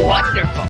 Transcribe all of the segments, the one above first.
Wonderful.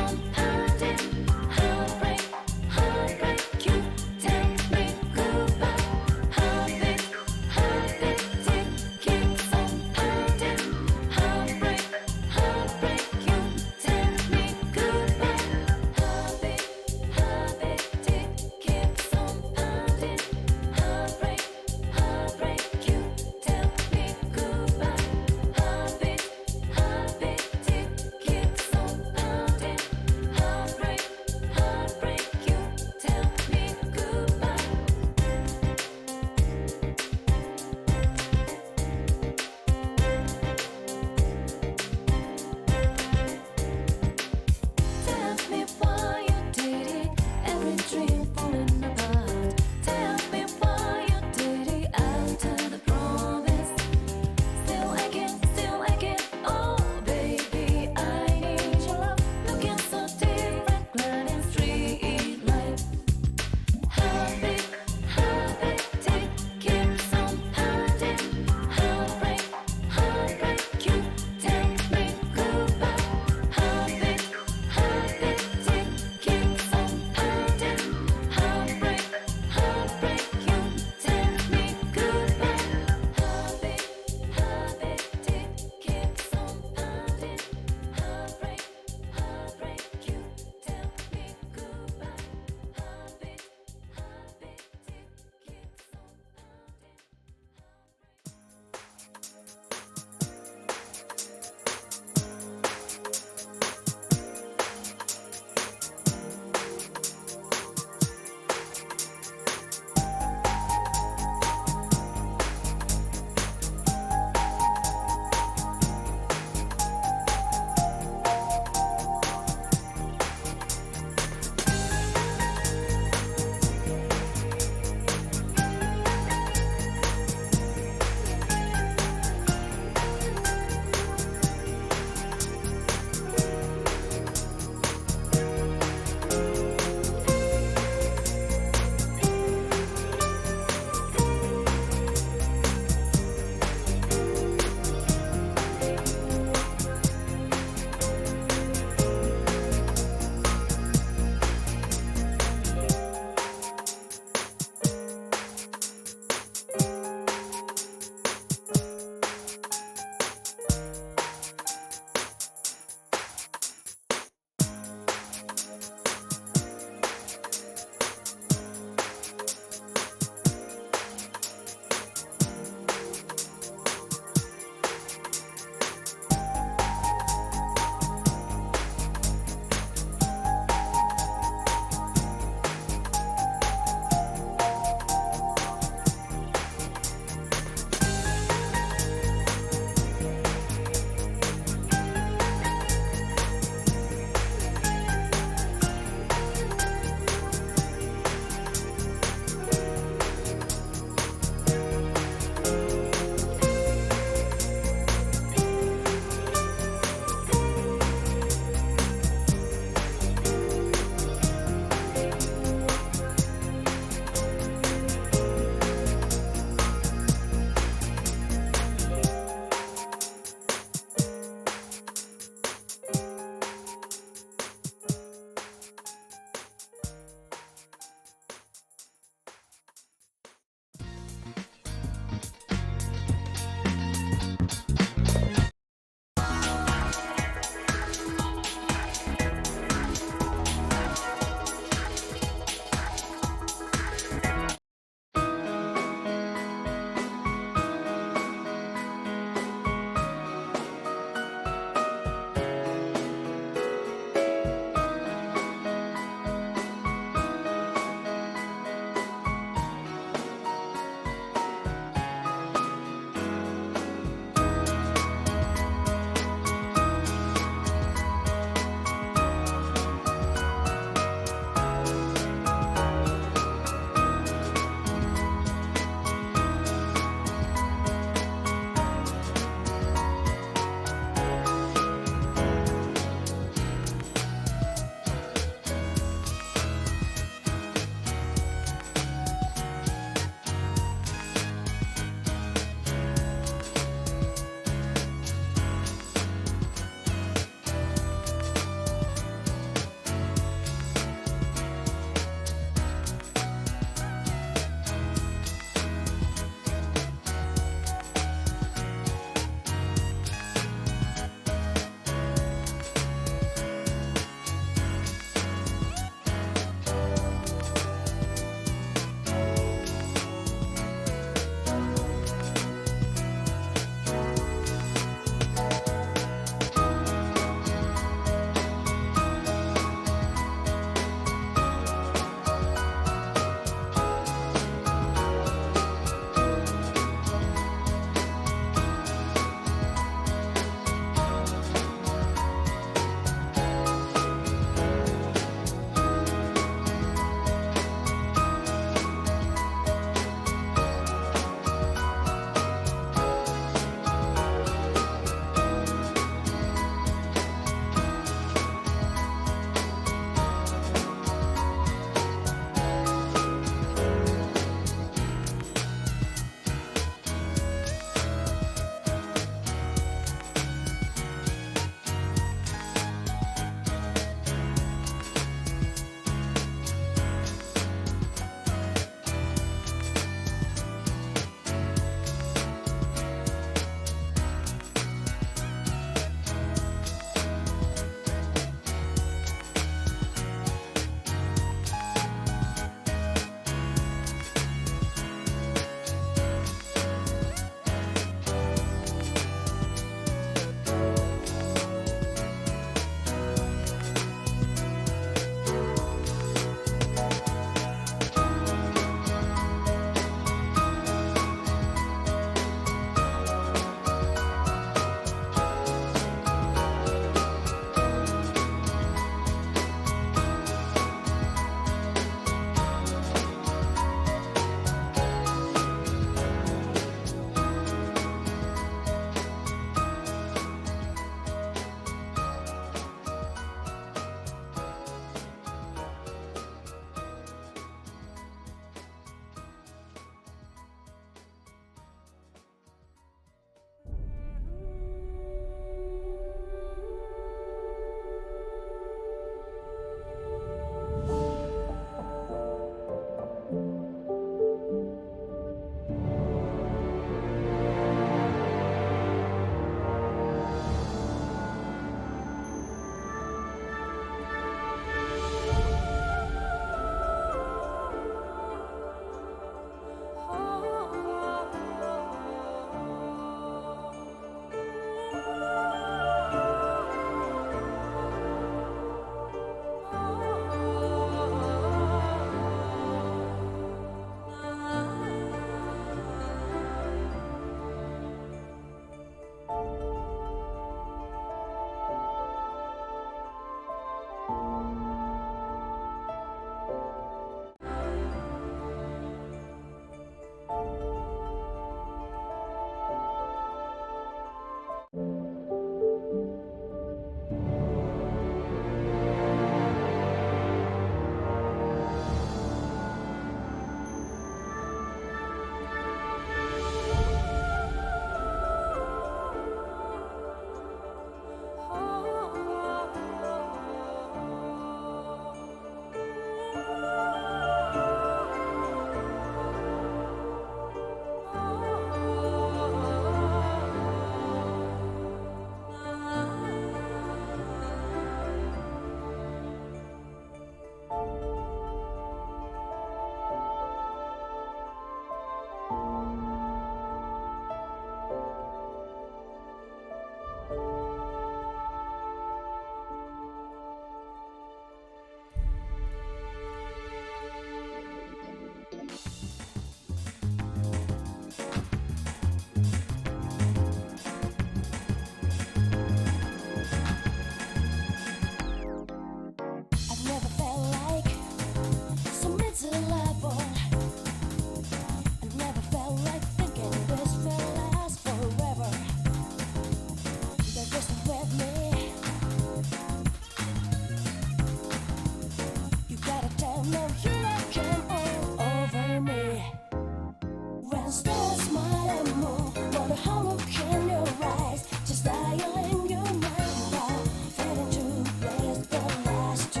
Stay smiling more. Wonder how look in your eyes. Just dialing your mind. Fading to place the last two.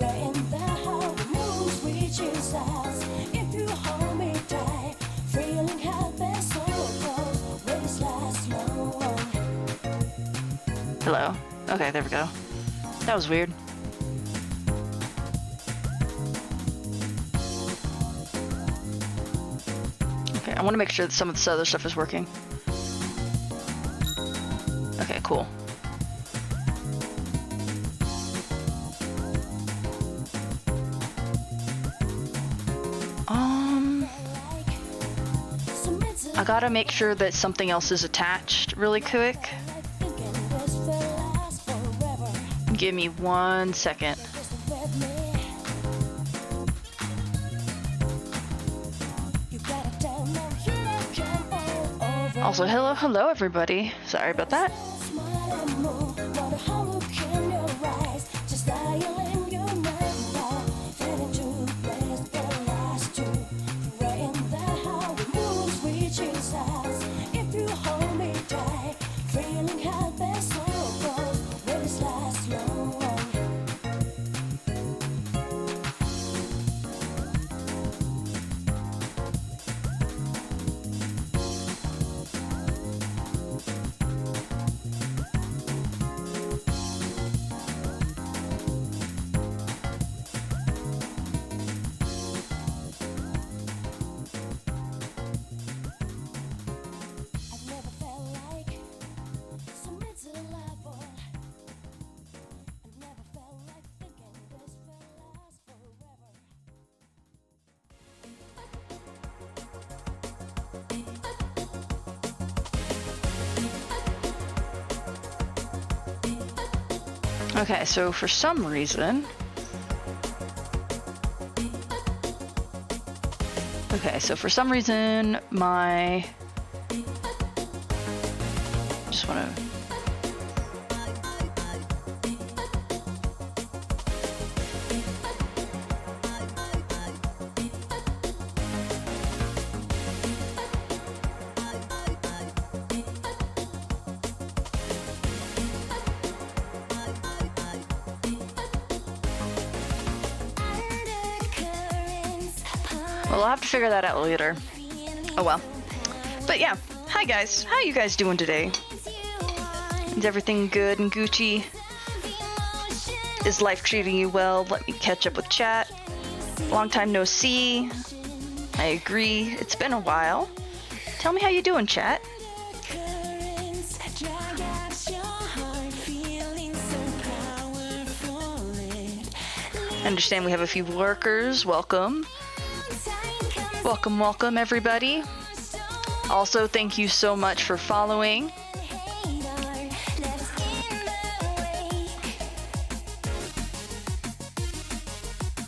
Right in the how the moves reaches us. If you hold me tight, feeling helpless, so close. Will this last long? Hello. Okay, there we go. That was weird. Okay, I want to make sure that some of this other stuff is working. Okay, cool. I gotta make sure that something else is attached really quick. Give me 1 second. Also, hello everybody. Sorry about that. Okay, so for some reason... Okay, so for some reason, my... Just want to... Well, I'll have to figure that out later. Oh well. But yeah, hi guys. How you guys doing today? Is everything good and Gucci? Is life treating you well? Let me catch up with chat. Long time no see. I agree. It's been a while. Tell me how you doing, chat. I understand we have a few lurkers. Welcome. Welcome, welcome, everybody. Also, thank you so much for following.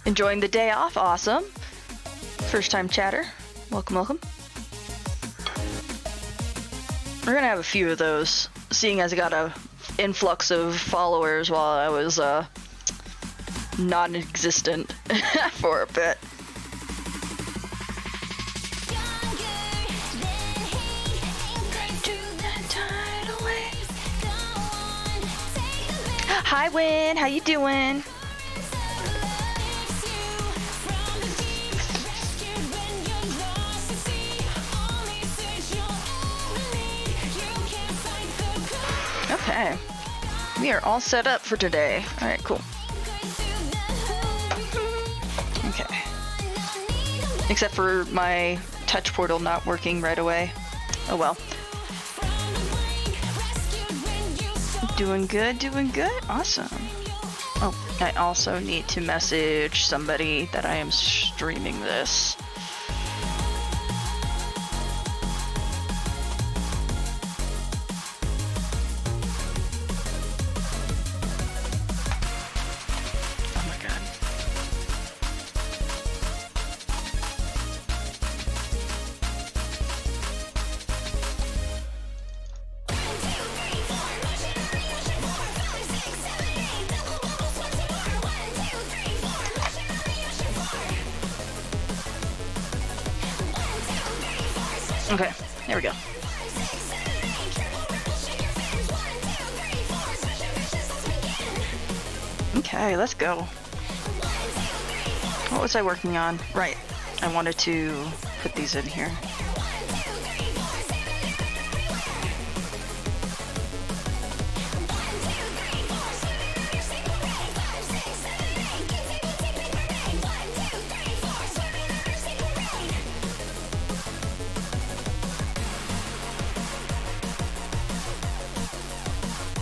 Enjoying the day off? Awesome. First time chatter. Welcome, welcome. We're gonna have a few of those, seeing as I got a influx of followers while I was non-existent for a bit. Hi, Win. How you doing? Okay. We are all set up for today. All right, cool. Okay. Except for my touch portal not working right away. Oh well. Doing good, doing good. Awesome. Oh, I also need to message somebody that I am streaming this. Oh my god. Okay, there we go. Okay, let's go. What was I working on? Right, I wanted to put these in here.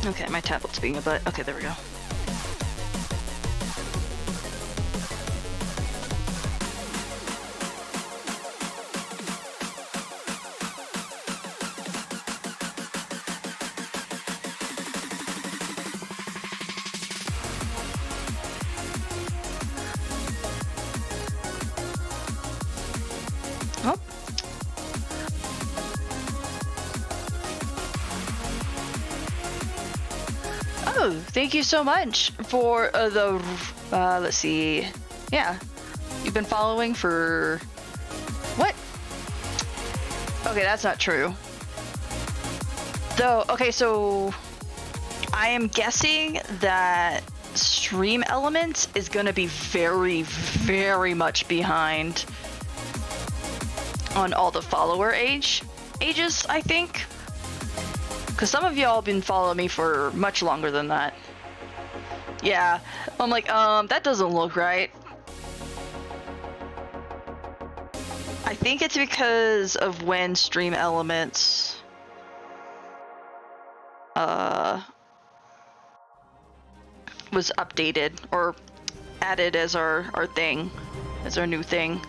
Okay, my tablet's being a butt. Okay, there we go. Oh. Oh, thank you so much for let's see. Yeah. You've been following for what? Okay, that's not true. Though, okay, so I am guessing that Stream Elements is going to be very, very much behind on all the follower ages, I think. Because some of y'all have been following me for much longer than that. Yeah, I'm like, that doesn't look right. I think it's because of when Stream Elements was updated or added as our thing, as our new thing.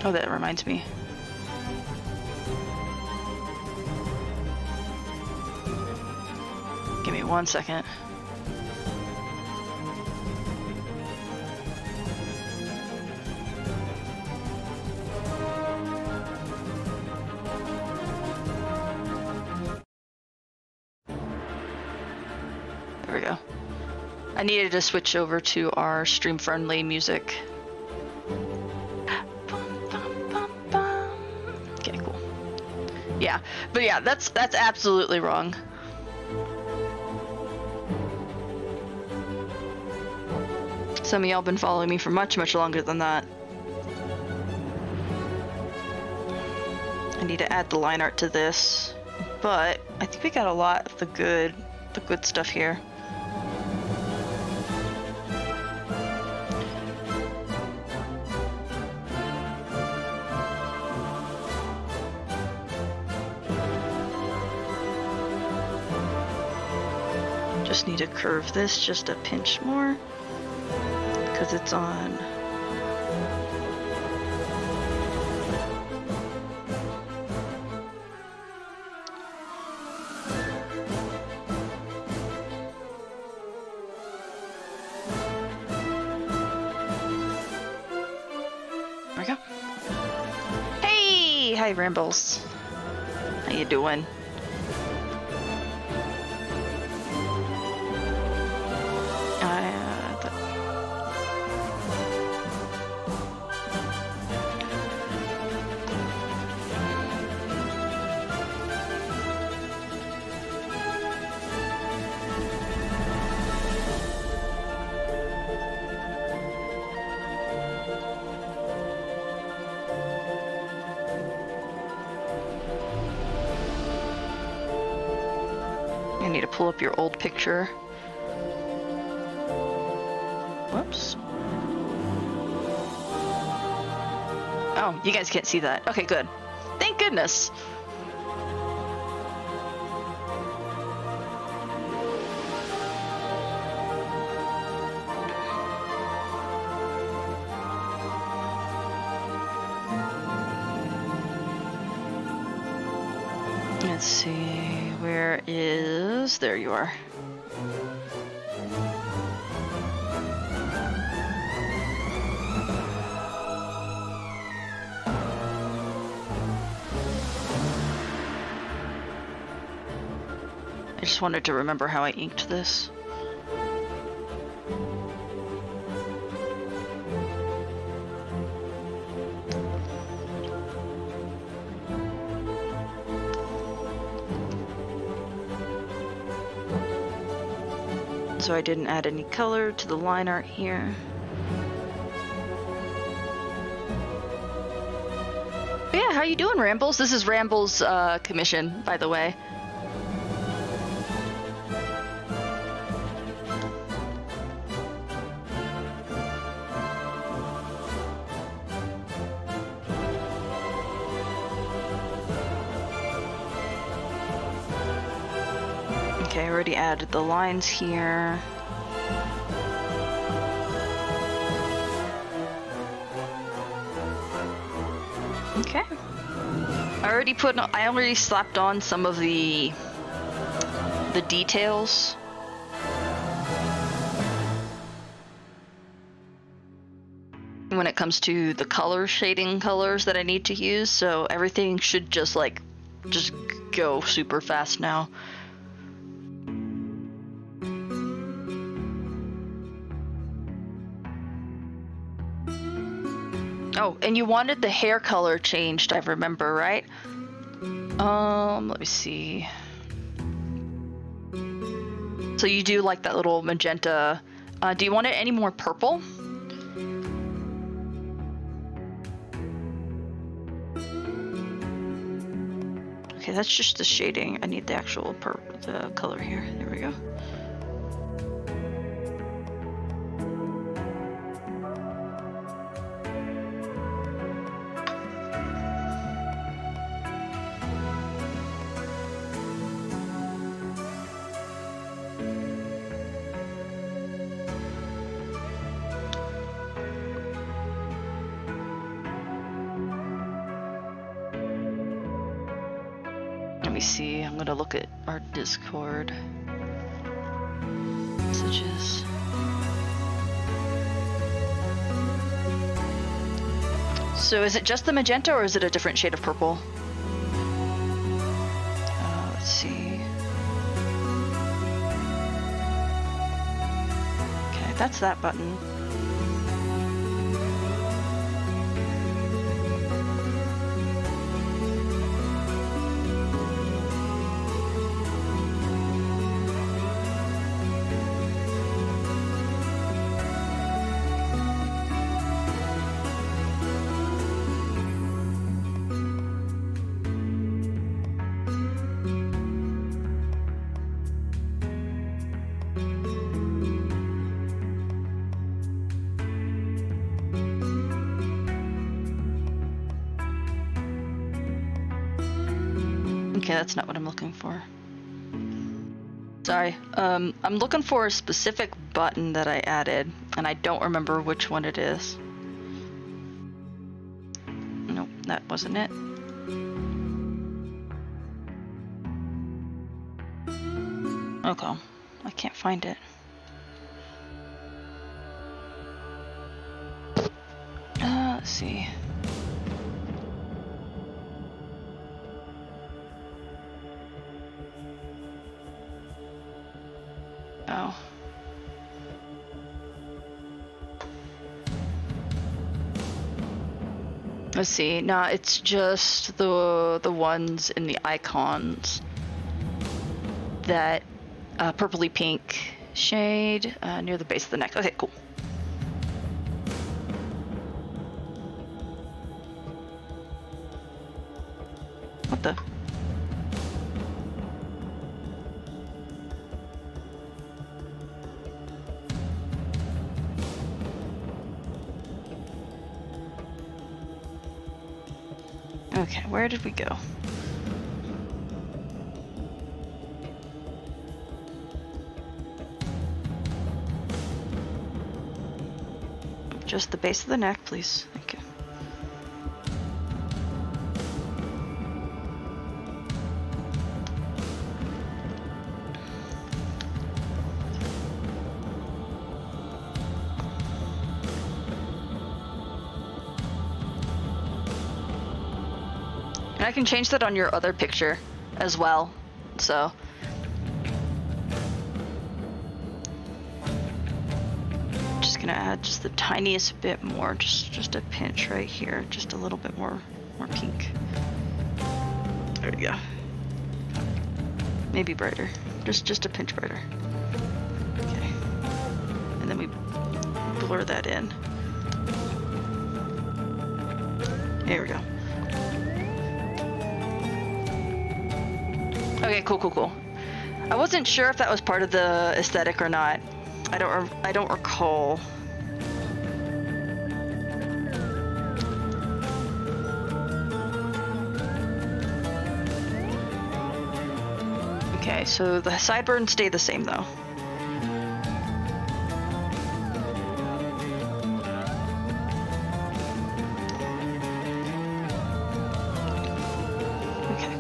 Oh, that reminds me. Give me 1 second. There we go. I needed to switch over to our stream-friendly music. Okay, cool. Yeah, but yeah, that's absolutely wrong. Some of y'all been following me for much, much longer than that. I need to add the line art to this, but I think we got a lot of the good stuff here. Just need to curve this just a pinch more because it's on. There we go. Hey, hi Rambles. How you doing? I need to pull up your old picture. Whoops. Oh, you guys can't see that. Okay, good. Thank goodness. Let's see, where is... There you are. I just wanted to remember how I inked this. So I didn't add any color to the line art here. But yeah, how you doing, Rambles? This is Rambles' commission, by the way. Okay, I already added the lines here. Okay. I already slapped on some of the details. When it comes to the color shading colors that I need to use, so everything should just go super fast now. Oh, and you wanted the hair color changed, I remember, right? Let me see. So you do like that little magenta. Do you want it any more purple? Okay, that's just the shading. I need the actual the color here. There we go. Let me see, I'm gonna look at our Discord messages. So is it just the magenta or is it a different shade of purple? Let's see. Okay, that's that button. Okay, that's not what I'm looking for. Sorry. I'm looking for a specific button that I added, and I don't remember which one it is. Nope, that wasn't it. Okay, I can't find it. Let's see. Oh. Let's see. No, it's just the ones in the icons. That purpley pink shade near the base of the neck. Okay, cool. What the? Okay, where did we go? Just the base of the neck, please. Thank you. And I can change that on your other picture as well, so. Just gonna add just the tiniest bit more, just a pinch right here, just a little bit more pink. There we go. Maybe brighter, just a pinch brighter. Okay. blur that in. There we go. Okay, cool. I wasn't sure if that was part of the aesthetic or not. I don't recall. Okay, so the sideburns stay the same though. Okay.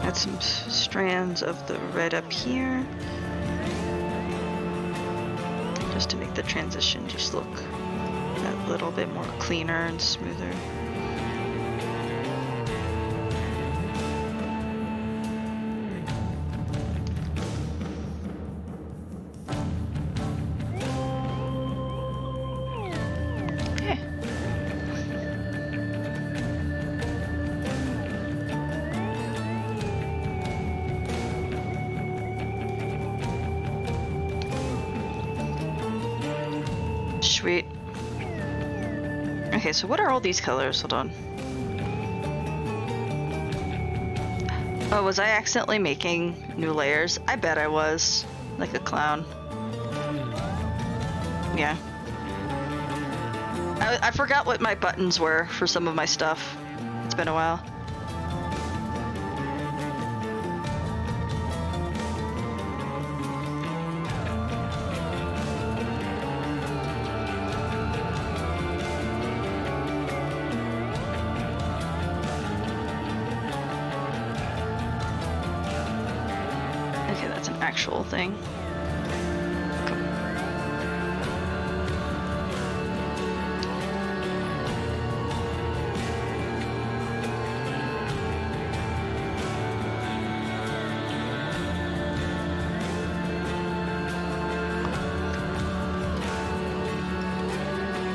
Add some strands of the red up here. Just to make the transition just look a little bit more cleaner and smoother. Okay. Sweet. Okay, so what are all these colors? Hold on. Oh, was I accidentally making new layers? I bet I was. Like a clown. Yeah. I forgot what my buttons were for some of my stuff. It's been a while. Okay, that's an actual thing. Cool.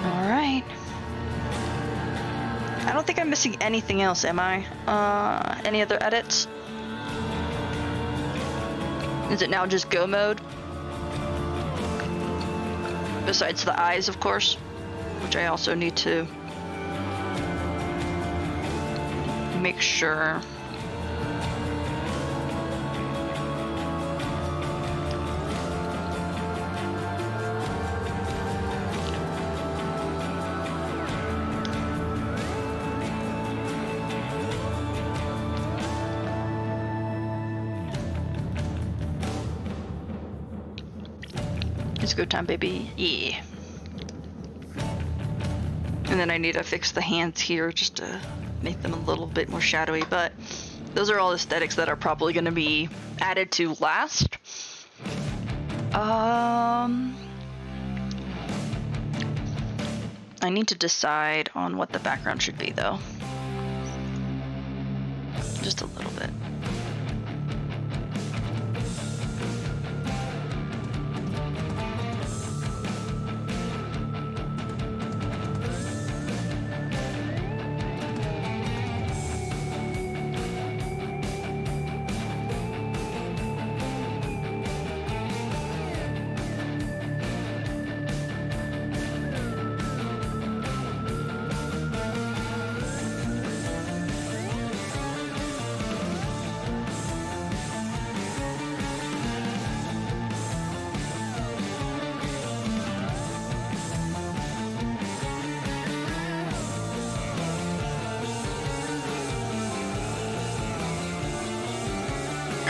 All right. I don't think I'm missing anything else, am I? Any other edits? Is it now just go mode? Besides the eyes, of course, which I also need to make sure. It's go time, baby. Yeah. And then I need to fix the hands here just to make them a little bit more shadowy, but those are all aesthetics that are probably going to be added to last. I need to decide on what the background should be, though. Just a little bit.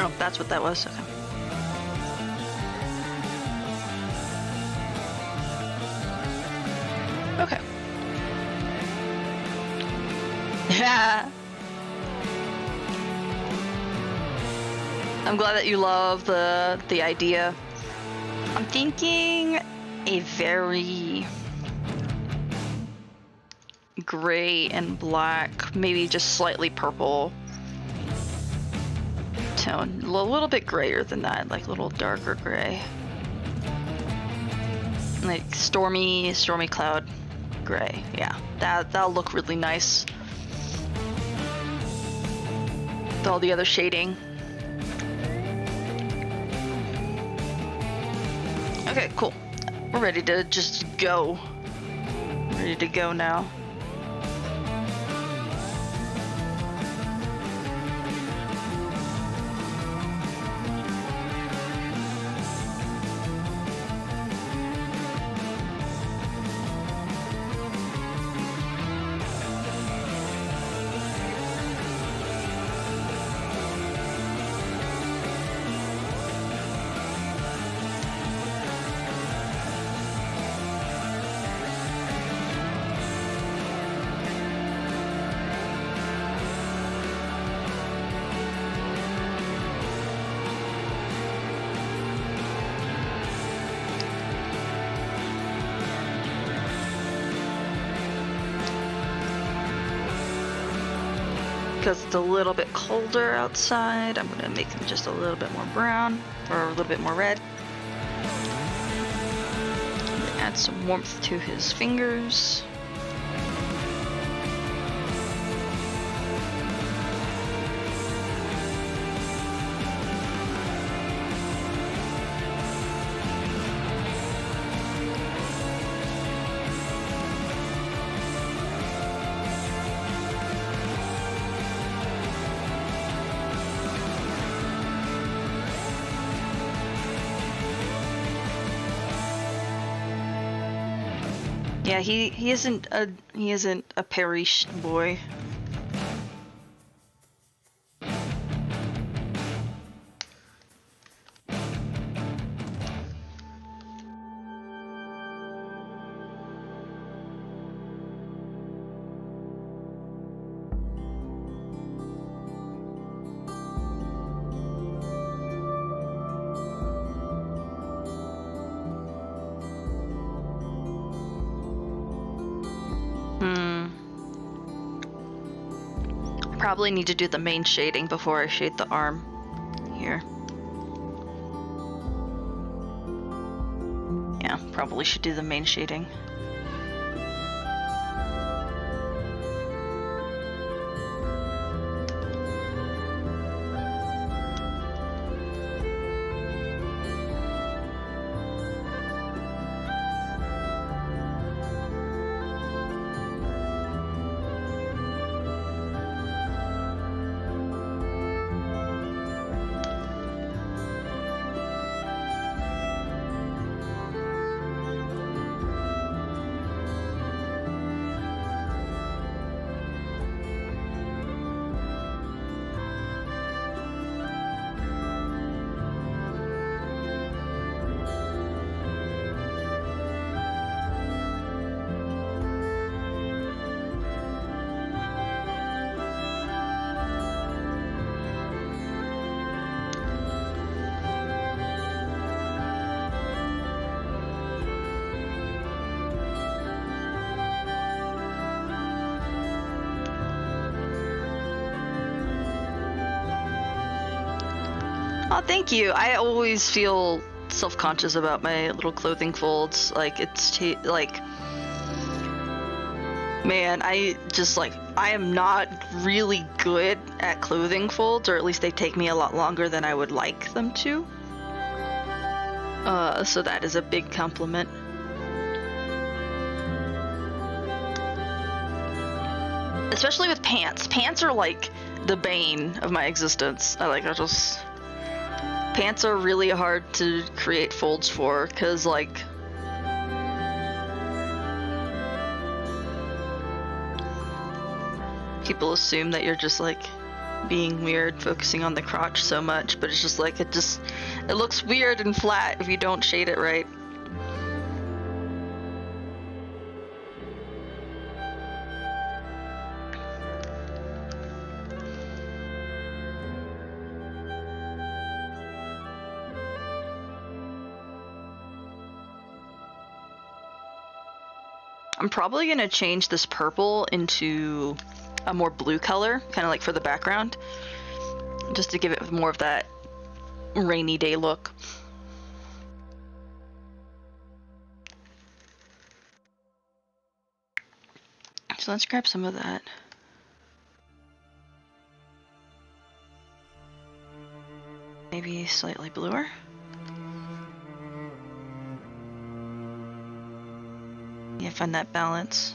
Oh, that's what that was. Okay. Okay. Yeah. I'm glad that you love the idea. I'm thinking a very gray and black, maybe just slightly purple tone. A little bit grayer than that, like a little darker gray. Like stormy cloud gray. Yeah, that'll look really nice. with all the other shading. Okay, cool. We're ready to just go. Ready to go now. Because it's a little bit colder outside, I'm gonna make him just a little bit more brown, or a little bit more red. Add some warmth to his fingers. Yeah, he isn't a Parrish boy. Probably need to do the main shading before I shade the arm here. Yeah, probably should do the main shading. Oh, thank you. I always feel self-conscious about my little clothing folds. Like, man, I am not really good at clothing folds, or at least they take me a lot longer than I would like them to. So that is a big compliment. Especially with pants. Pants are like the bane of my existence. Pants are really hard to create folds for, because like people assume that you're just like being weird focusing on the crotch so much, but it's just like it looks weird and flat if you don't shade it right. I'm probably going to change this purple into a more blue color, kind of like for the background, just to give it more of that rainy day look. So let's grab some of that. maybe slightly bluer. Yeah, find that balance.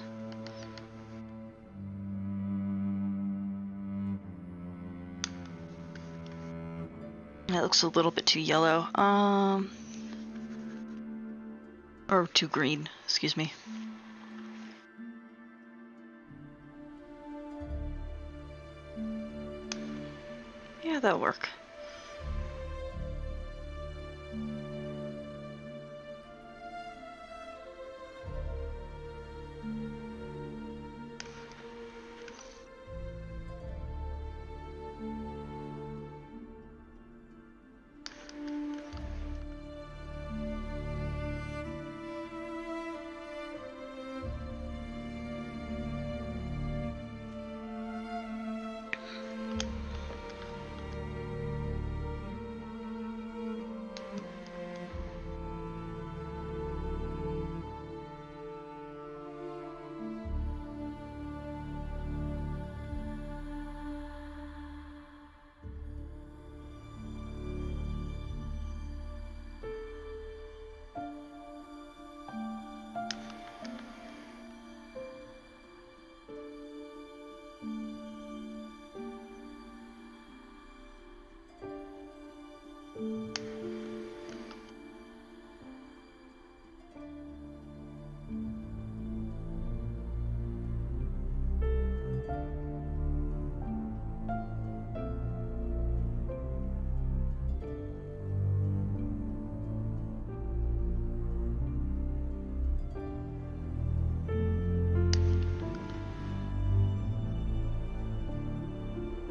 That looks a little bit too yellow. Or too green, excuse me. Yeah, that'll work.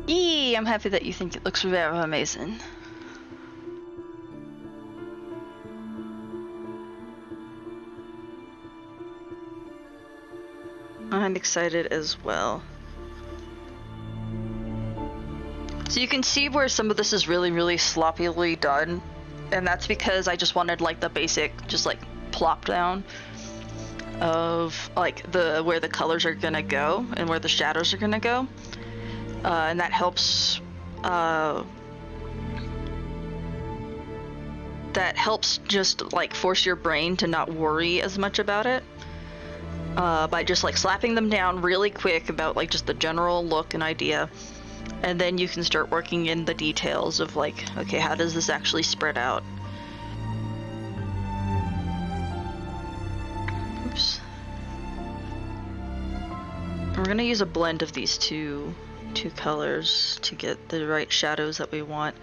Yee, I'm happy that you think it looks very amazing. I'm excited as well. So you can see where some of this is really, really sloppily done. And that's because I just wanted like the basic, just like plop down of like where the colors are gonna go and where the shadows are gonna go. And that helps just like force your brain to not worry as much about it by just like slapping them down really quick about like just the general look and idea, and then you can start working in the details of like, okay, how does this actually spread out? Oops. We're gonna use a blend of these two colors to get the right shadows that we want.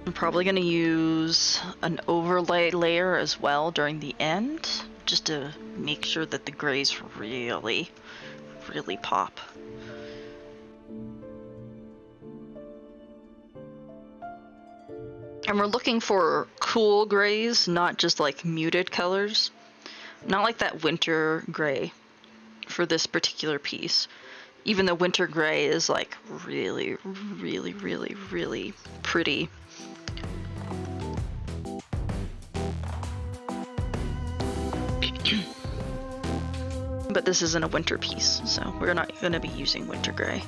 I'm probably going to use an overlay layer as well during the end, just to make sure that the grays really, really pop. And we're looking for cool grays, not just like muted colors. Not like that winter gray for this particular piece. Even though winter gray is like really, really, really, really pretty. But this isn't a winter piece, so we're not going to be using winter gray.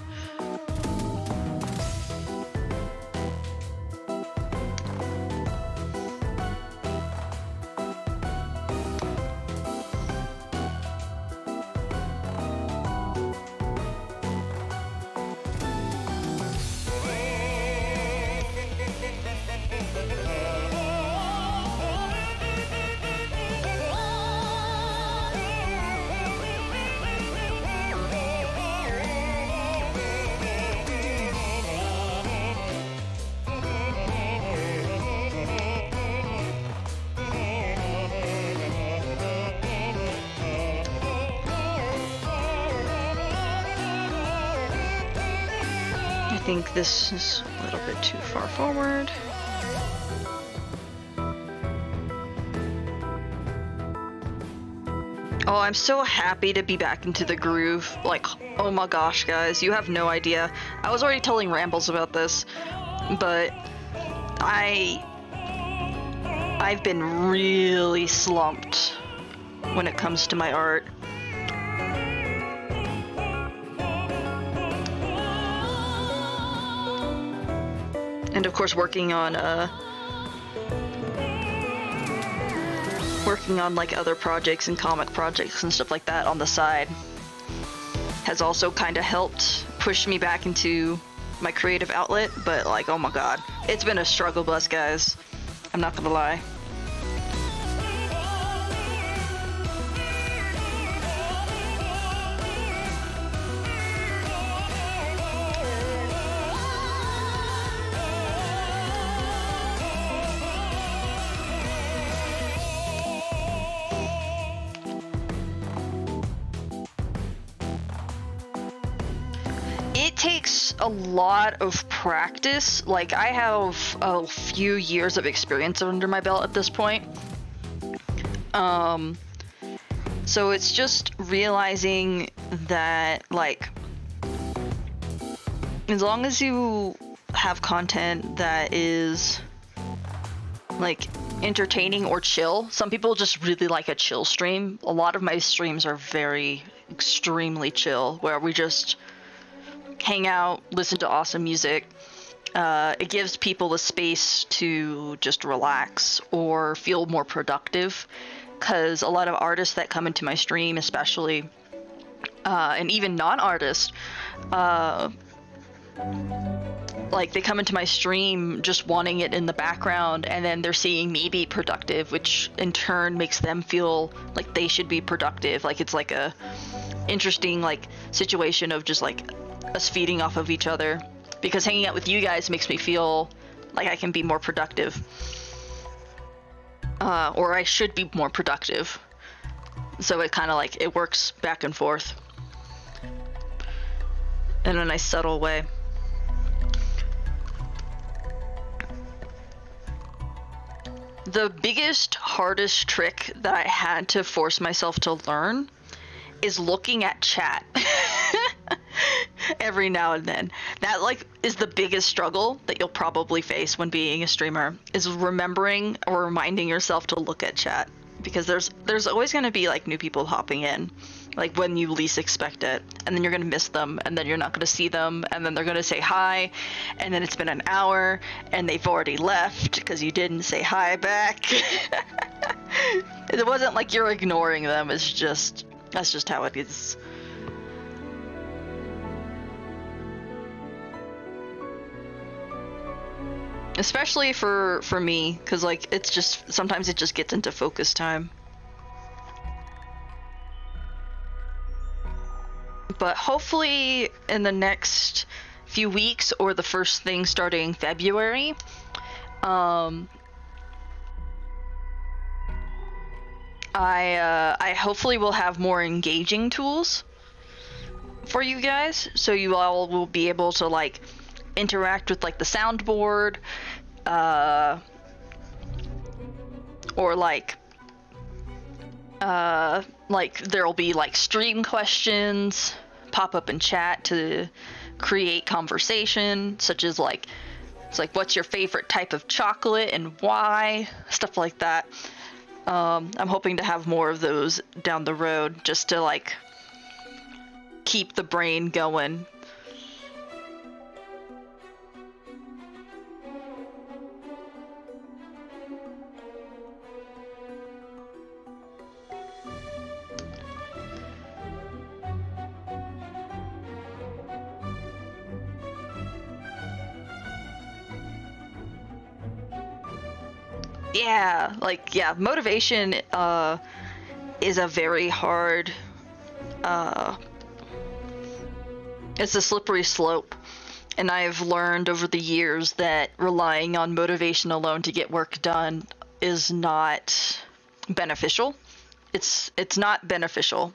I think this is a little bit too far forward. Oh, I'm so happy to be back into the groove. Like, oh my gosh, guys, you have no idea. I was already telling Rambles about this, but I've been really slumped when it comes to my art. And of course working on like other projects and comic projects and stuff like that on the side has also kind of helped push me back into my creative outlet. But like, oh my god, it's been a struggle bus, guys. I'm not gonna lie. It takes a lot of practice. Like, I have a few years of experience under my belt at this point. So it's just realizing that, like, as long as you have content that is, like, entertaining or chill. Some people just really like a chill stream. A lot of my streams are extremely chill, where we just hang out, listen to awesome music. It gives people the space to just relax or feel more productive, because a lot of artists that come into my stream, especially, and even non-artists, like, they come into my stream just wanting it in the background, and then they're seeing me be productive, which in turn makes them feel like they should be productive. Like, it's like a interesting, like, situation of just like us feeding off of each other, because hanging out with you guys makes me feel like I can be more productive, or I should be more productive. So it kind of like, it works back and forth in a nice subtle way. The biggest, hardest trick that I had to force myself to learn is looking at chat every now and then. That, like, is the biggest struggle that you'll probably face when being a streamer, is remembering or reminding yourself to look at chat, because there's always going to be, like, new people hopping in, like, when you least expect it, and then you're going to miss them, and then you're not going to see them, and then they're going to say hi, and then it's been an hour and they've already left because you didn't say hi back. It wasn't like you're ignoring them, it's just, that's just how it is. Especially for me, because, like, it's just, sometimes it just gets into focus time. But hopefully in the next few weeks, or the first thing starting February, I hopefully will have more engaging tools for you guys, so you all will be able to, like, interact with, like, the soundboard, or like there'll be, like, stream questions pop up in chat to create conversation, such as, like, it's like, what's your favorite type of chocolate and why, stuff like that. I'm hoping to have more of those down the road, just to, like, keep the brain going. Yeah, like, yeah, motivation is a very hard, it's a slippery slope, and I've learned over the years that relying on motivation alone to get work done is not beneficial. It's not beneficial.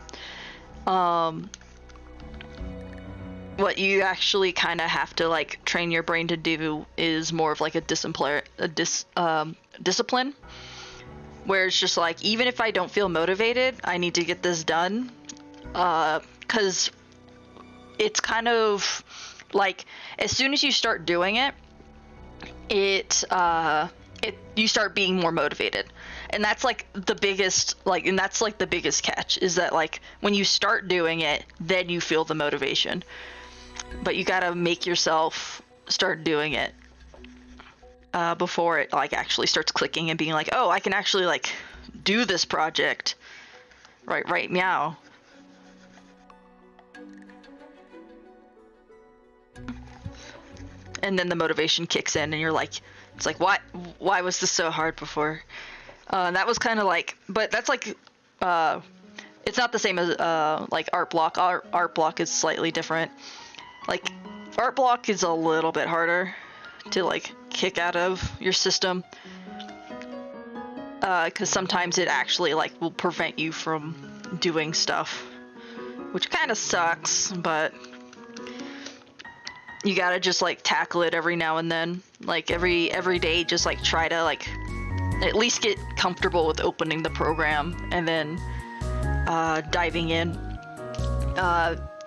What you actually kind of have to, like, train your brain to do is more of, like, a discipline, where it's just like, even if I don't feel motivated, I need to get this done, because it's kind of like, as soon as you start doing it, you start being more motivated. And that's, like, the biggest, like, and that's, like, the biggest catch, is that, like, when you start doing it, then you feel the motivation. But you gotta make yourself start doing it. before it like actually starts clicking and being like, oh, I can actually like do this project. Right, meow. And then the motivation kicks in and you're like, it's like, why was this so hard before? That was kind of like, but that's like, it's not the same as like art block. Art block is slightly different. Like art block is a little bit harder to like kick out of your system, because sometimes it actually like will prevent you from doing stuff, which kind of sucks, but you gotta just like tackle it every now and then. Like every day, just like try to like at least get comfortable with opening the program and then diving in,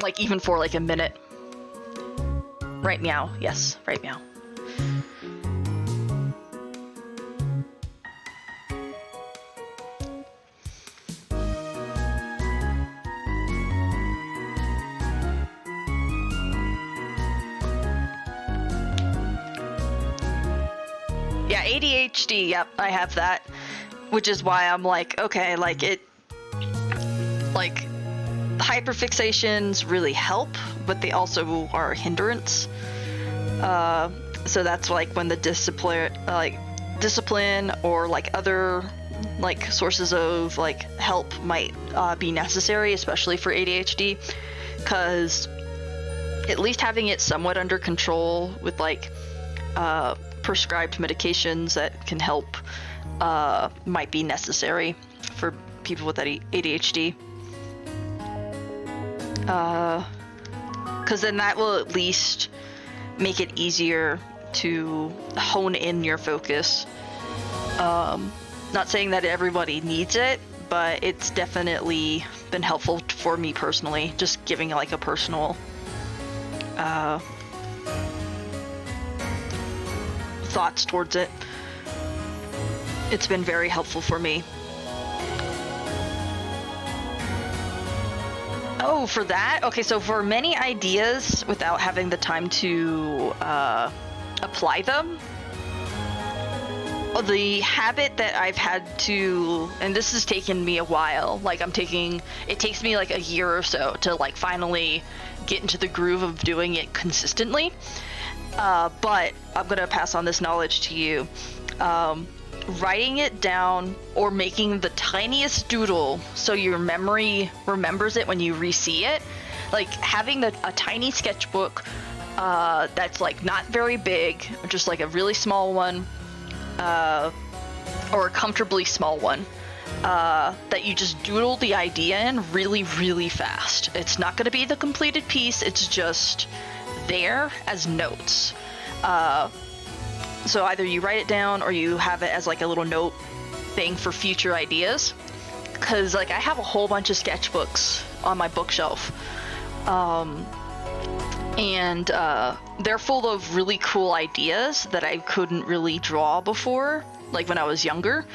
like even for like a minute. Right, meow. Yes, right, meow. Yeah, ADHD, yep, I have that. Which is why I'm like, okay, like it, like hyperfixations really help, but they also are a hindrance. So that's like when the discipline or like other like sources of like help might be necessary, especially for ADHD, because at least having it somewhat under control with like prescribed medications that can help might be necessary for people with ADHD. Because then that will at least make it easier to hone in your focus. Not saying that everybody needs it, but it's definitely been helpful for me personally, just giving like a personal thoughts towards it. It's been very helpful for me. Oh, for that? Okay, so for many ideas, without having the time to apply them, the habit that I've had to, and this has taken me a while, like it takes me like a year or so to like finally get into the groove of doing it consistently. But I'm gonna pass on this knowledge to you. Writing it down or making the tiniest doodle so your memory remembers it when you re-see it, like having a tiny sketchbook that's like not very big, just like a really small one, or a comfortably small one, that you just doodle the idea in really, really fast. It's not going to be the completed piece, it's just there as notes. So either you write it down or you have it as like a little note thing for future ideas. Because like I have a whole bunch of sketchbooks on my bookshelf. And they're full of really cool ideas that I couldn't really draw before, like when I was younger.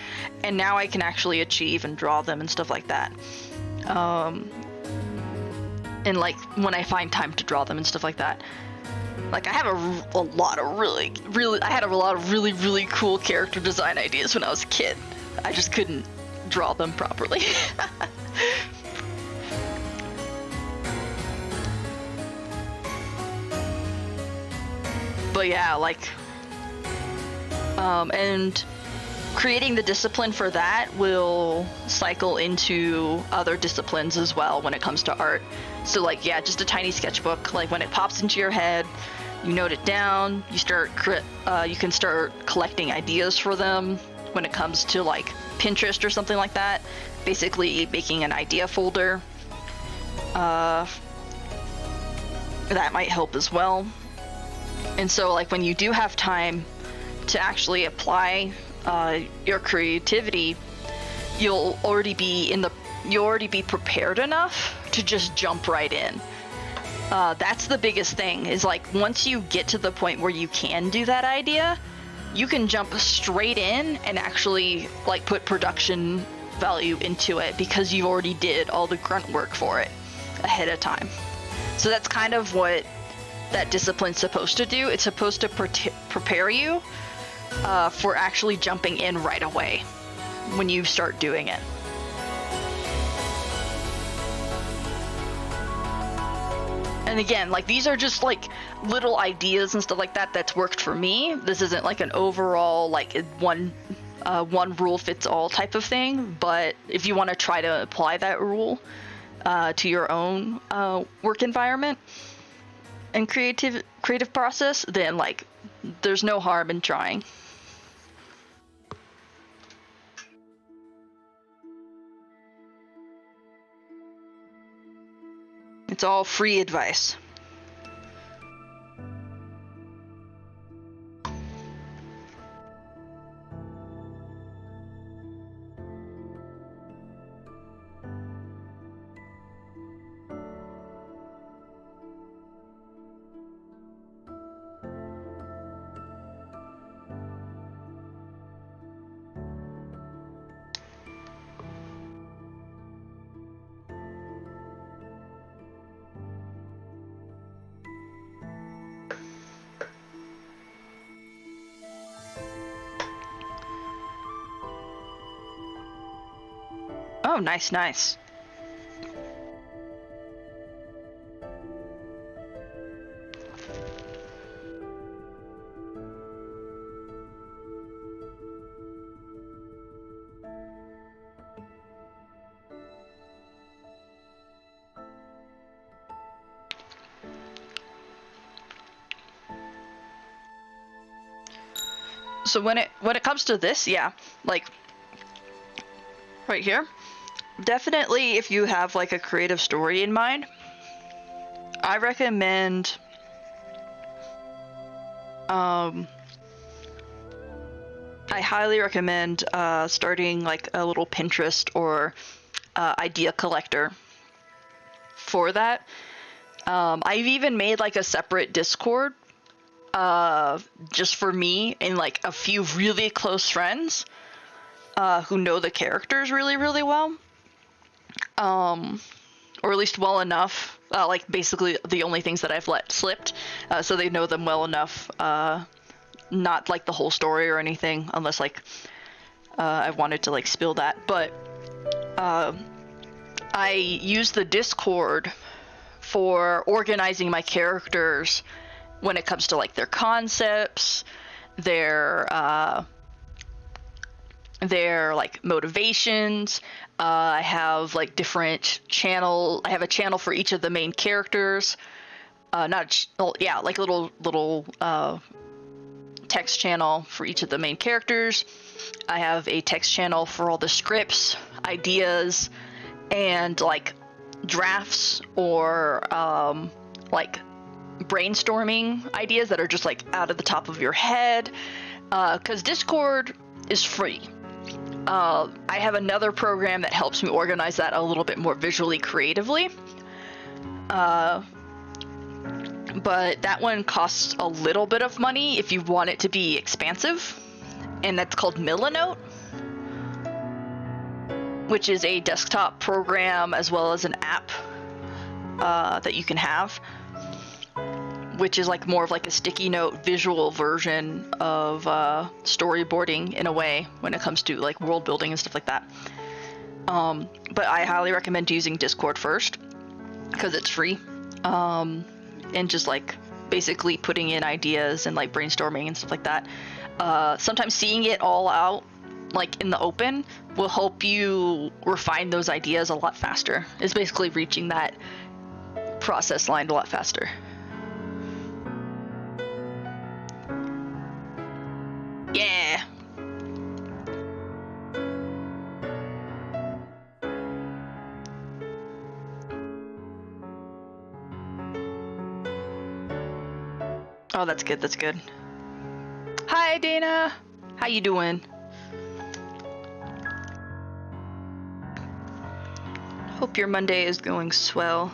And now I can actually achieve and draw them and stuff like that. And like when I find time to draw them and stuff like that. Like I have a lot of really cool character design ideas when I was a kid. I just couldn't draw them properly. But yeah, like, and creating the discipline for that will cycle into other disciplines as well when it comes to art. So like, yeah, just a tiny sketchbook, like when it pops into your head, you note it down, you can start collecting ideas for them when it comes to like Pinterest or something like that. Basically making an idea folder. That might help as well. And so like when you do have time to actually apply your creativity, you'll already be prepared enough to just jump right in. That's the biggest thing, is like once you get to the point where you can do that idea, you can jump straight in and actually like put production value into it because you already did all the grunt work for it ahead of time. So that's kind of what that discipline's supposed to do. It's supposed to prepare you for actually jumping in right away when you start doing it. And again, like, these are just like little ideas and stuff like that that's worked for me. This isn't like an overall like one rule fits all type of thing, but if you want to try to apply that rule to your own work environment and creative process, then like there's no harm in trying. It's all free advice. Oh, nice, nice. So when it comes to this, yeah, like right here, definitely if you have like a creative story in mind, I recommend I highly recommend starting like a little Pinterest or idea collector for that. I've even made like a separate Discord just for me and like a few really close friends who know the characters really, really well. Or at least well enough, like basically the only things that I've let slipped, so they know them well enough, not like the whole story or anything, unless like I wanted to like spill that, but I use the Discord for organizing my characters when it comes to like their concepts, their like motivations. I have like different channel. I have a channel for each of the main characters. Like little text channel for each of the main characters. I have a text channel for all the scripts, ideas, and like drafts or like brainstorming ideas that are just like out of the top of your head. Because Discord is free. I have another program that helps me organize that a little bit more visually creatively. But that one costs a little bit of money if you want it to be expansive, and that's called Milanote, which is a desktop program as well as an app that you can have, which is like more of like a sticky note visual version of storyboarding in a way when it comes to like world building and stuff like that. But I highly recommend using Discord first because it's free. And just like basically putting in ideas and like brainstorming and stuff like that. Sometimes seeing it all out like in the open will help you refine those ideas a lot faster. It's basically reaching that process line a lot faster. Yeah. Oh, that's good, that's good. Hi, Dana. How you doing? Hope your Monday is going swell.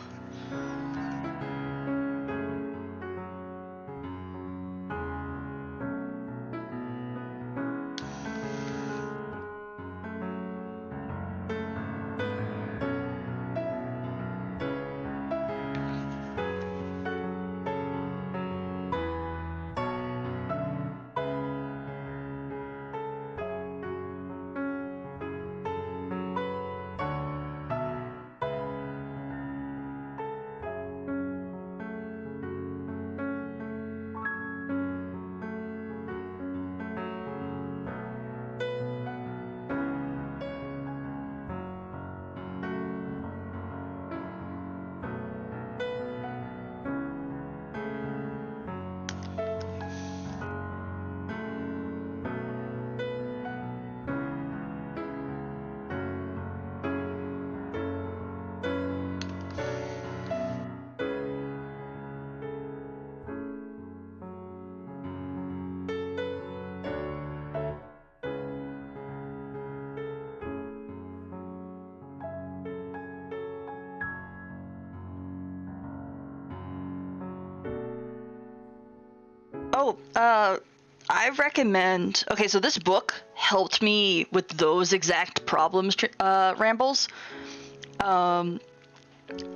Oh, I recommend. Okay, so this book helped me with those exact problems, Rambles.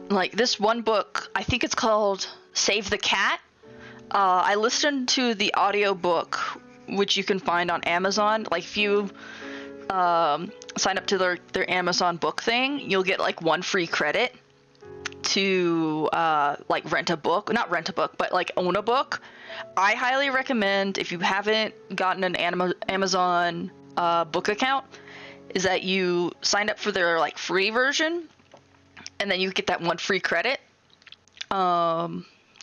Like this one book, I think it's called Save the Cat. I listened to the audiobook, which you can find on Amazon. Like if you sign up to their Amazon book thing, you'll get like 1 free credit to like rent a book. Not rent a book, but like own a book. I highly recommend, if you haven't gotten an Amazon book account, is that you sign up for their like free version, and then you get that 1 free credit. I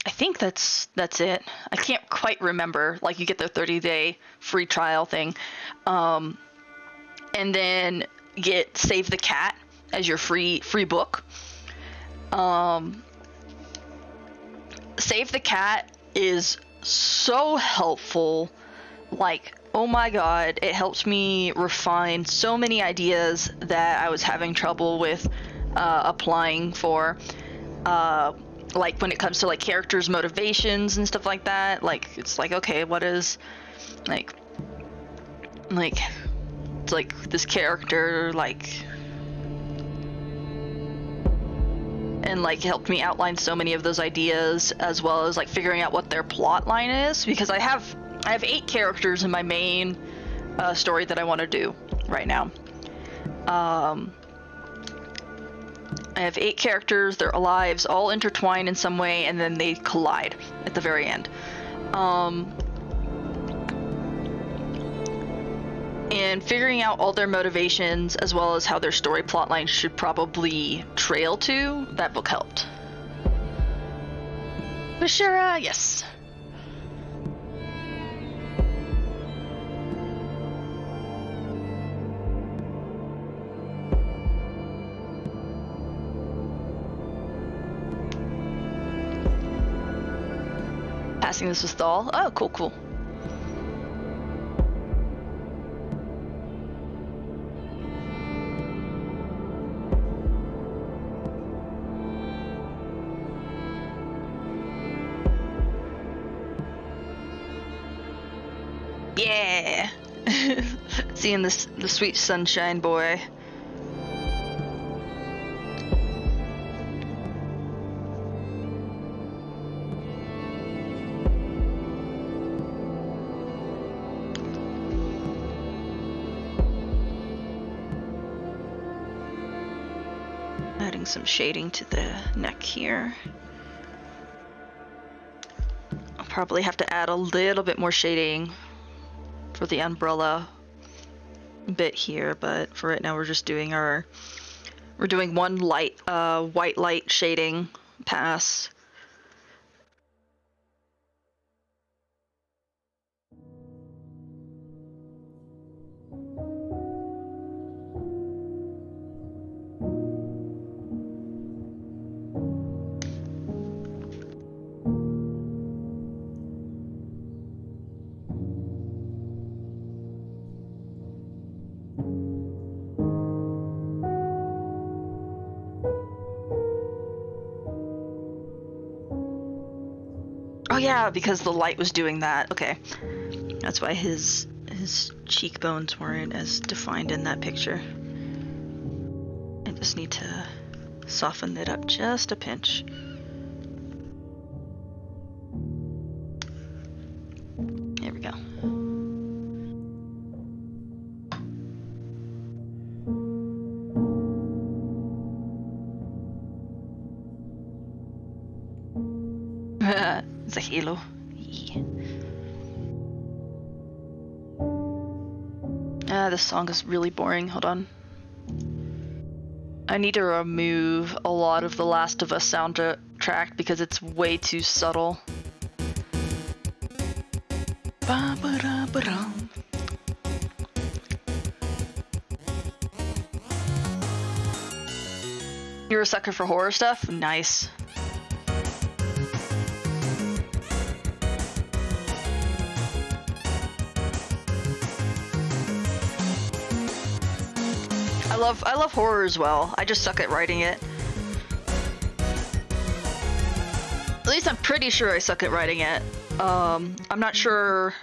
think that's it. I can't quite remember. Like you get the 30-day free trial thing, and then get Save the Cat as your free book. Save the Cat is so helpful. Like, oh my god, it helps me refine so many ideas that I was having trouble with applying for. Like when it comes to like characters' motivations and stuff like that. Like it's like, okay, what is like it's like this character like, and like helped me outline so many of those ideas, as well as like figuring out what their plot line is, because I have 8 characters in my main story that I want to do right now. I have 8 characters, their lives all intertwine in some way, and then they collide at the very end. And figuring out all their motivations, as well as how their story plotline should probably trail to, that book helped. Bashira, yes. Passing this with Thal. Oh, cool. Yeah. Seeing the sweet sunshine boy. Adding some shading to the neck here. I'll probably have to add a little bit more shading for the umbrella bit here, but for right now we're just doing one light white light shading pass. Oh yeah, because the light was doing that. Okay. That's why his cheekbones weren't as defined in that picture. I just need to soften it up just a pinch. There we go. It's a halo. Yeah. This song is really boring. Hold on. I need to remove a lot of the Last of Us soundtrack because it's way too subtle. Ba-ba-da-ba-dum. You're a sucker for horror stuff? Nice. I love horror as well. I just suck at writing it. At least I'm pretty sure I suck at writing it. I'm not sure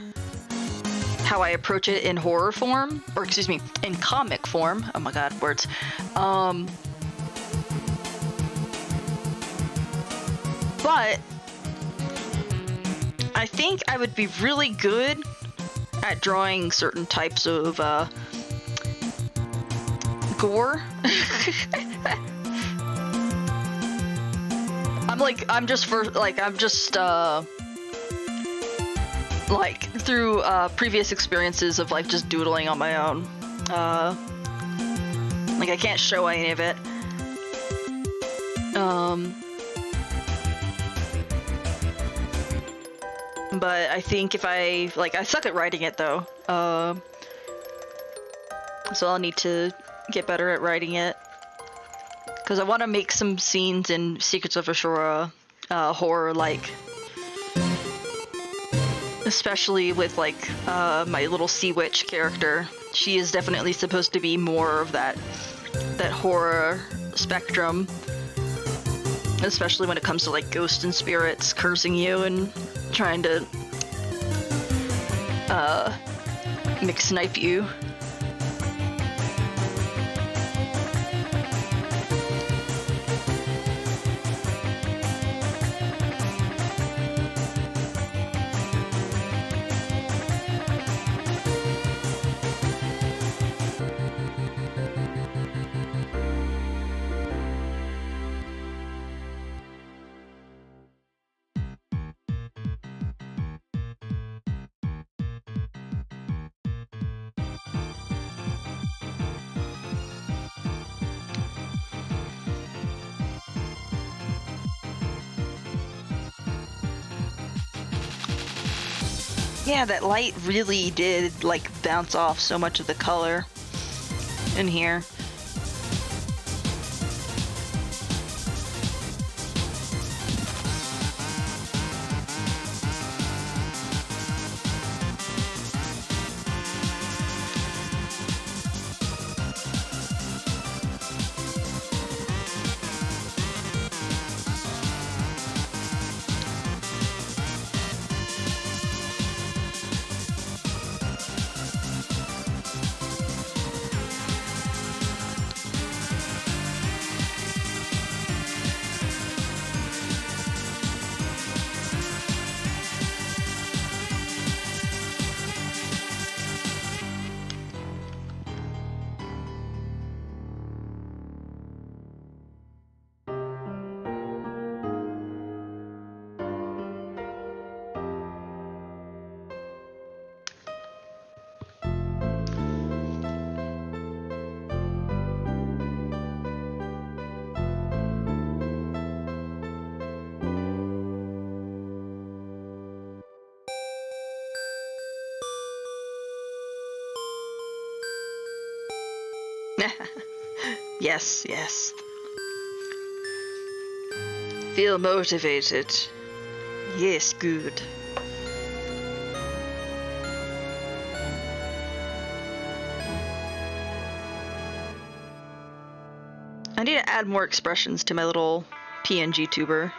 how I approach it in horror form, or excuse me, in comic form. Oh my god, words. But I think I would be really good at drawing certain types of gore. I'm just like through previous experiences of like just doodling on my own. Like I can't show any of it. But I think if I suck at writing it though. So I'll need to get better at writing it. Because I want to make some scenes in Secrets of Ashura horror like. Especially with like my little sea witch character. She is definitely supposed to be more of that horror spectrum. Especially when it comes to like ghosts and spirits cursing you and trying to McSnipe you. Yeah, that light really did like bounce off so much of the color in here. Yes, yes. Feel motivated. Yes, good. I need to add more expressions to my little PNG tuber.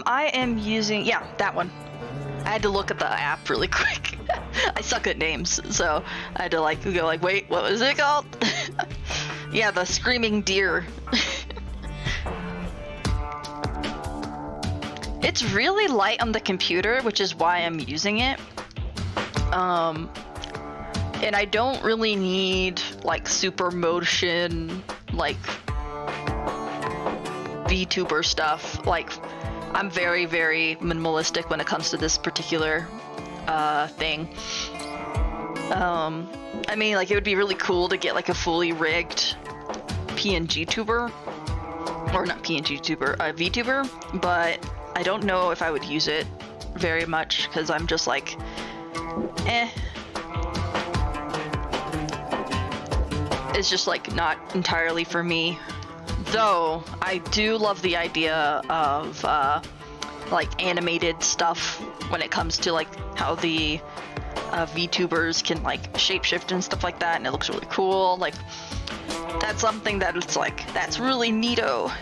I am using, yeah, that one. I had to look at the app really quick. I suck at names, so I had to like go like, wait, what was it called? Yeah, the Screaming Deer. It's really light on the computer, which is why I'm using it. And I don't really need like super motion, like VTuber stuff. Like, I'm very, very minimalistic when it comes to this particular thing. I mean, like, it would be really cool to get like a fully rigged PNG tuber, or not PNG tuber, VTuber, but I don't know if I would use it very much because I'm just like, eh. It's just like not entirely for me. Though I do love the idea of like animated stuff when it comes to like how the VTubers can like shapeshift and stuff like that, and it looks really cool. Like that's something that it's like that's really neato.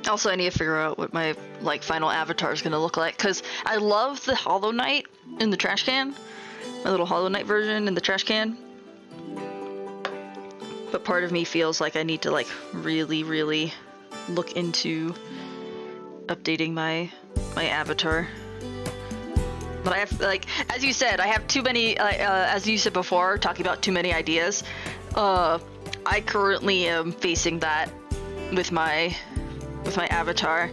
Also, I need to figure out what my like final avatar is gonna look like, because I love the Hollow Knight in the trash can, my little Hollow Knight version in the trash can. But part of me feels like I need to like really look into updating my avatar. But I have, like, as you said, I have too many. As you said before, talking about too many ideas. I currently am facing that with my avatar.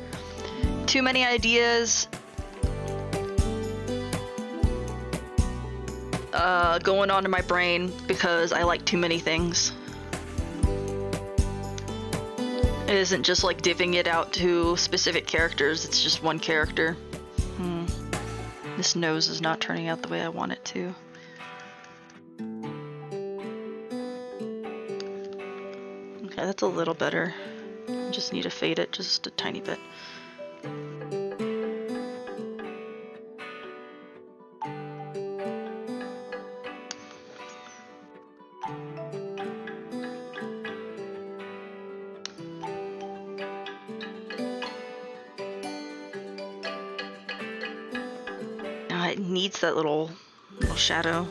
Too many ideas. Going on in my brain because I like too many things. It isn't just like divvying it out to specific characters, it's just one character. This nose is not turning out the way I want it to. Okay, that's a little better. I just need to fade it just a tiny bit. It needs that little shadow.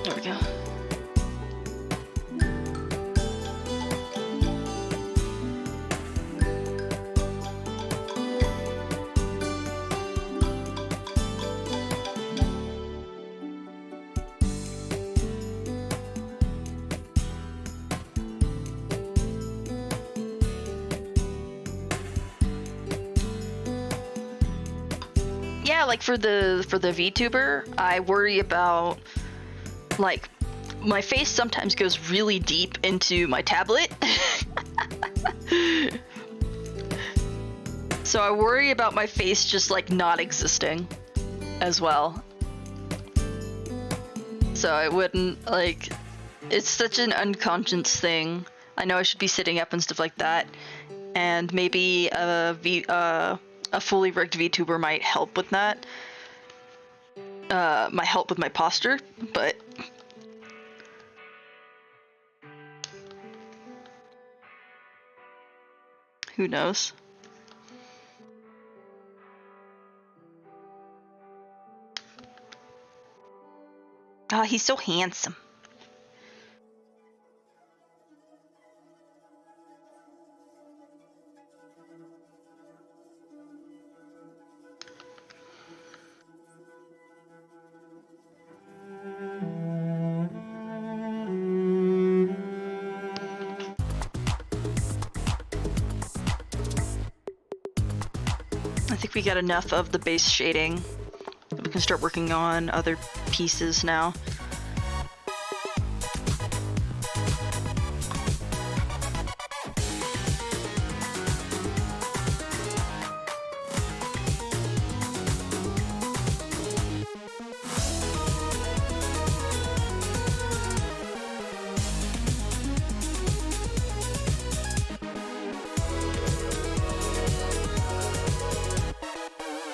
There we go. Yeah, like for the VTuber, I worry about, like, my face sometimes goes really deep into my tablet. So I worry about my face just like not existing as well. So I wouldn't, like, it's such an unconscious thing. I know I should be sitting up and stuff like that, and maybe a fully rigged VTuber might help with that. Might help with my posture, but who knows? Ah, he's so handsome. I think we got enough of the base shading. We can start working on other pieces now.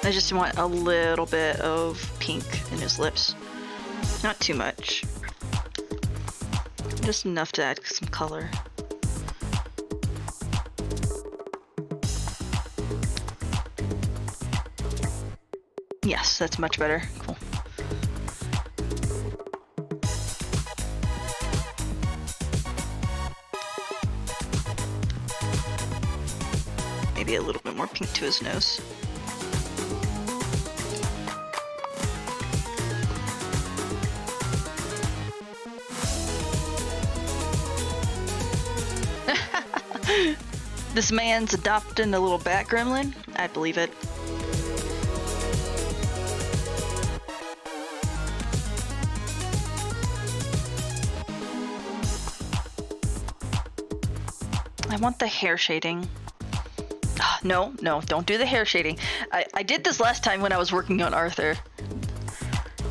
I just want a little bit of pink in his lips. Not too much. Just enough to add some color. Yes, that's much better. Cool. Maybe a little bit more pink to his nose. This man's adopting a little bat gremlin? I believe it. I want the hair shading. No, don't do the hair shading. I did this last time when I was working on Arthur.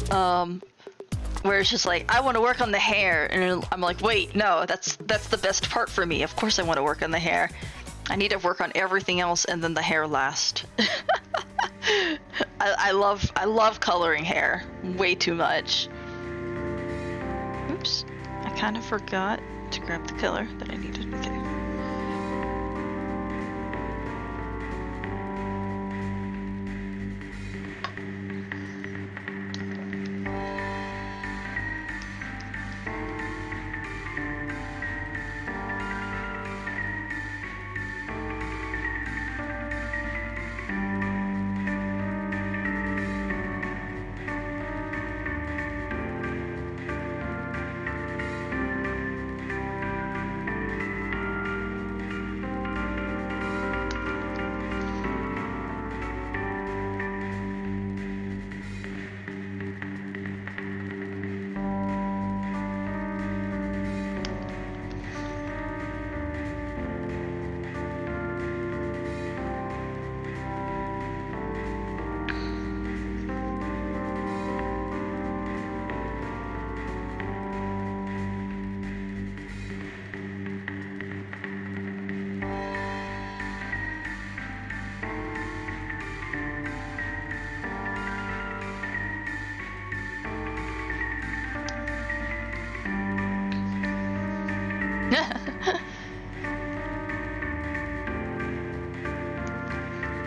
Where it's just like, I want to work on the hair, and I'm like, wait, no, that's the best part for me. Of course I want to work on the hair. I need to work on everything else and then the hair last. I love coloring hair way too much. Oops, I kind of forgot to grab the color that I needed. Okay.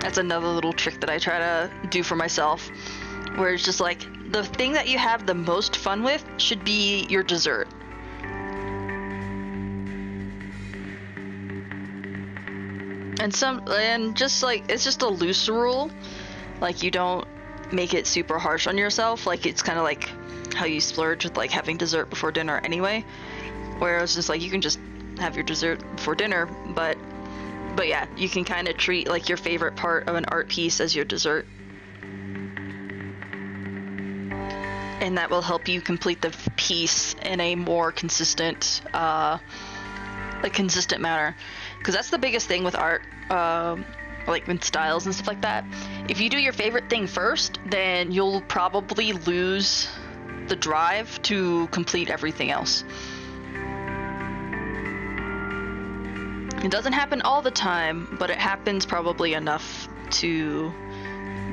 That's another little trick that I try to do for myself, where it's just like, the thing that you have the most fun with should be your dessert. And just like, it's just a loose rule. Like, you don't make it super harsh on yourself. Like, it's kind of like how you splurge with like having dessert before dinner anyway. Whereas just like, you can just have your dessert before dinner, but yeah, you can kind of treat like your favorite part of an art piece as your dessert. And that will help you complete the piece in a more consistent manner. Because that's the biggest thing with art, like with styles and stuff like that. If you do your favorite thing first, then you'll probably lose the drive to complete everything else. It doesn't happen all the time, but it happens probably enough to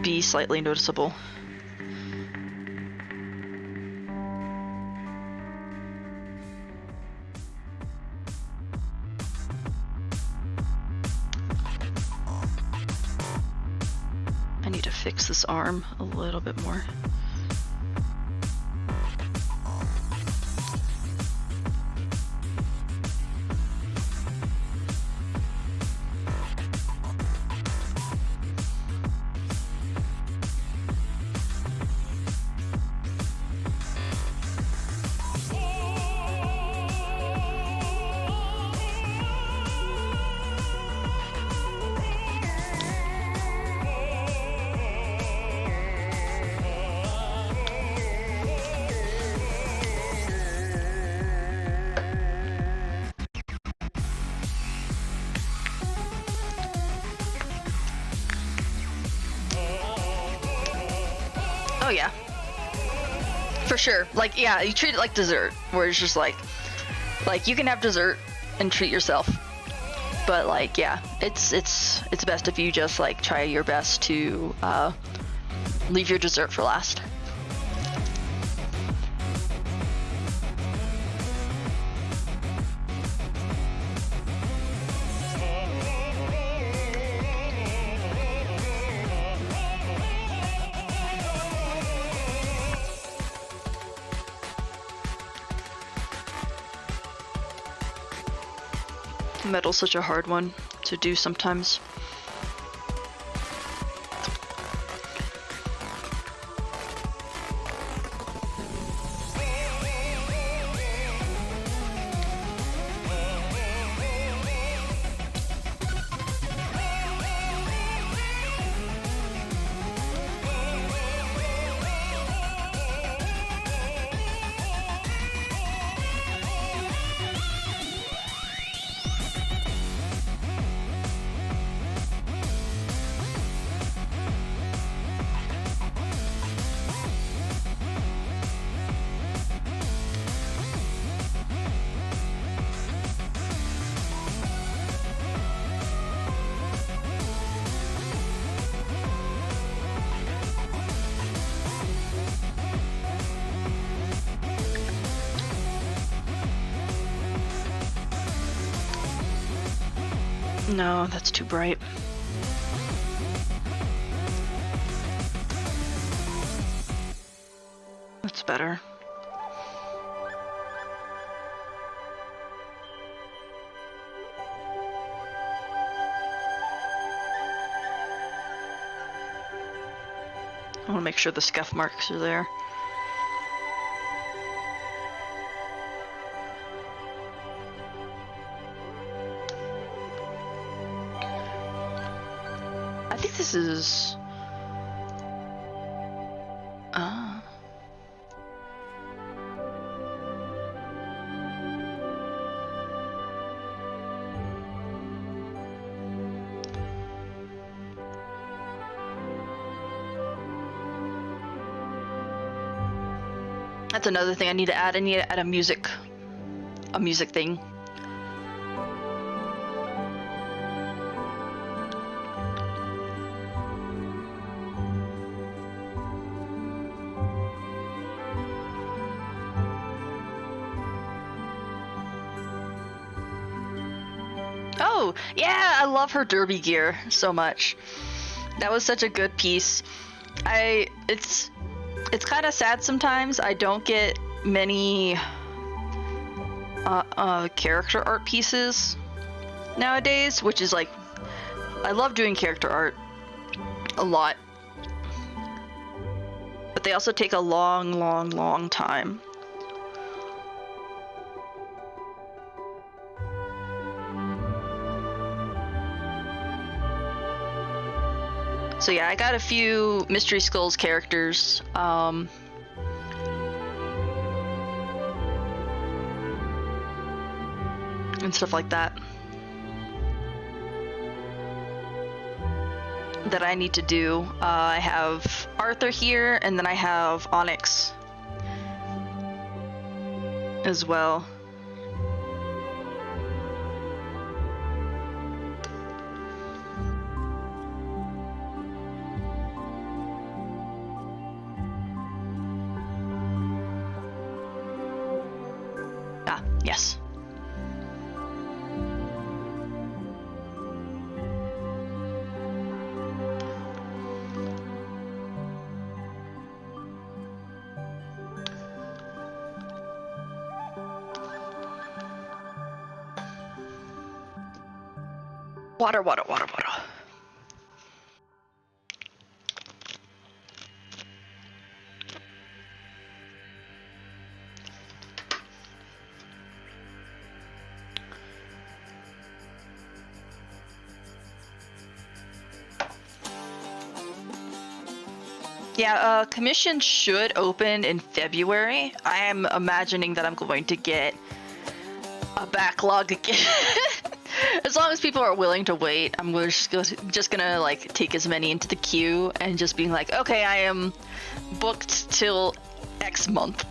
be slightly noticeable. I need to fix this arm a little bit more. yeah. For sure. Like, yeah, you treat it like dessert, where it's just like you can have dessert and treat yourself. But like, yeah, it's best if you just like try your best to leave your dessert for last. Metal's such a hard one to do sometimes. No, that's too bright. That's better. I want to make sure the scuff marks are there. I think this is... That's another thing I need to add. I need to add a music thing. Oh, yeah, I love her derby gear so much. That was such a good piece. It's kind of sad sometimes. I don't get many character art pieces nowadays, which is like, I love doing character art a lot, but they also take a long time. So yeah, I got a few Mystery Skulls characters. And stuff like that. That I need to do. I have Arthur here, and then I have Onyx as well. Yes. Water. Yeah, commission should open in February. I am imagining that I'm going to get a backlog again As long as people are willing to wait, I'm just gonna like take as many into the queue and just being like, okay, I am booked till X month.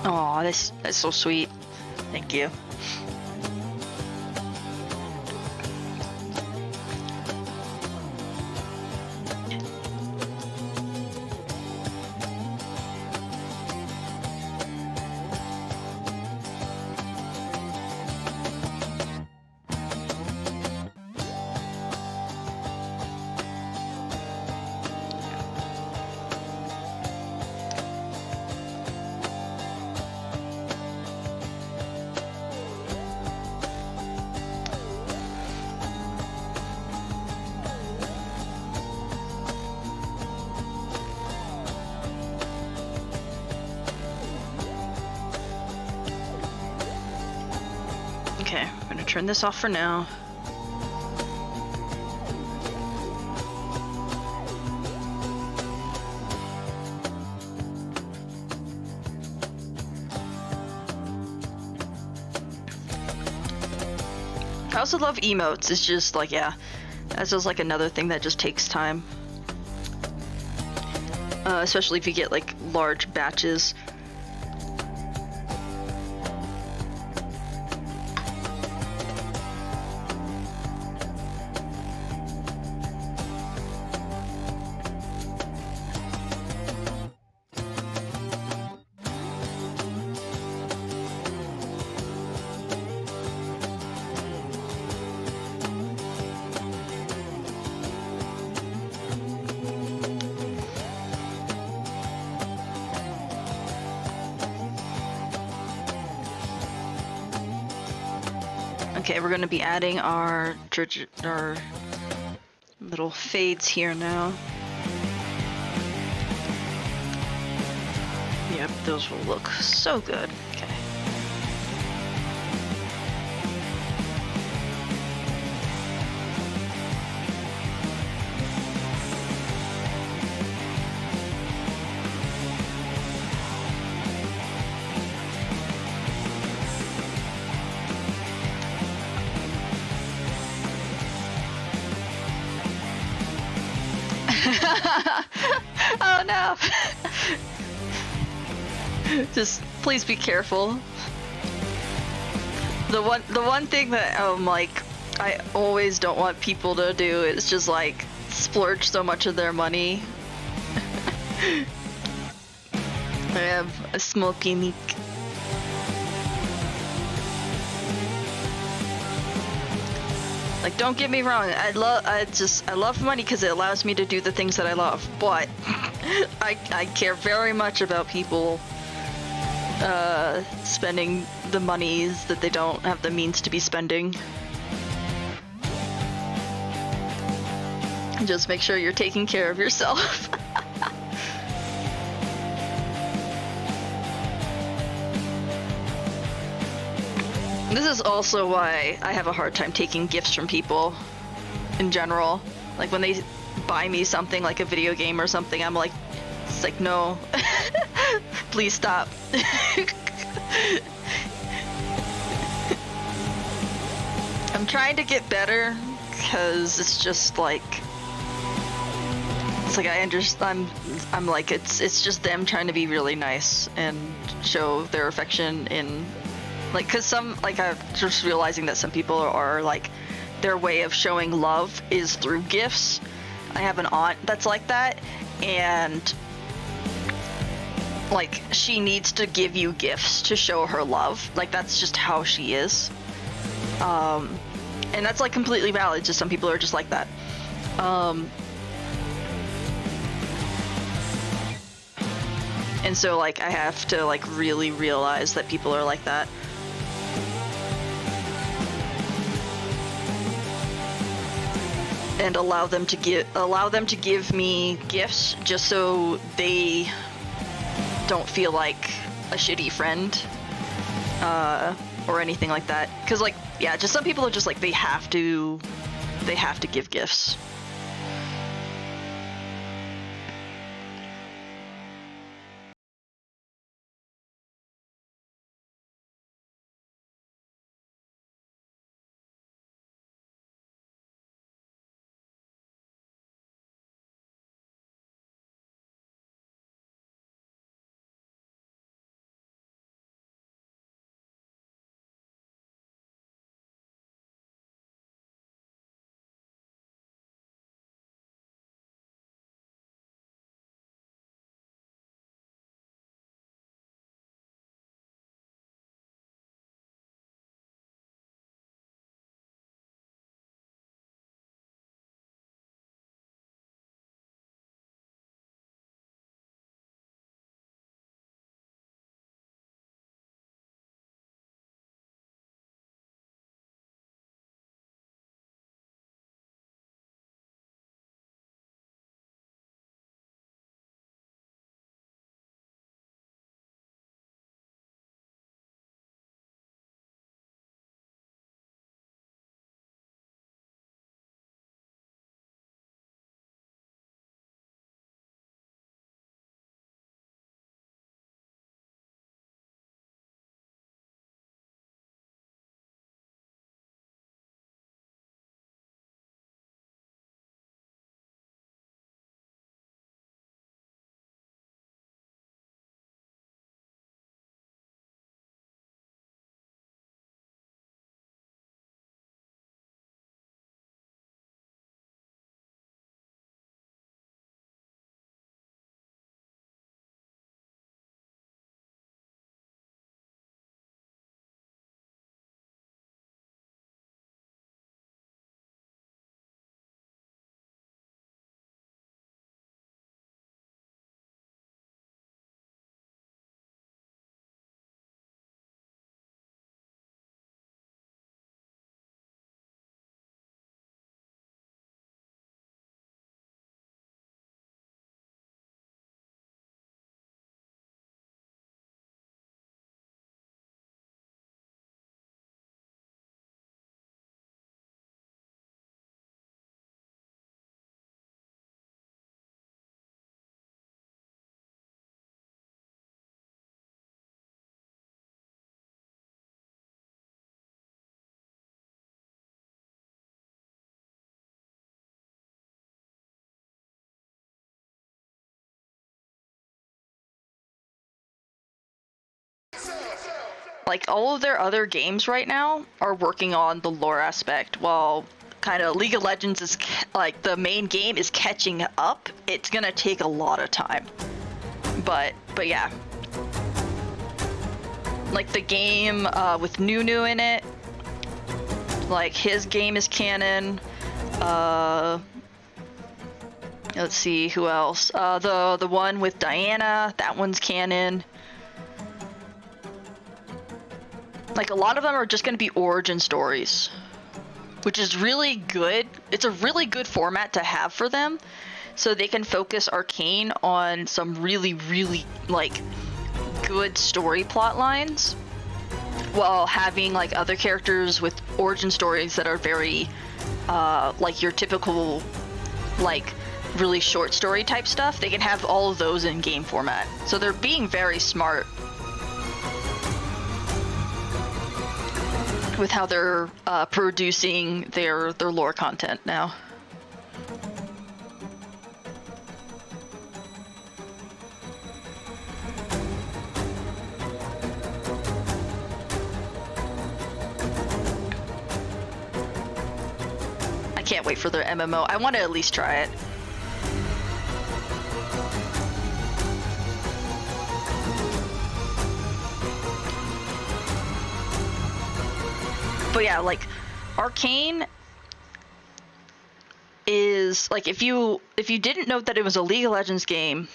Aw, that's so sweet. Thank you. Okay, I'm gonna turn this off for now. I also love emotes. It's just like, yeah, that's just like another thing that just takes time. Especially if you get like large batches. Okay, we're gonna be adding our little fades here now. Yep, those will look so good. Okay. Oh no! Just please be careful. The one thing that like I always don't want people to do is just like splurge so much of their money. I have a smoky meek. Like, don't get me wrong, I love money because it allows me to do the things that I love, but I care very much about people spending the monies that they don't have the means to be spending. Just make sure you're taking care of yourself. This is also why I have a hard time taking gifts from people in general. Like when they buy me something like a video game or something, I'm like, it's like, no, please stop. I'm trying to get better because it's just like, it's like I understand, I'm like, it's just them trying to be really nice and show their affection in, like, cause some, like, I'm just realizing that some people are like, their way of showing love is through gifts. I have an aunt that's like that, and like, she needs to give you gifts to show her love. Like, that's just how she is. And that's like completely valid. Just some people are just like that. And so like, I have to like really realize that people are like that. and allow them to give me gifts just so they don't feel like a shitty friend or anything like that. Because like, yeah, just some people are just like they have to give gifts. Like all of their other games right now are working on the lore aspect, while kind of League of Legends is like the main game is catching up. It's gonna take a lot of time, but yeah, like the game with Nunu in it, like his game is canon. Let's see who else. The one with Diana, that one's canon. Like a lot of them are just going to be origin stories, which is really good. It's a really good format to have for them, so they can focus Arcane on some really, really like good story plot lines, while having like other characters with origin stories that are very like your typical like really short story type stuff. They can have all of those in game format, so they're being very smart with how they're producing their lore content now. I can't wait for their MMO. I want to at least try it. But yeah, like Arcane is like, if you didn't know that it was a League of Legends game,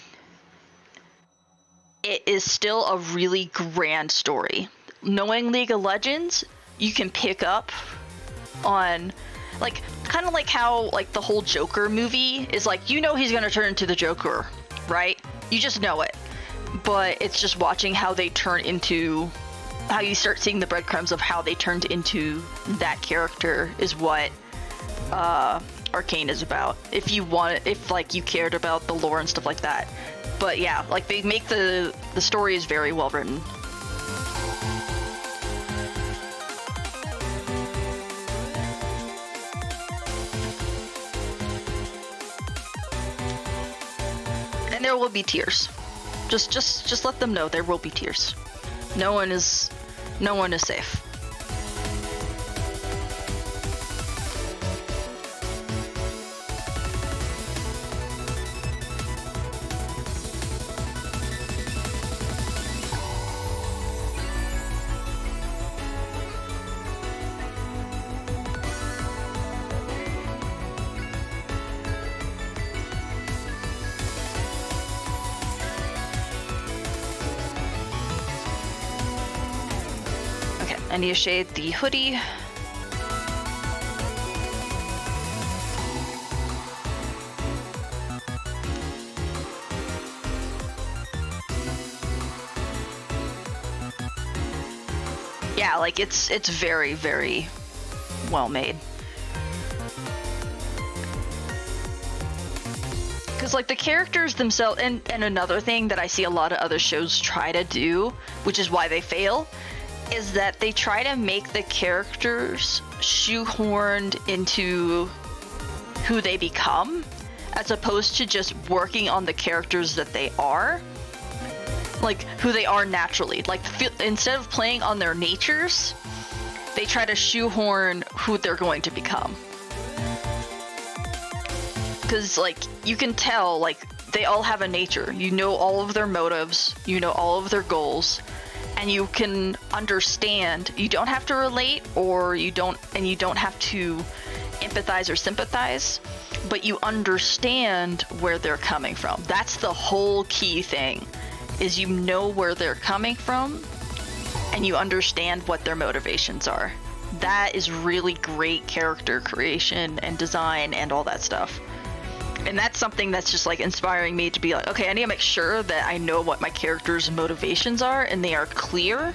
it is still a really grand story. Knowing League of Legends, you can pick up on like kind of like how like the whole Joker movie is like, you know, he's gonna turn into the Joker, right? You just know it, but it's just watching how they turn into, how you start seeing the breadcrumbs of how they turned into that character is what Arcane is about. If you want, if like you cared about the lore and stuff like that. But yeah, like they make the story is very well written. And there will be tears. Just let them know there will be tears. No one is safe. I need to shade the hoodie. Yeah, like it's very, very well made. Because like the characters themselves, and another thing that I see a lot of other shows try to do, which is why they fail, is that they try to make the characters shoehorned into who they become, as opposed to just working on the characters that they are, like who they are naturally. Like instead of playing on their natures, they try to shoehorn who they're going to become. Because like you can tell, like they all have a nature. You know all of their motives, you know all of their goals, and you can understand. You don't have to relate, or you don't have to empathize or sympathize, but you understand where they're coming from. That's the whole key thing, is you know where they're coming from and you understand what their motivations are. That is really great character creation and design and all that stuff. And that's something that's just like inspiring me to be like, okay, I need to make sure that I know what my character's motivations are and they are clear,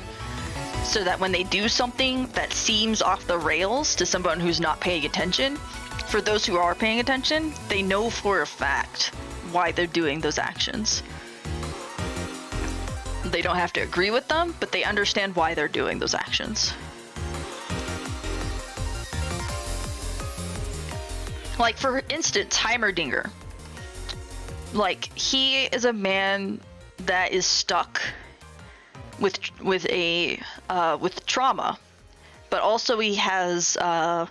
so that when they do something that seems off the rails to someone who's not paying attention, for those who are paying attention, they know for a fact why they're doing those actions. They don't have to agree with them, but they understand why they're doing those actions. Like, for instance, Heimerdinger. Like, he is a man that is stuck with trauma, but also he has the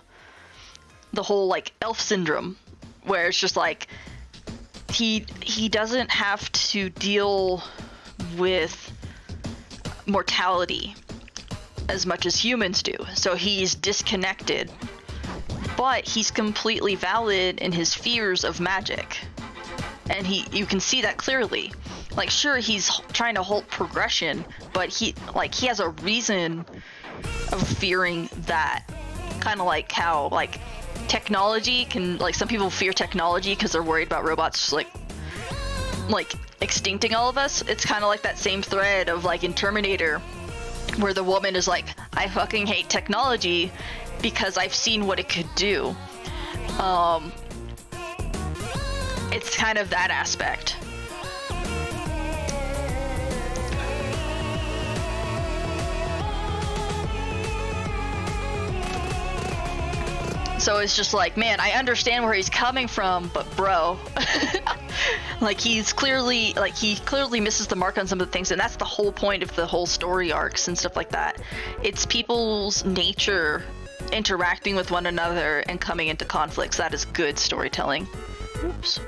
whole like elf syndrome, where it's just like he doesn't have to deal with mortality as much as humans do, so he's disconnected. But he's completely valid in his fears of magic, and you can see that clearly. Like, sure, he's trying to halt progression, but he has a reason of fearing that. Kind of like how like technology can, like, some people fear technology because they're worried about robots like extincting all of us. It's kind of like that same thread of like in Terminator, where the woman is like, I fucking hate technology because I've seen what it could do. It's kind of that aspect. So it's just like, man, I understand where he's coming from, but bro, like he clearly misses the mark on some of the things, and that's the whole point of the whole story arcs and stuff like that. It's people's nature interacting with one another and coming into conflicts. That is good storytelling. Oops.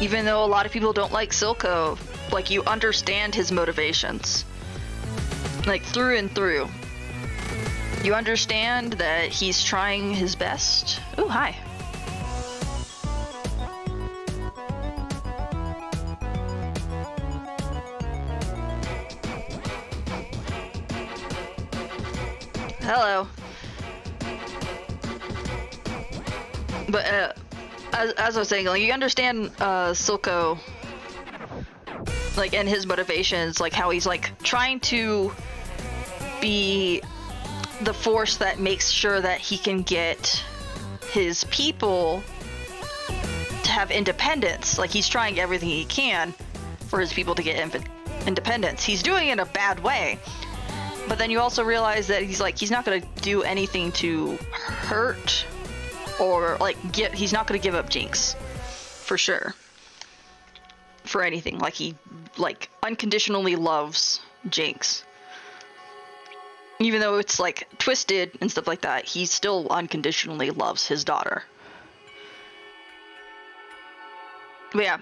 Even though a lot of people don't like Silco, like, you understand his motivations. Like, through and through. You understand that he's trying his best. Ooh, hi. Hello. But as I was saying, like, you understand Silco, like, and his motivations, like how he's like trying to be the force that makes sure that he can get his people to have independence. Like, he's trying everything he can for his people to get independence. He's doing it in a bad way. But then you also realize that he's not going to do anything to hurt or like he's not going to give up Jinx for sure for anything. Like, he like unconditionally loves Jinx. Even though it's like twisted and stuff like that, he still unconditionally loves his daughter. But yeah,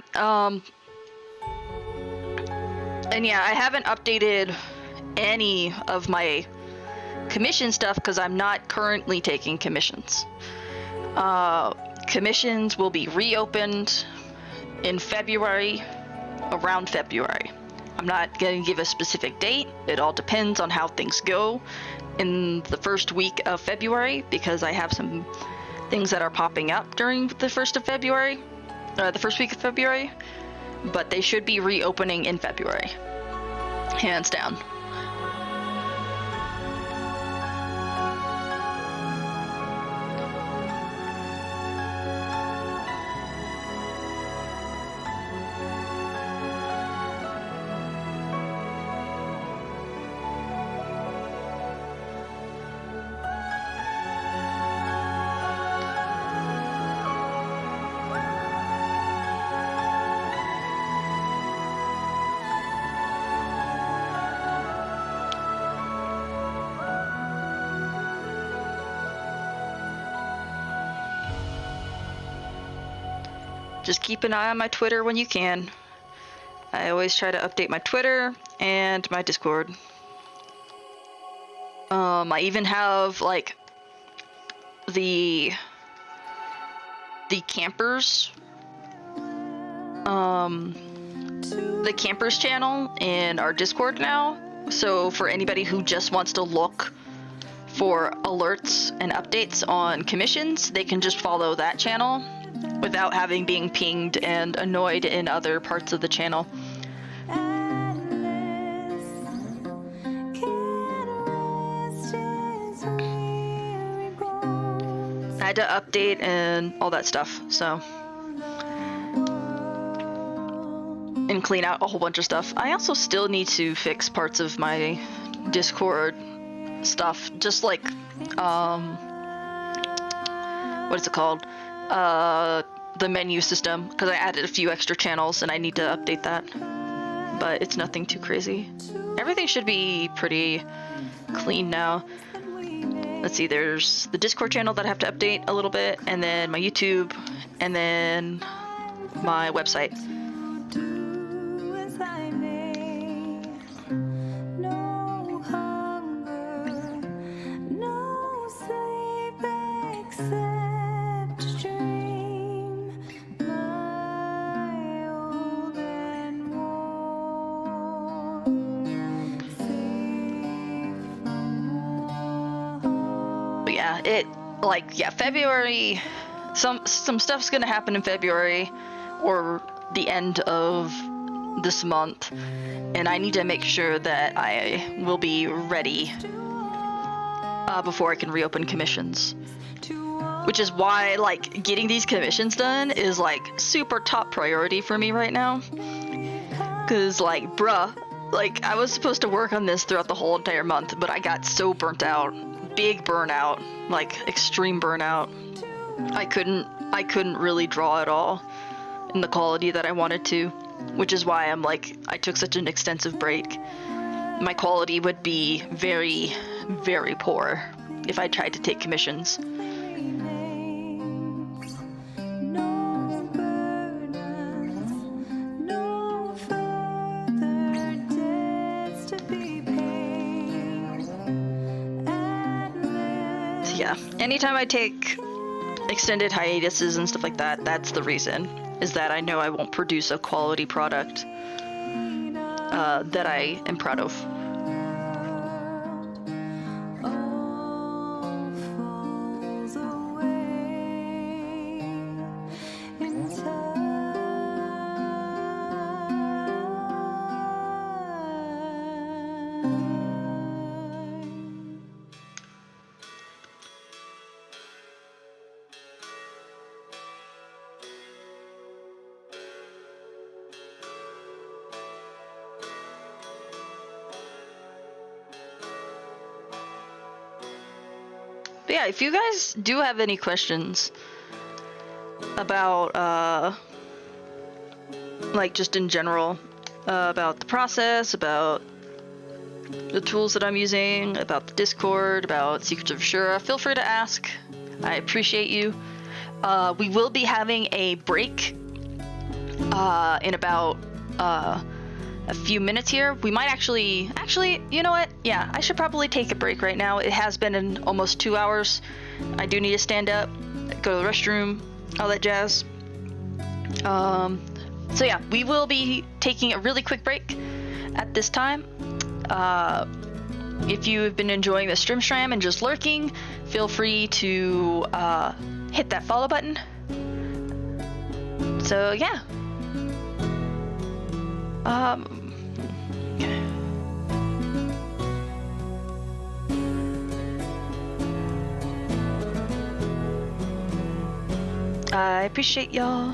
and yeah, I haven't updated any of my commission stuff because I'm not currently taking commissions. Commissions will be reopened in February, around February. I'm not going to give a specific date. It all depends on how things go in the first week of February, because I have some things that are popping up during the first week of February, but they should be reopening in February, hands down. Just keep an eye on my Twitter when you can. I always try to update my Twitter and my Discord. I even have like the campers channel in our Discord now. So for anybody who just wants to look for alerts and updates on commissions, they can just follow that channel without being pinged and annoyed in other parts of the channel. I had to update and all that stuff, so. And clean out a whole bunch of stuff. I also still need to fix parts of my Discord stuff, just like, what is it called? The menu system, because I added a few extra channels and I need to update that. But it's nothing too crazy. Everything should be pretty clean now. Let's see, there's the Discord channel that I have to update a little bit, and then my YouTube, and then my website. February, some stuff's gonna happen in February or the end of this month, and I need to make sure that I will be ready before I can reopen commissions. Which is why, like, getting these commissions done is, like, super top priority for me right now. Cause, like, bruh, like, I was supposed to work on this throughout the whole entire month, but I got so burnt out. Big burnout, like extreme burnout. I couldn't really draw at all in the quality that I wanted to, which is why I took such an extensive break. My quality would be very, very poor if I tried to take commissions. yeah, anytime I take extended hiatuses and stuff like that, that's the reason, is that I know I won't produce a quality product that I am proud of. All falls away in time. But yeah, if you guys do have any questions about like just in general, about the process, about the tools that I'm using, about the Discord, about Secrets of Ashura, feel free to ask. I appreciate you. We will be having a break in about a few minutes here. We might actually, you know what? Yeah, I should probably take a break right now. It has been in almost 2 hours. I do need to stand up, go to the restroom, all that jazz. So yeah, we will be taking a really quick break at this time. If you have been enjoying the stream and just lurking, feel free to hit that follow button. So yeah. I appreciate y'all.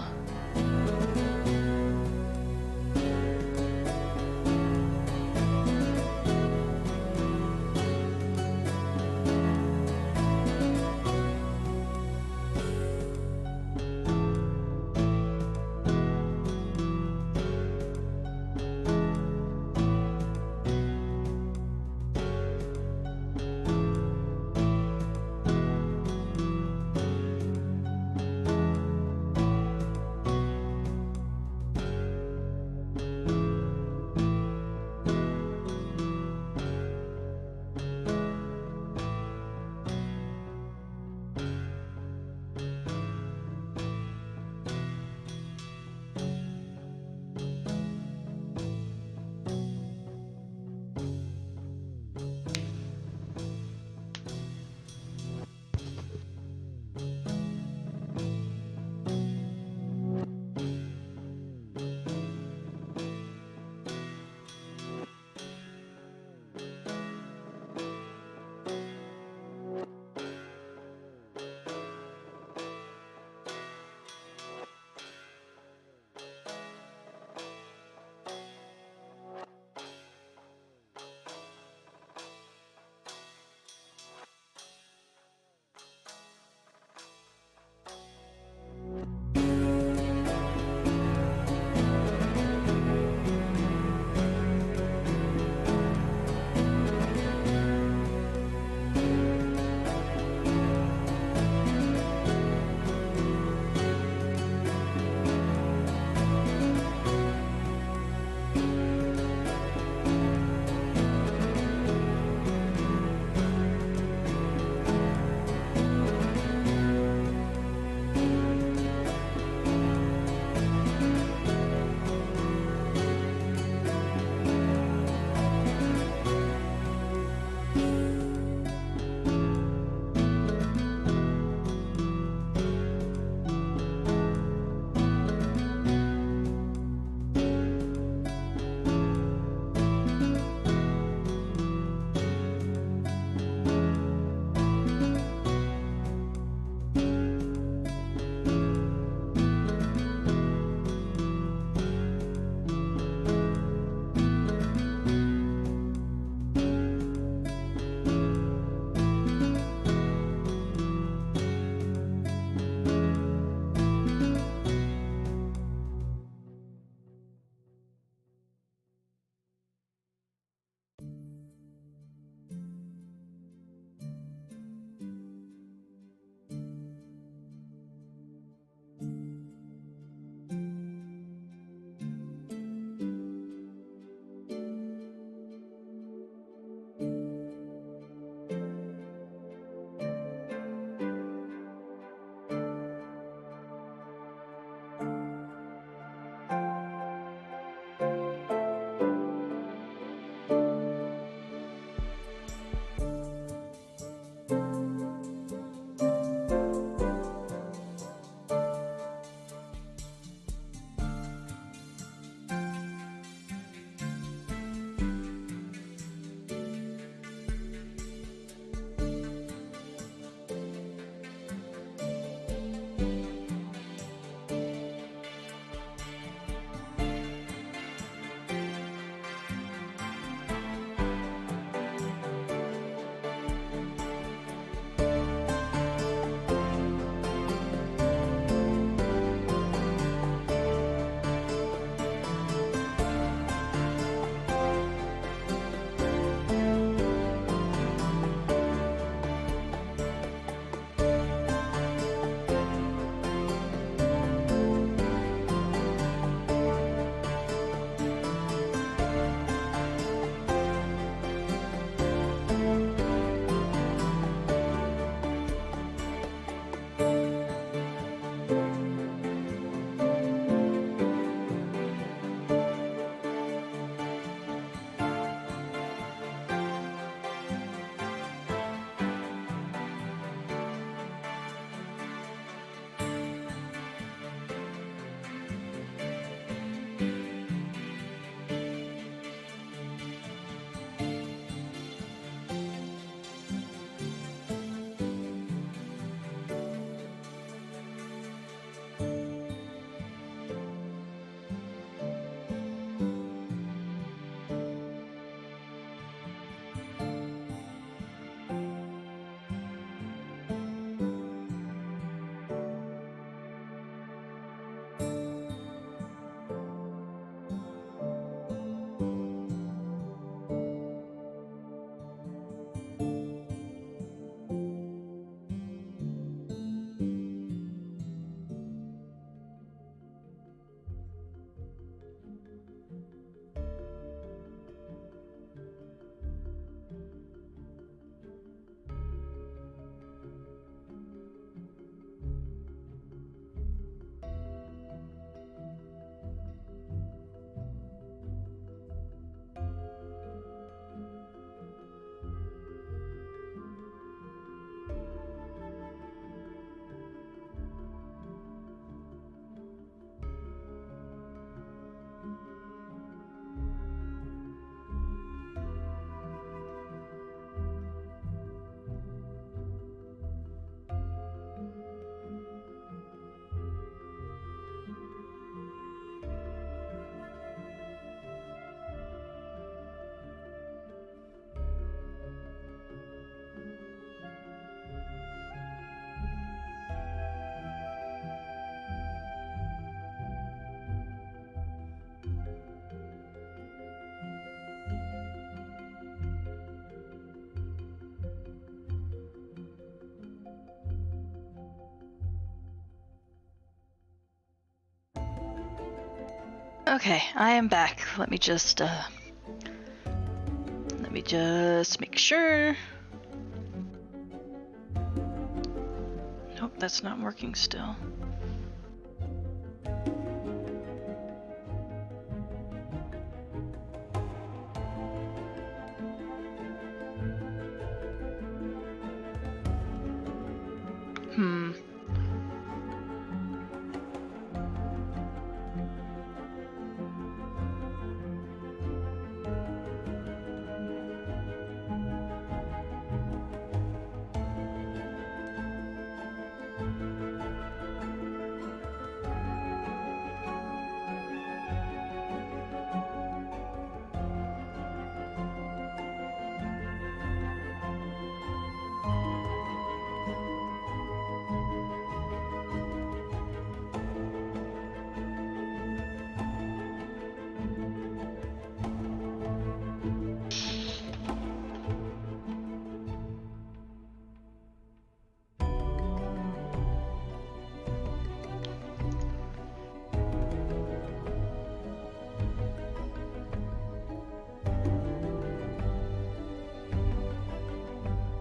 Okay, I am back. Let me just make sure. Nope, that's not working still. Hmm.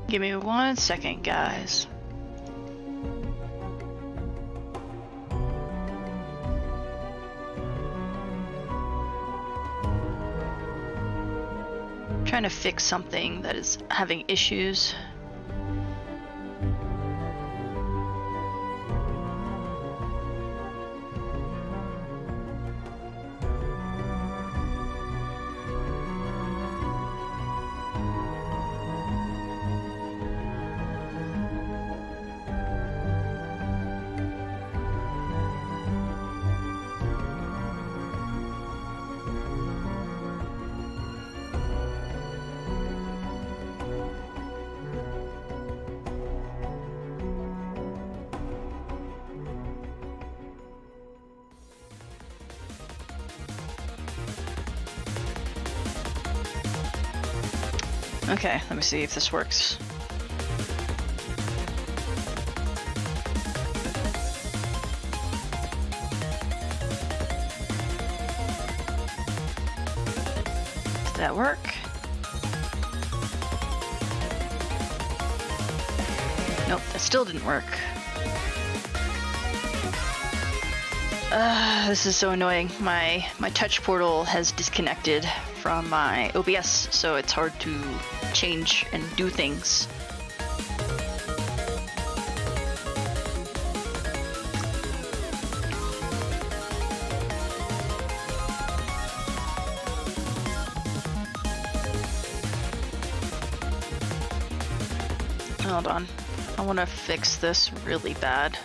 Give me 1 second, guys. Trying to fix something that is having issues. Okay, let me see if this works. Did that work? Nope, that still didn't work. This is so annoying. My touch portal has disconnected from my OBS, so it's hard to change and do things. Hold on. I want to fix this really bad.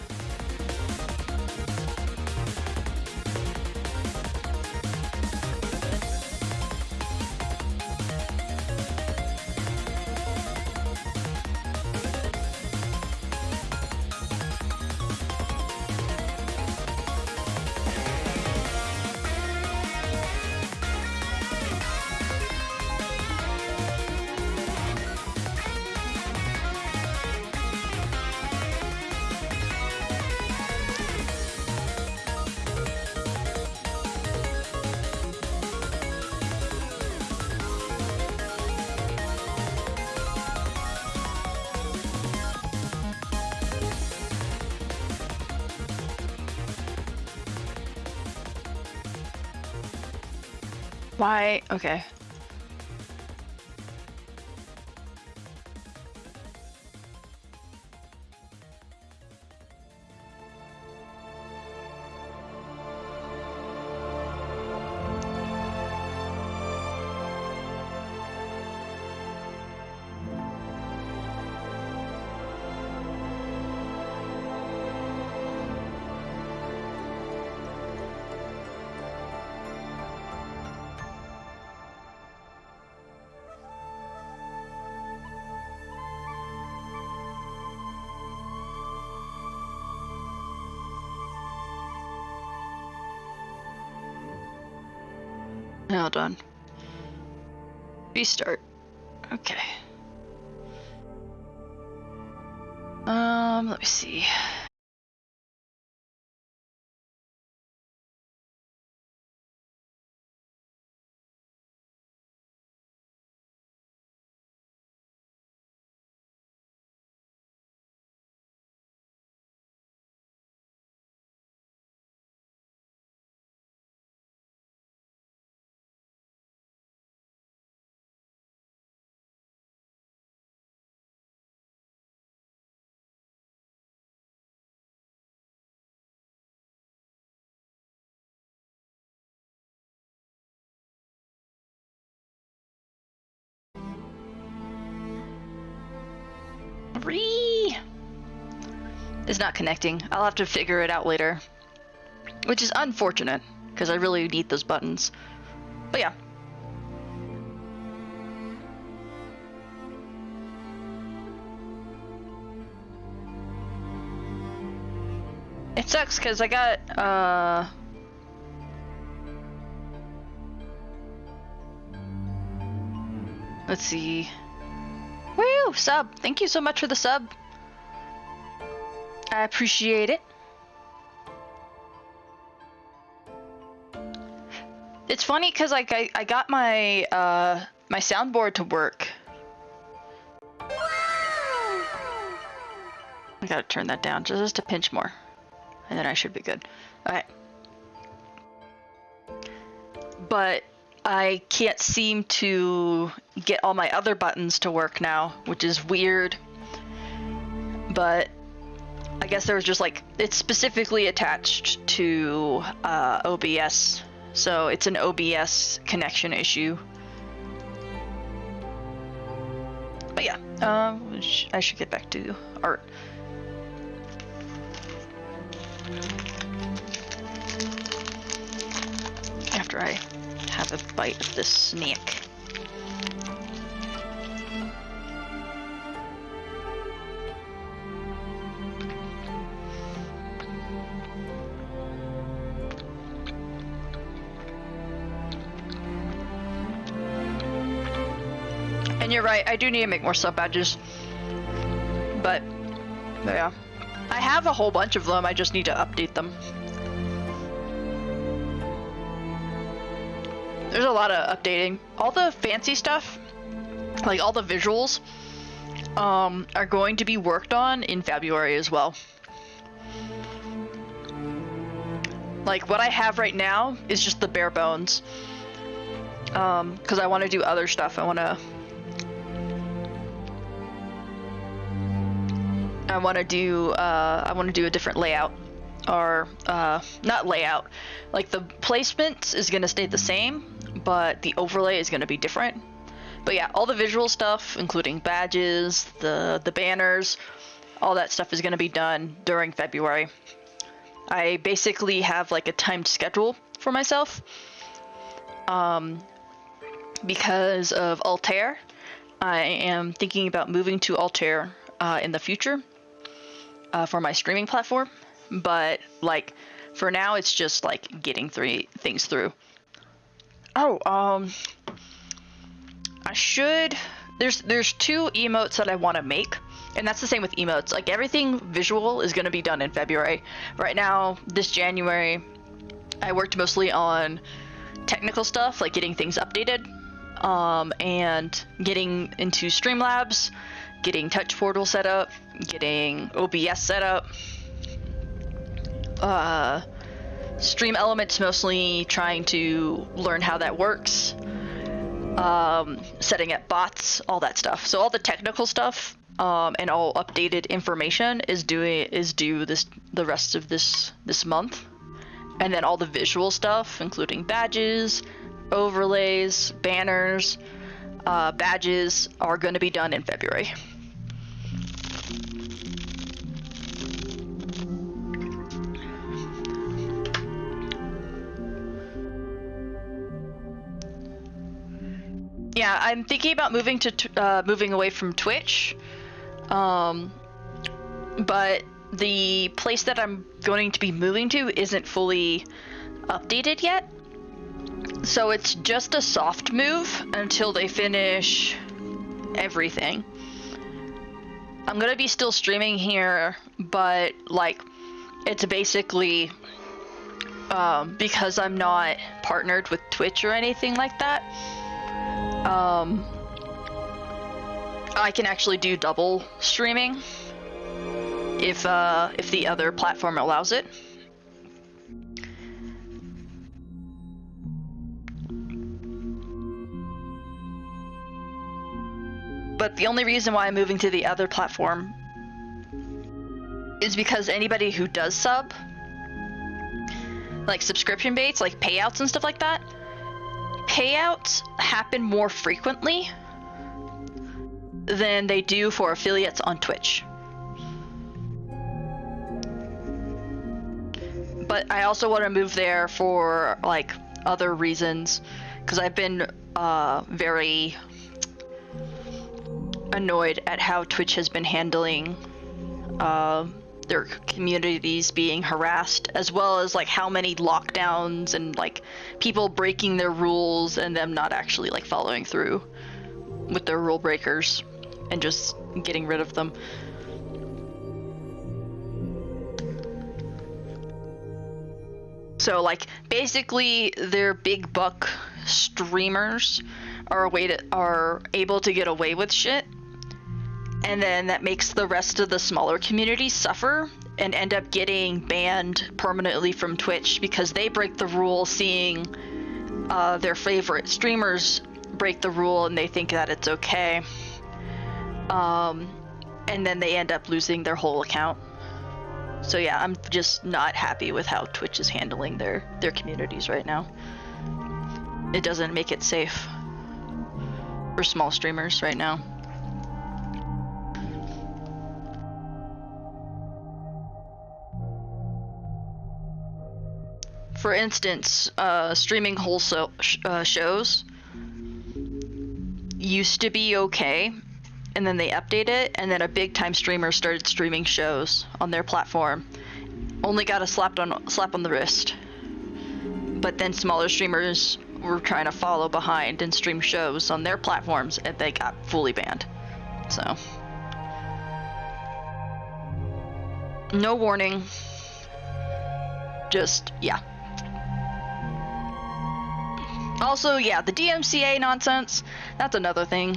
Why? Okay. Hold on. Restart. Okay. Let me see. 3 is not connecting. I'll have to figure it out later, which is unfortunate because I really need those buttons. But yeah. It sucks because I got, let's see. Woo! Sub! Thank you so much for the sub. I appreciate it. It's funny because like I got my my soundboard to work. I gotta turn that down just a pinch more, and then I should be good. Alright. But I can't seem to get all my other buttons to work now, which is weird. But I guess there was just like, it's specifically attached to OBS, so it's an OBS connection issue. But yeah, I should get back to art. After I have a bite of this snack. And you're right, I do need to make more sub badges. But yeah. I have a whole bunch of them, I just need to update them. There's a lot of updating. All the fancy stuff, like all the visuals, are going to be worked on in February as well. Like what I have right now is just the bare bones. Because I want to do other stuff. I want to do a different layout, or not layout. Like the placement is gonna stay the same, but the overlay is gonna be different. But yeah, all the visual stuff, including badges, the banners, all that stuff is gonna be done during February. I basically have like a timed schedule for myself. Because of Altair, I am thinking about moving to Altair in the future for my streaming platform. But like for now, it's just like getting things through. Oh, I should. There's 2 emotes that I want to make, and that's the same with emotes. Like everything visual is going to be done in February. Right now, this January, I worked mostly on technical stuff, like getting things updated, and getting into Streamlabs, getting Touch Portal set up, getting OBS set up. Stream Elements, mostly trying to learn how that works. Setting up bots, all that stuff. So all the technical stuff, and all updated information is due the rest of this month. And then all the visual stuff, including badges, overlays, banners, badges, are going to be done in February. Yeah, I'm thinking about moving away from Twitch, but the place that I'm going to be moving to isn't fully updated yet, so it's just a soft move until they finish everything. I'm gonna be still streaming here, but like it's basically because I'm not partnered with Twitch or anything like that. I can actually do double streaming if the other platform allows it. But the only reason why I'm moving to the other platform is because anybody who does sub, like subscription baits, like payouts and stuff like that, payouts happen more frequently than they do for affiliates on Twitch. But I also want to move there for like other reasons, because I've been very annoyed at how Twitch has been handling their communities being harassed, as well as like how many lockdowns and like people breaking their rules and them not actually like following through with their rule breakers and just getting rid of them. So like basically their big buck streamers are able to get away with shit, and then that makes the rest of the smaller communities suffer and end up getting banned permanently from Twitch because they break the rule, seeing their favorite streamers break the rule and they think that it's okay, and then they end up losing their whole account. So yeah, I'm just not happy with how Twitch is handling their communities right now. It doesn't make it safe for small streamers right now. For instance, streaming wholesale shows used to be okay, and then they updated it, and then a big time streamer started streaming shows on their platform. Only got a slap on the wrist. But then smaller streamers were trying to follow behind and stream shows on their platforms, and they got fully banned. So no warning. Just yeah. Also, yeah, the DMCA nonsense, that's another thing.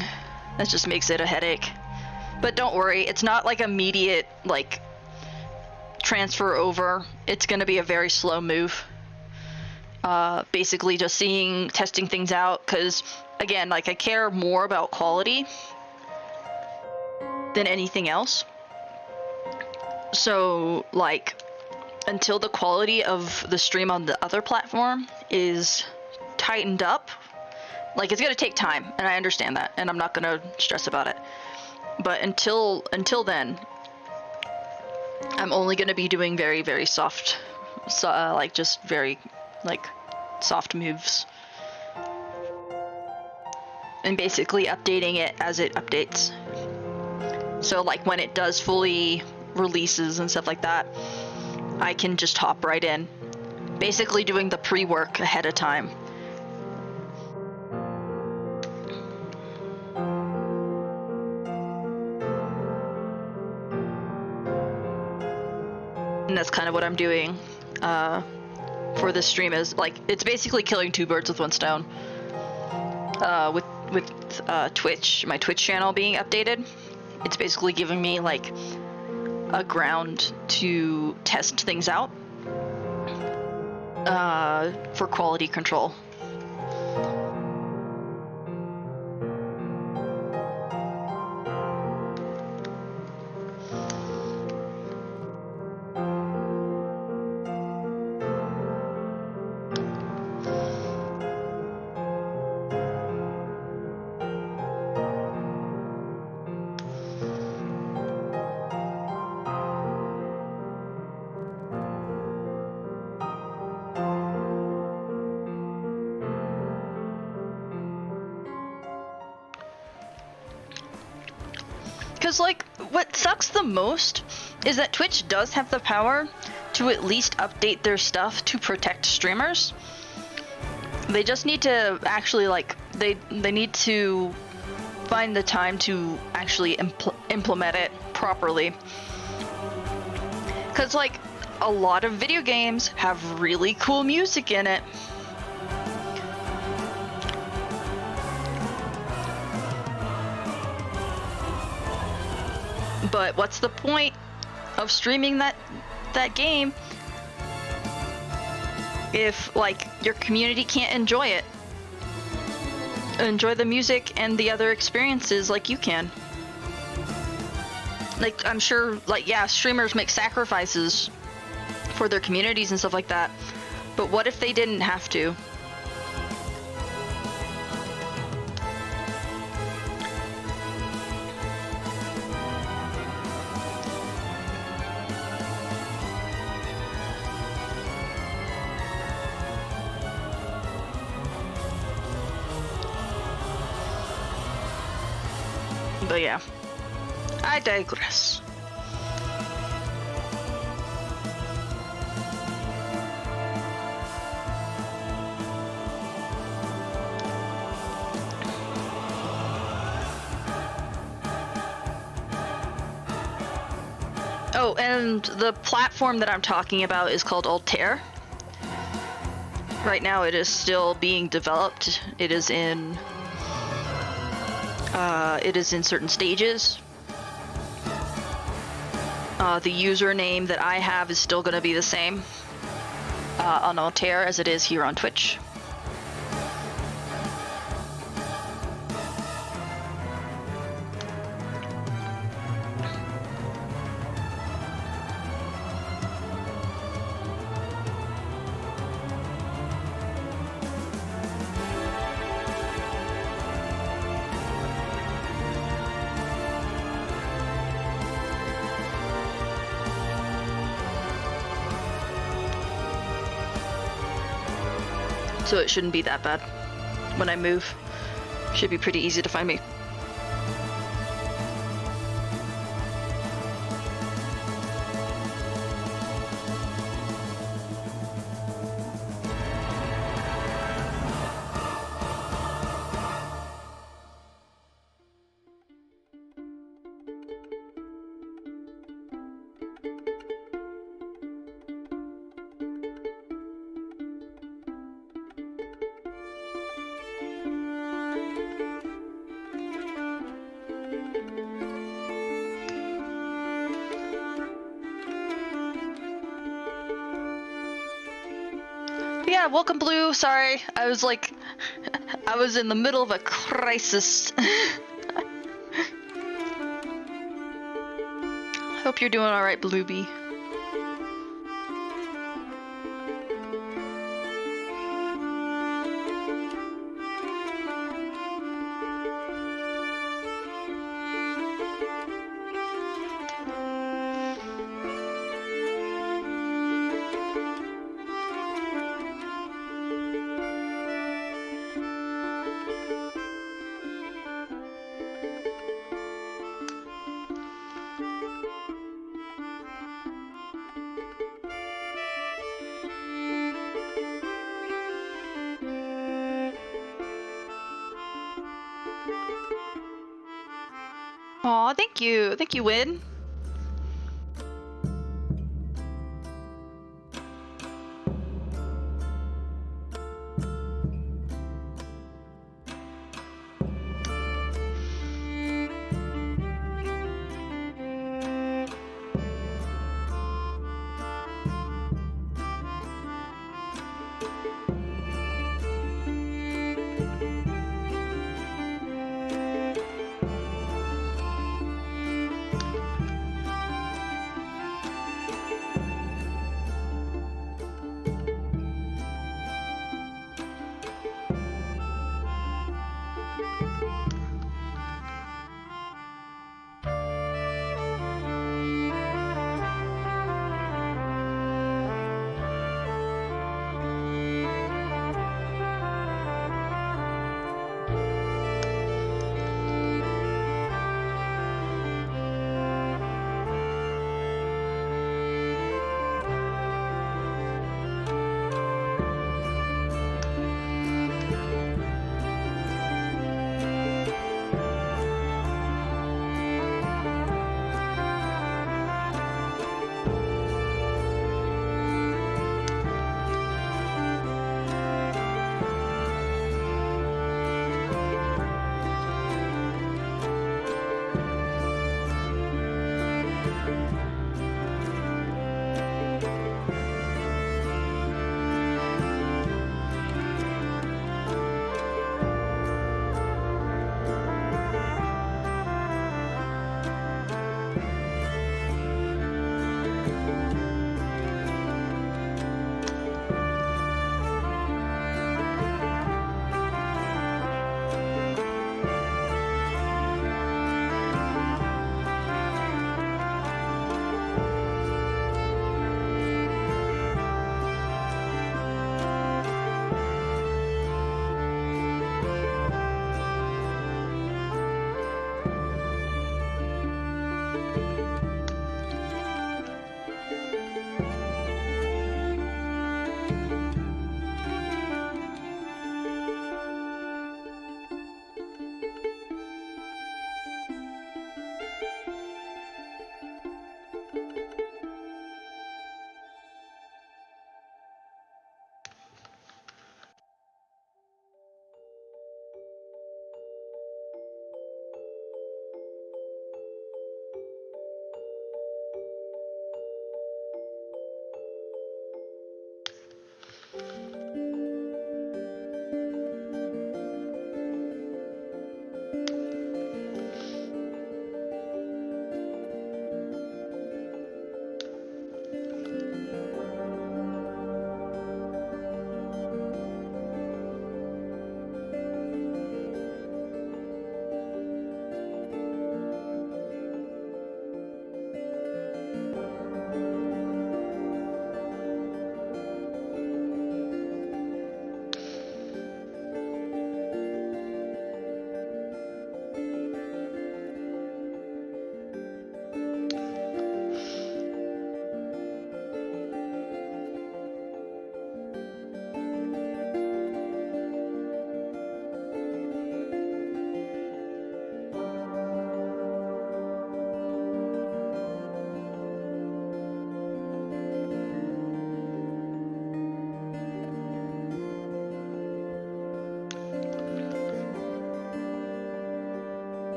That just makes it a headache. But don't worry, it's not like immediate, like, transfer over. It's gonna be a very slow move. Basically just testing things out, because, again, like, I care more about quality than anything else. So, like, until the quality of the stream on the other platform is tightened up, like, it's gonna take time, and I understand that, and I'm not gonna stress about it. But until then, I'm only gonna be doing very, very soft, like, just very, like, soft moves. And basically updating it as it updates. So, like, when it does fully releases and stuff like that, I can just hop right in. Basically doing the pre-work ahead of time. And that's kind of what I'm doing for this stream. Is like, it's basically killing two birds with one stone. With Twitch, my Twitch channel being updated, it's basically giving me like a ground to test things out for quality control. Because, like, what sucks the most is that Twitch does have the power to at least update their stuff to protect streamers. They just need to actually, like, they need to find the time to actually implement it properly. Because, like, a lot of video games have really cool music in it. But what's the point of streaming that game if, like, your community can't enjoy it? Enjoy the music and the other experiences like you can. Like, I'm sure, like, yeah, streamers make sacrifices for their communities and stuff like that. But what if they didn't have to? But yeah, I digress. Oh, and the platform that I'm talking about is called Altair. Right now it is still being developed. It is in certain stages. The username that I have is still going to be the same on Altair as it is here on Twitch. So it shouldn't be that bad. When I move, should be pretty easy to find me. Yeah, welcome Blue. Sorry, I was like, I was in the middle of a crisis. Hope you're doing alright, Bluebee. Aw, thank you. Thank you, Win.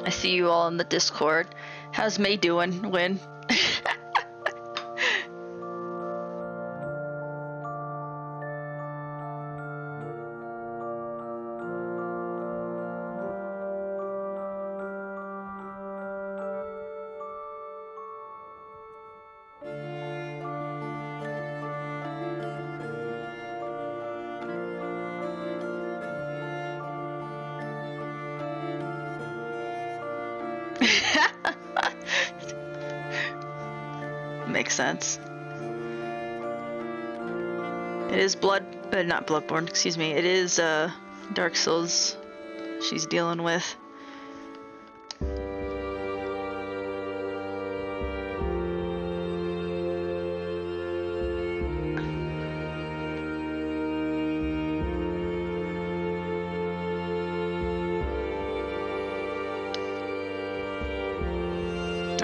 I see you all in the Discord. How's May doing, Win? Makes sense. It is not Bloodborne, excuse me. It is Dark Souls she's dealing with.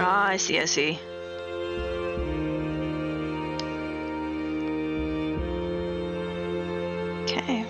Ah, I see, I see. Okay.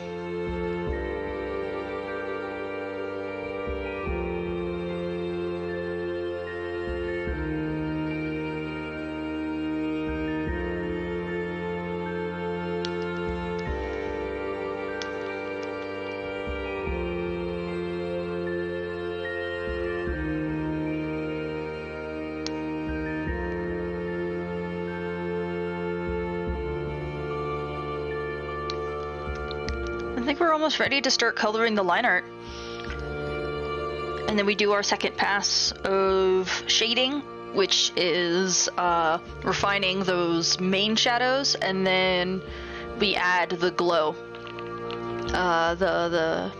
I think we're almost ready to start coloring the line art. And then we do our second pass of shading, which is refining those main shadows, and then we add the glow, the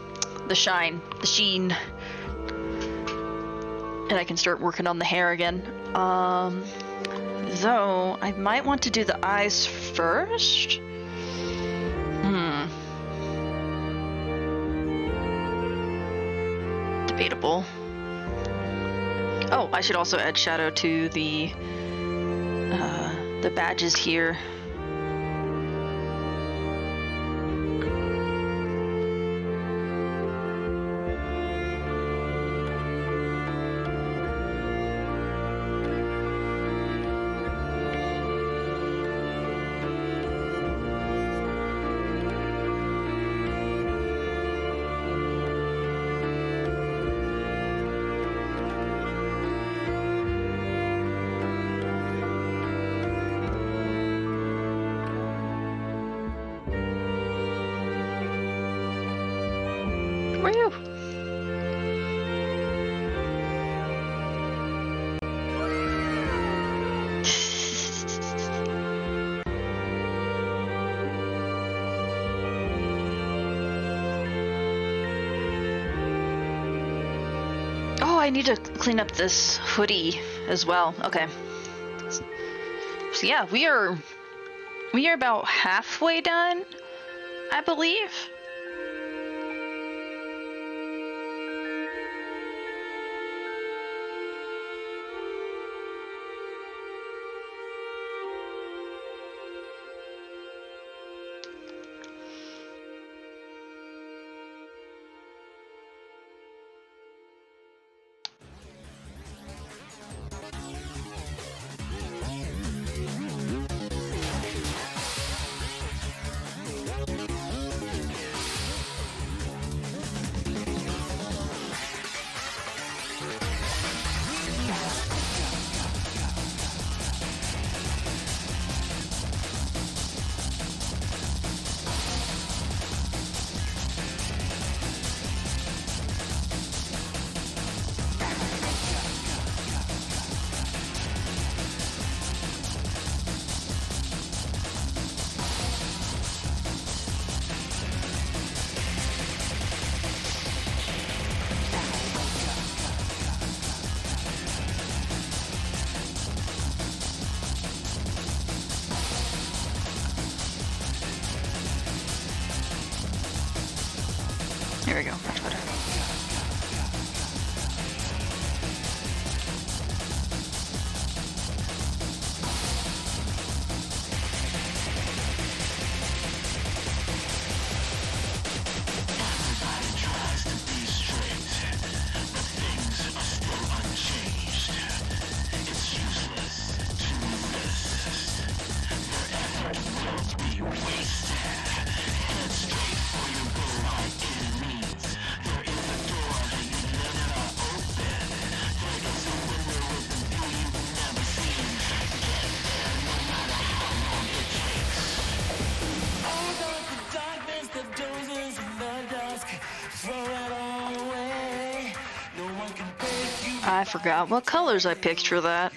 shine, the sheen, and I can start working on the hair again. Though I might want to do the eyes first. Debatable. Oh, I should also add shadow to the badges here. Woo! Oh, I need to clean up this hoodie as well. Okay. So yeah, we are about halfway done, I believe. Here we go, much better. Everybody tries to be straight, but things are I forgot what colors I picked for that.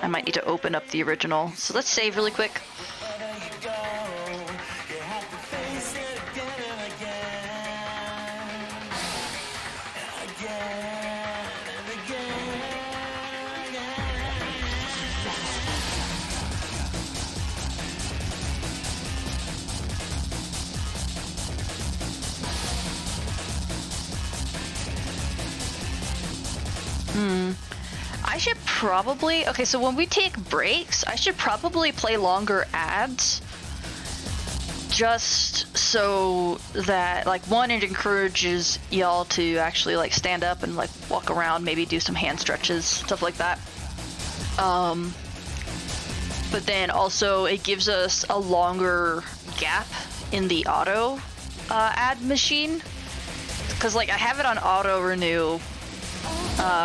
I might need to open up the original. So let's save really quick. I should probably... Okay, so when we take breaks, I should probably play longer ads. Just so that, like, one, it encourages y'all to actually, like, stand up and, like, walk around, maybe do some hand stretches, stuff like that. But then also it gives us a longer gap in the auto ad machine. Because, like, I have it on auto renew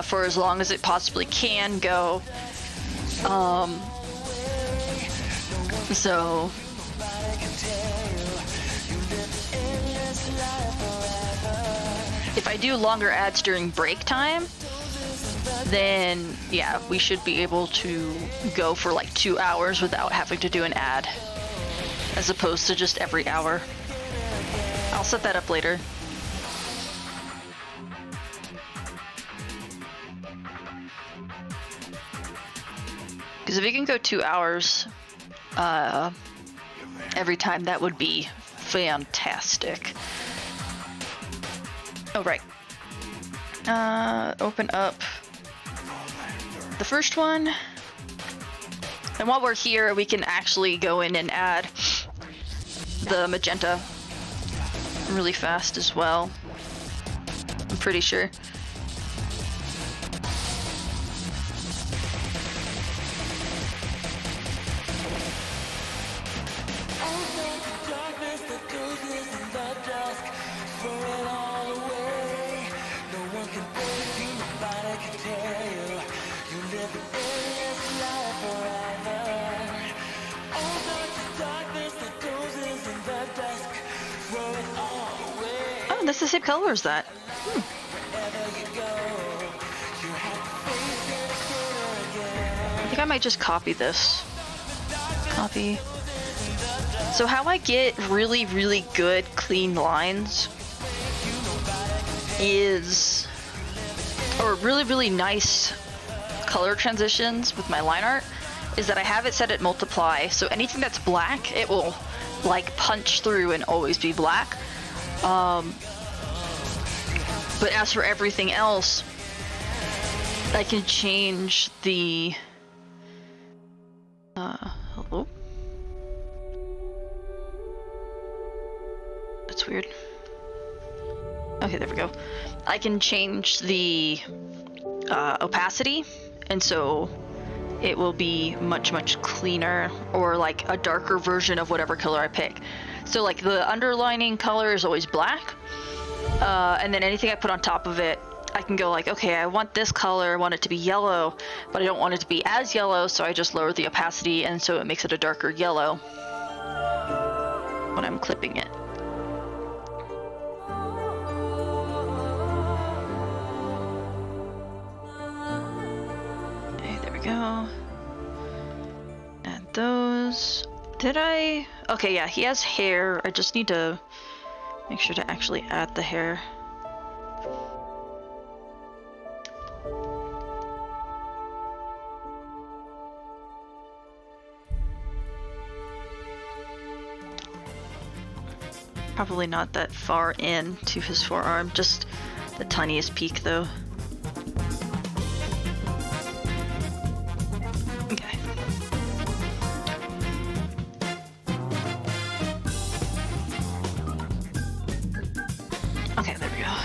for as long as it possibly can go. So if I do longer ads during break time, then yeah, we should be able to go for like 2 hours without having to do an ad, as opposed to just every hour. I'll set that up later. Because if you can go 2 hours every time, that would be fantastic. Oh, right. Open up the first one. And while we're here, we can actually go in and add the magenta really fast as well. I'm pretty sure. Oh, that's the same color as that. I think I might just copy this. Copy. So how I get really, really good clean lines is, or really, really nice color transitions with my line art, is that I have it set at multiply. So anything that's black, it will like punch through and always be black. But as for everything else, I can change the hello? That's weird. Okay, there we go. I can change the opacity, and so it will be much, much cleaner, or like a darker version of whatever color I pick. So like the underlining color is always black, and then anything I put on top of it, I can go like, okay, I want this color, I want it to be yellow, but I don't want it to be as yellow, so I just lower the opacity, and so it makes it a darker yellow when I'm clipping it. Okay, there we go. Add those. Did I? Okay, yeah, he has hair. I just need to make sure to actually add the hair. Probably not that far in to his forearm, just the tiniest peak though. Okay. Okay, there we go.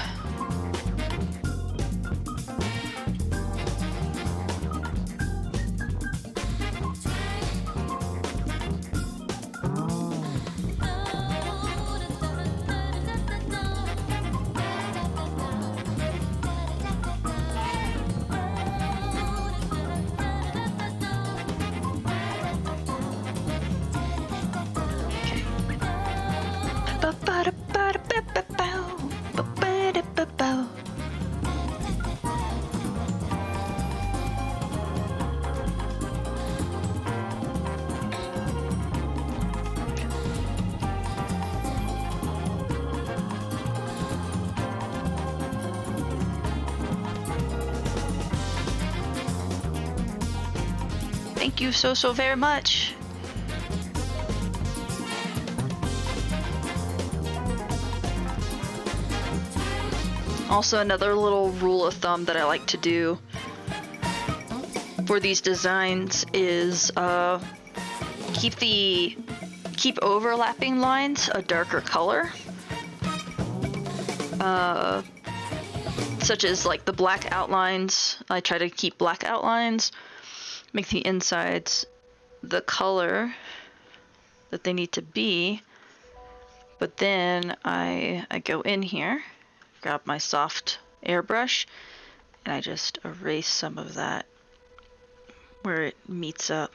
Thank you so very much. Also, another little rule of thumb that I like to do for these designs is keep overlapping lines a darker color. Such as like the black outlines. I try to keep black outlines, make the insides the color that they need to be, but then I go in here, grab my soft airbrush, and I just erase some of that where it meets up.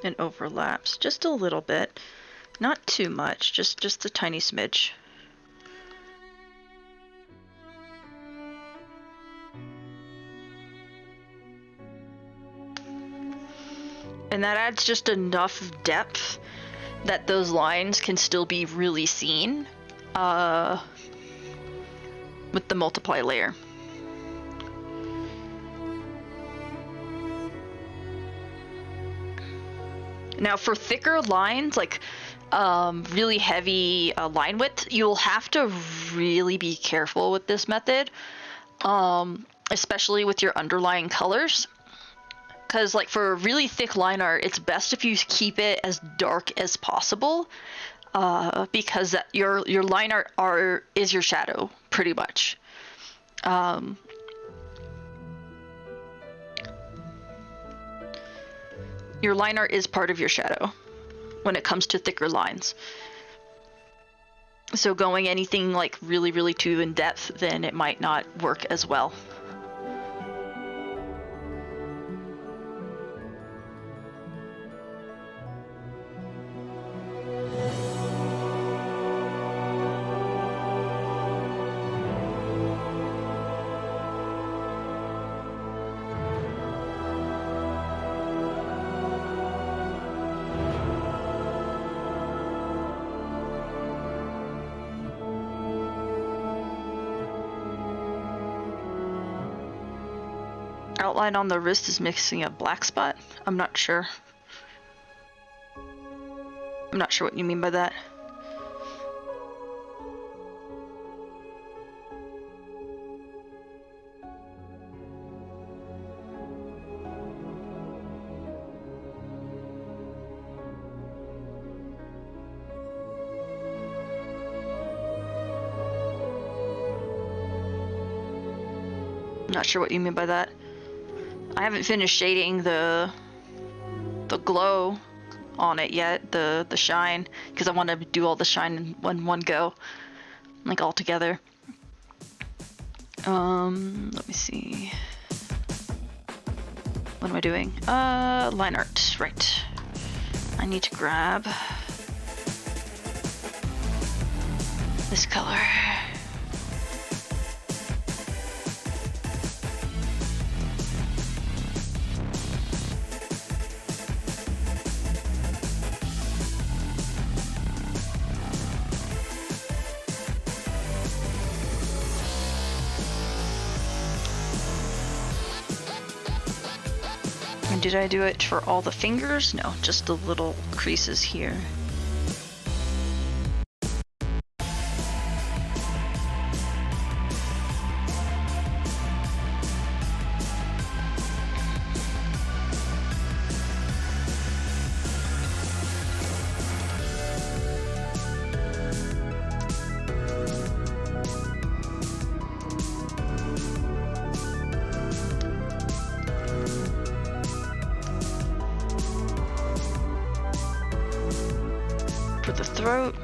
And overlaps just a little bit, not too much, just a tiny smidge. And that adds just enough depth that those lines can still be really seen with the multiply layer. Now for thicker lines, like really heavy line width, you'll have to really be careful with this method, especially with your underlying colors. Because like for really thick line art, it's best if you keep it as dark as possible, because your line art is your shadow, pretty much. Your line art is part of your shadow when it comes to thicker lines. So going anything like really too in depth, then it might not work as well. Outline on the wrist is mixing a black spot? I'm not sure. I'm not sure what you mean by that. I'm not sure what you mean by that. I haven't finished shading the glow on it yet, the shine, because I want to do all the shine in one go, like all together. Let me see. What am I doing? Line art, right. I need to grab this color. And did I do it for all the fingers? No, just the little creases here. For the throat.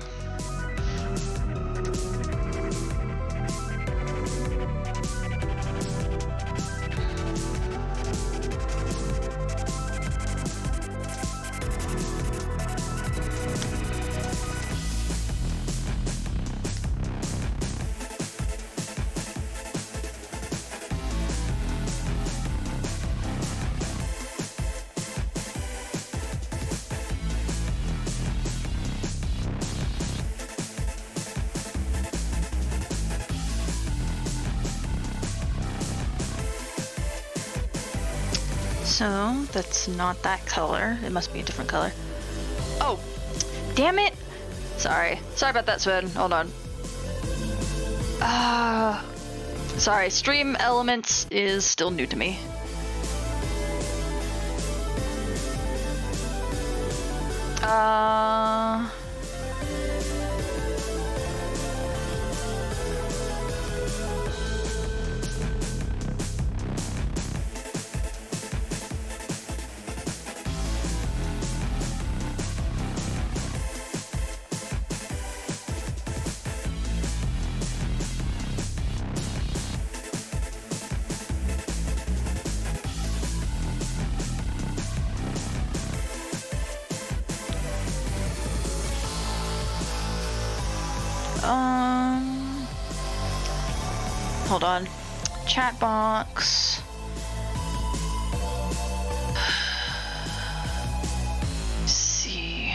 So that's not that color. It must be a different color. Oh, damn it! Sorry about that, Sven. Hold on. Sorry. Stream Elements is still new to me. Hold on. Chat box. Let's see.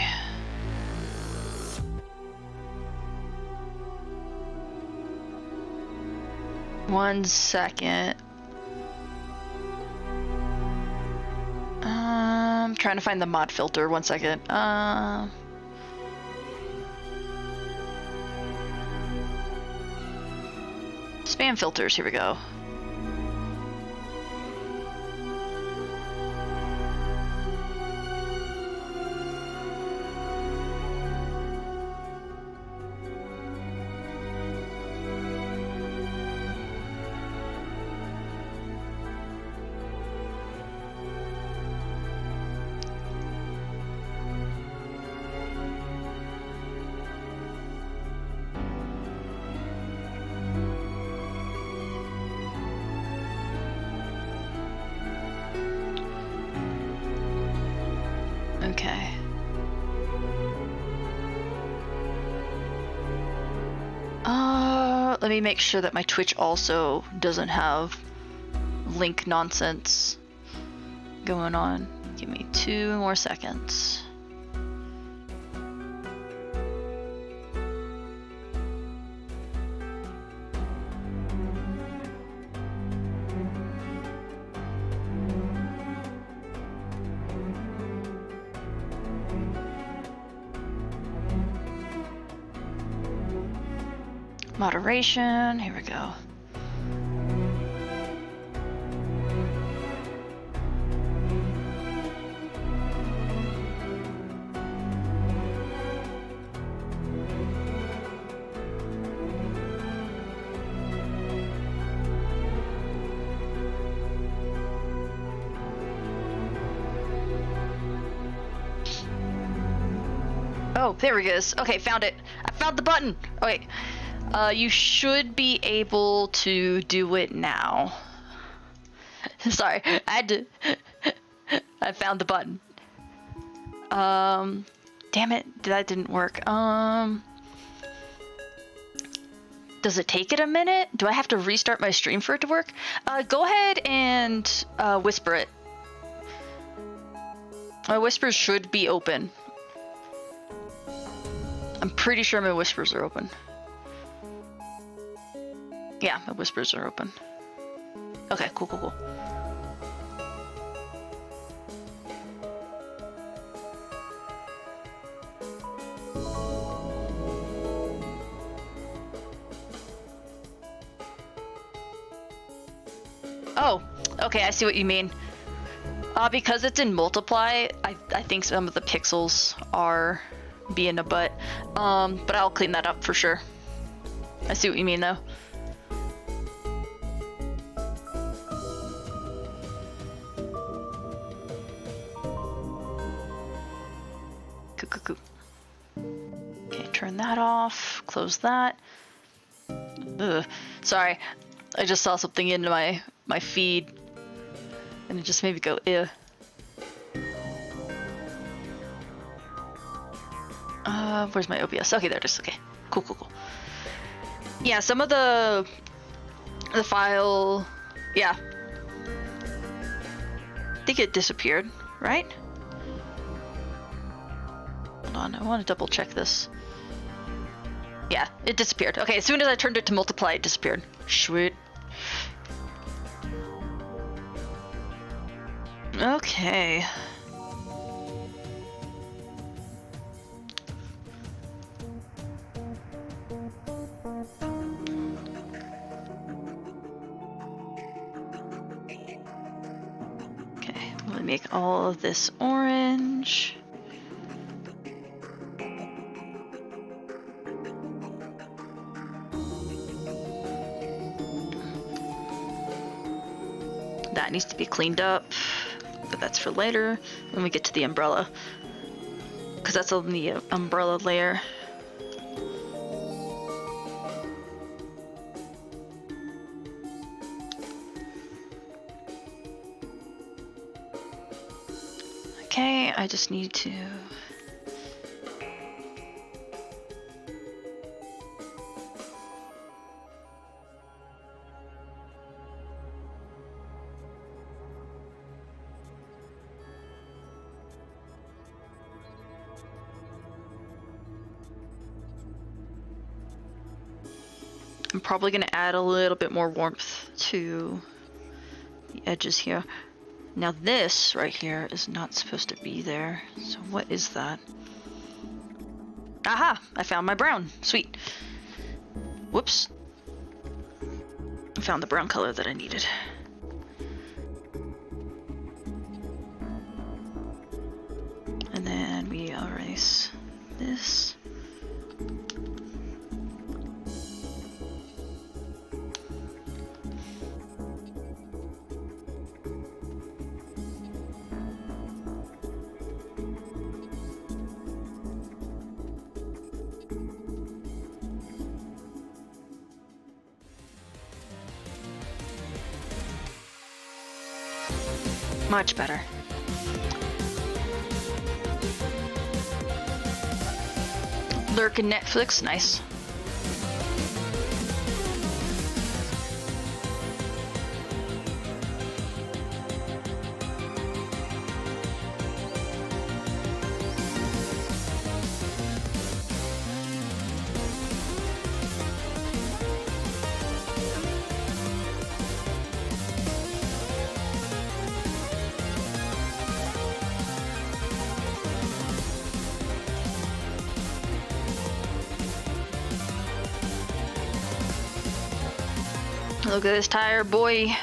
One second. I'm trying to find the mod filter. One second. Spam filters, here we go. Okay. Let me make sure that my Twitch also doesn't have link nonsense going on. Give me 2 more seconds. Moderation, here we go. Oh, there he is. Okay, found it. I found the button. Oh, wait. You should be able to do it now. Sorry, I had to. I found the button. Damn it, that didn't work. Does it take it a minute? Do I have to restart my stream for it to work? Go ahead and whisper it. My whispers should be open. I'm pretty sure my whispers are open. Yeah, my whispers are open. Okay, cool. Oh, okay, I see what you mean. Because it's in multiply, I think some of the pixels are being a butt. But I'll clean that up for sure. I see what you mean though. Okay, turn that off, close that. Ugh. Sorry, I just saw something in my feed and it just made me go ew. Where's my OBS? Okay, there it is. Okay, cool. Yeah, some of the file, yeah, I think it disappeared, right? Hold on, I want to double check this. Yeah, it disappeared. Okay, as soon as I turned it to multiply, it disappeared. Sweet. Okay. Okay, let me make all of this orange. That needs to be cleaned up, but that's for later when we get to the umbrella, because that's on the umbrella layer. Okay, I just need to... I'm probably going to add a little bit more warmth to the edges here. Now this right here is not supposed to be there. So what is that? Aha! I found my brown. Sweet. Whoops. I found the brown color that I needed. And then we erase this. Much better. Lurk in Netflix, nice. Look at this tire, boy.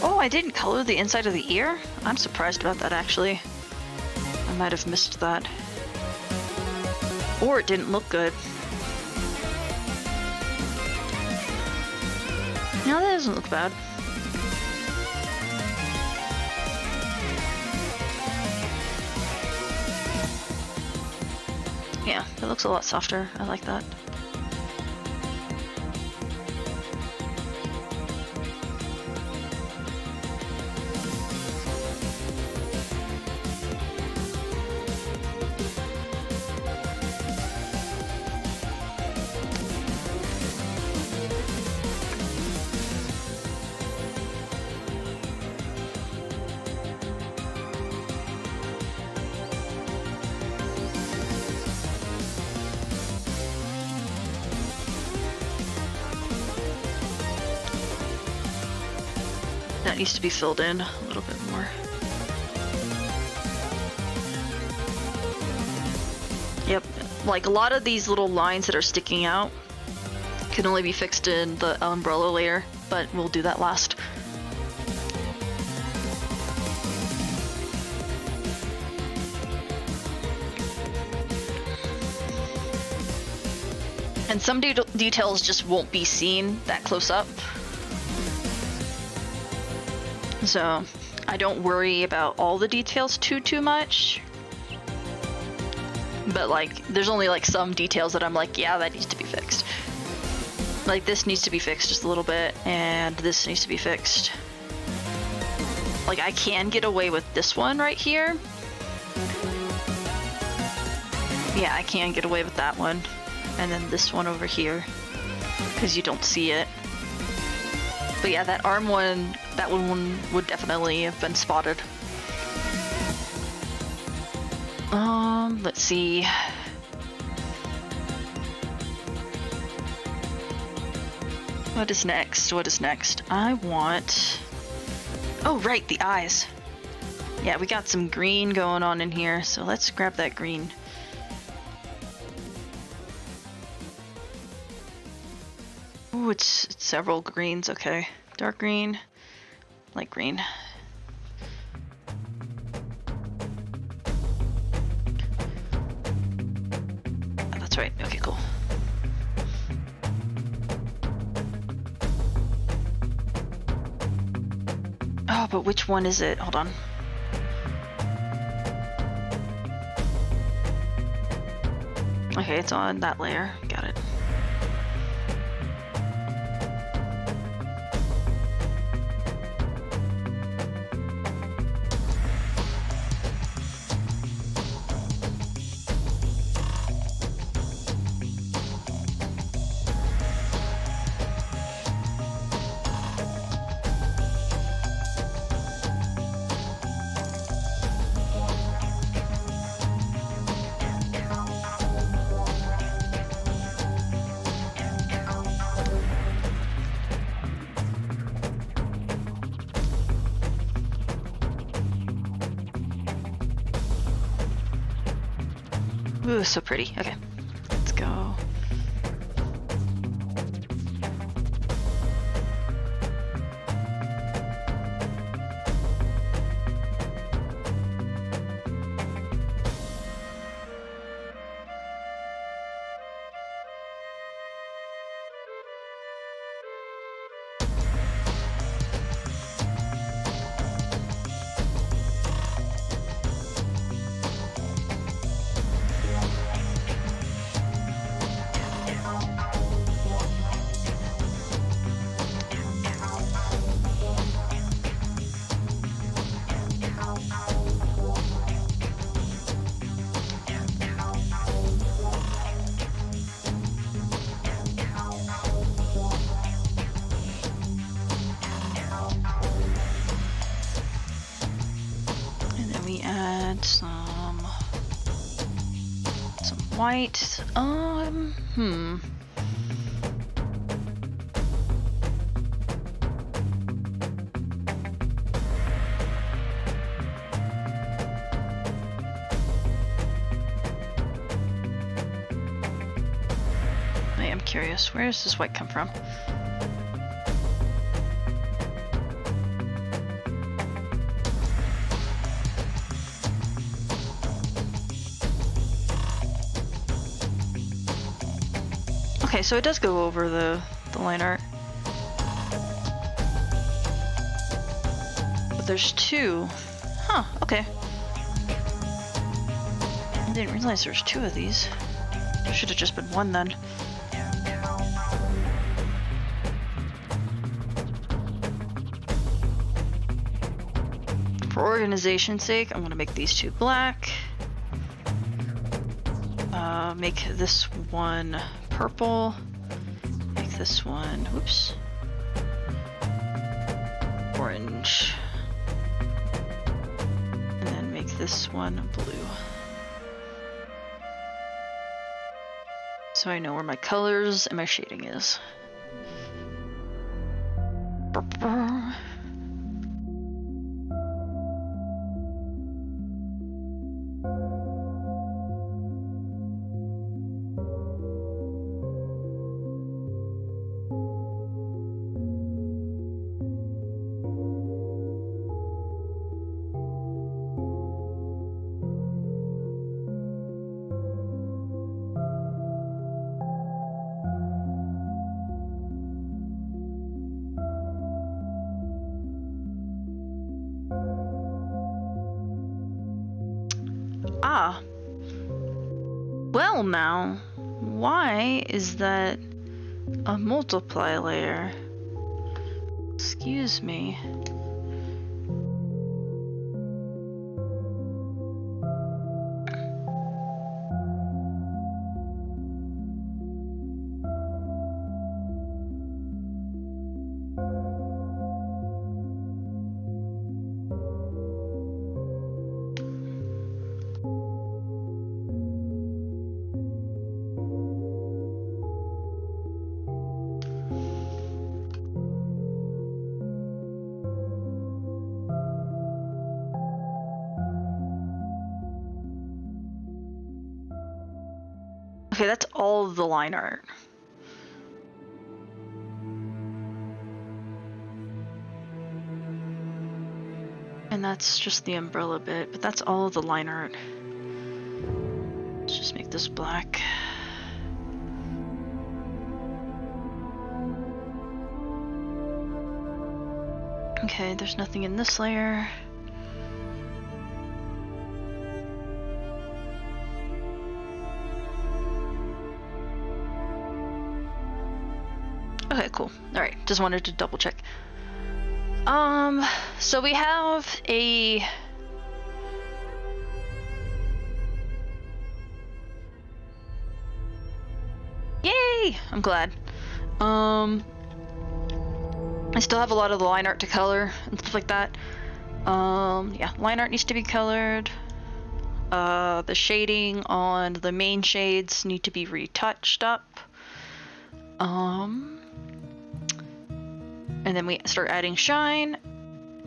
Oh, I didn't color the inside of the ear? I'm surprised about that, actually. I might have missed that. Or it didn't look good. No, that doesn't look bad. Yeah, it looks a lot softer. I like that. That needs to be filled in a little bit more. Yep, like a lot of these little lines that are sticking out can only be fixed in the umbrella layer, but we'll do that last. And some details just won't be seen that close up. So I don't worry about all the details too much. But like, there's only like some details that I'm like, yeah, that needs to be fixed. Like this needs to be fixed just a little bit, and this needs to be fixed. Like I can get away with this one right here. Yeah, I can't get away with that one. And then this one over here, because you don't see it. But yeah, that arm one, that one would definitely have been spotted. Let's see. What is next? What is next? I want... Oh, right, the eyes. Yeah, we got some green going on in here, so let's grab that green. Ooh, it's several greens, okay. Dark green, light green. Oh, that's right, okay, cool. Oh, but which one is it? Hold on. Okay, it's on that layer. Got it. Ooh, so pretty. Okay, let's go. Some white. I am curious, where does this white come from? Okay, so it does go over the line art. But there's two. Huh, okay. I didn't realize there's two of these. There should have just been one then. For organization's sake, I'm gonna make these two black. Make this one purple. Make this one, whoops, orange. And then make this one blue. So I know where my colors and my shading is. Ah. Well now, why is that a multiply layer? Excuse me. Okay, that's all of the line art. And that's just the umbrella bit, but that's all of the line art. Let's just make this black. Okay, there's nothing in this layer. Okay, cool. Alright, just wanted to double check. So we have a... Yay! I'm glad. I still have a lot of the line art to color and stuff like that. Yeah, line art needs to be colored. The shading on the main shades need to be retouched up. And then we start adding shine,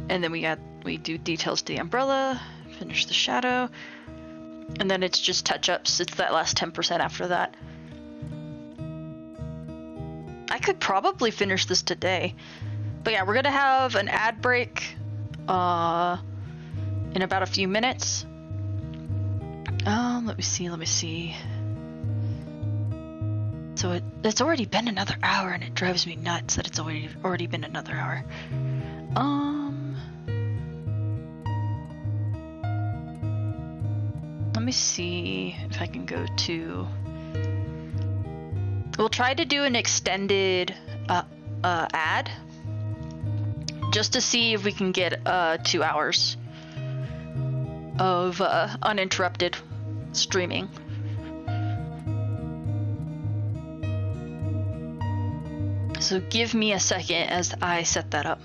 and then we do details to the umbrella, finish the shadow, and then it's just touch-ups. It's that last 10% after that. I could probably finish this today, but yeah, we're gonna have an ad break in about a few minutes. Let me see. So it's already been another hour, and it drives me nuts that it's already been another hour. Let me see if I can go to... We'll try to do an extended ad, just to see if we can get 2 hours of uninterrupted streaming. So give me a second as I set that up.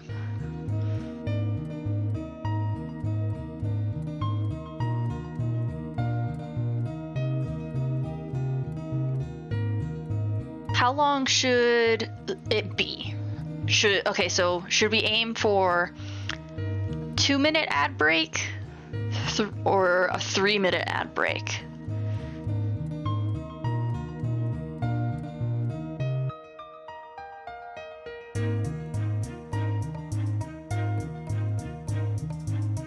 How long should it be? Okay, so should we aim for 2-minute ad break or a 3-minute ad break?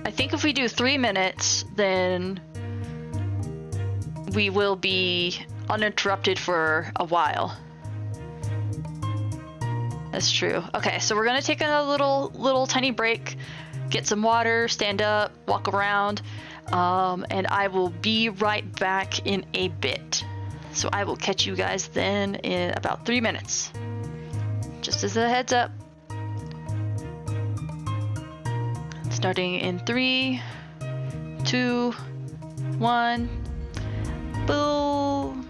I think if we do 3 minutes, then we will be uninterrupted for a while. That's true. Okay, so we're gonna take a little tiny break, get some water, stand up, walk around, and I will be right back in a bit. So I will catch you guys then in about 3 minutes. Just as a heads up. Starting in 3, 2, 1, boom.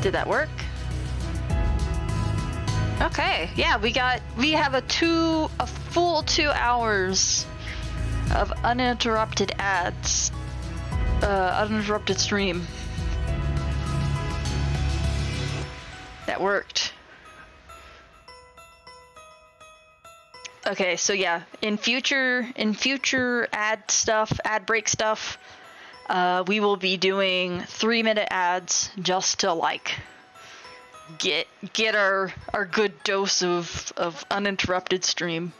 Did that work? Okay, yeah, we have a full 2 hours of uninterrupted ads. Uninterrupted stream. That worked. Okay, so yeah, in future ad break stuff, we will be doing 3-minute ads just to like get our good dose of uninterrupted stream.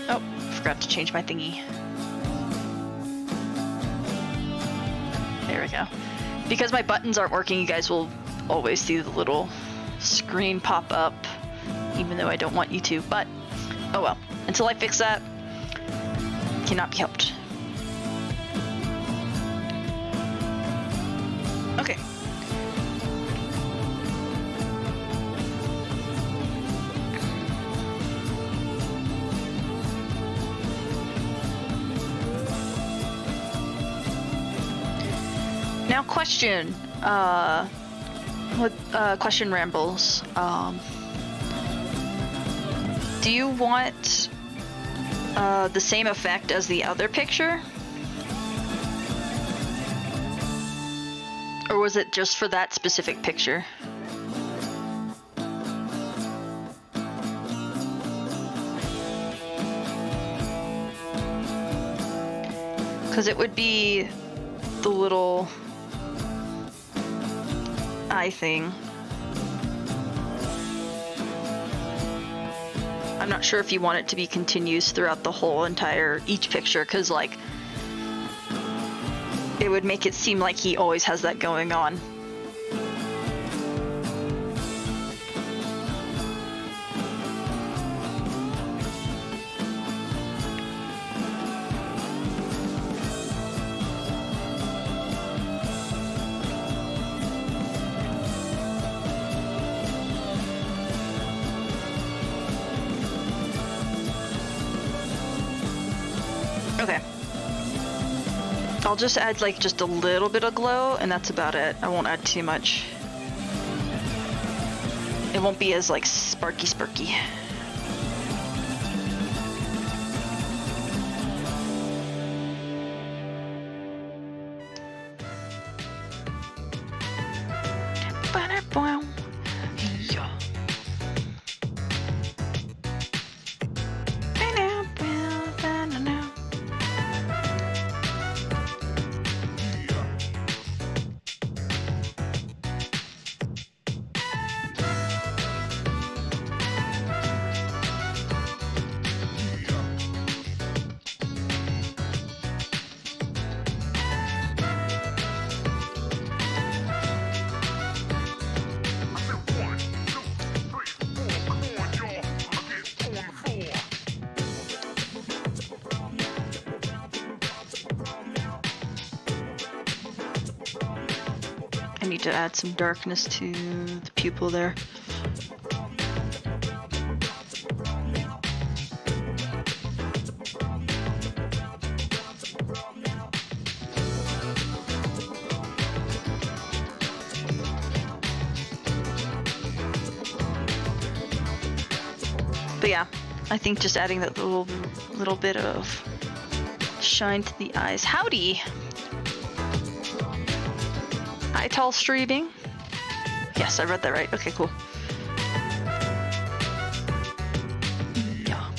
Oh, forgot to change my thingy. There we go. Because my buttons aren't working, you guys will always see the little screen pop up, even though I don't want you to, but oh well. Until I fix that, cannot be helped. Okay. Now question, question rambles. Do you want the same effect as the other picture? Or was it just for that specific picture? Because it would be the little eye thing. I'm not sure if you want it to be continuous throughout the whole entire each picture, because like it would make it seem like he always has that going on. Okay. I'll just add like just a little bit of glow, and that's about it. I won't add too much. It won't be as like sparky. I need to add some darkness to the pupil there. But yeah, I think just adding that little bit of shine to the eyes. Howdy! Hi, tall streaming. Yes, I read that right. Okay, cool. Yeah.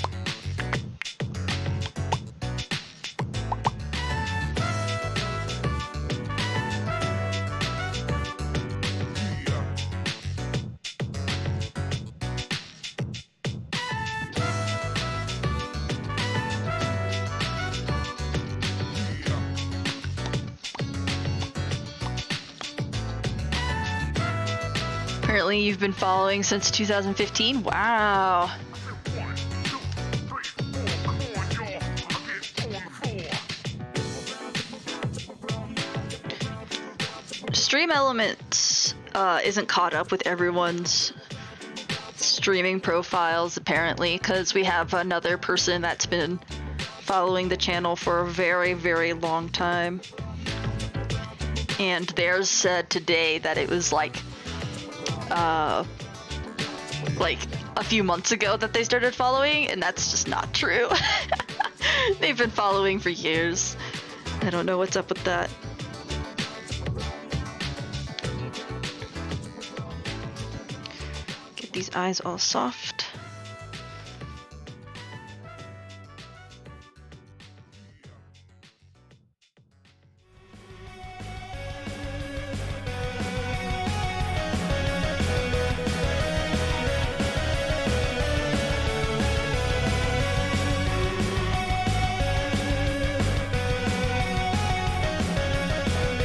Apparently you've been following since 2015? Wow. Stream Elements isn't caught up with everyone's streaming profiles apparently, because we have another person that's been following the channel for a very, very long time. And theirs said today that it was like a few months ago that they started following, and that's just not true. They've been following for years. I don't know what's up with that. Get these eyes all soft.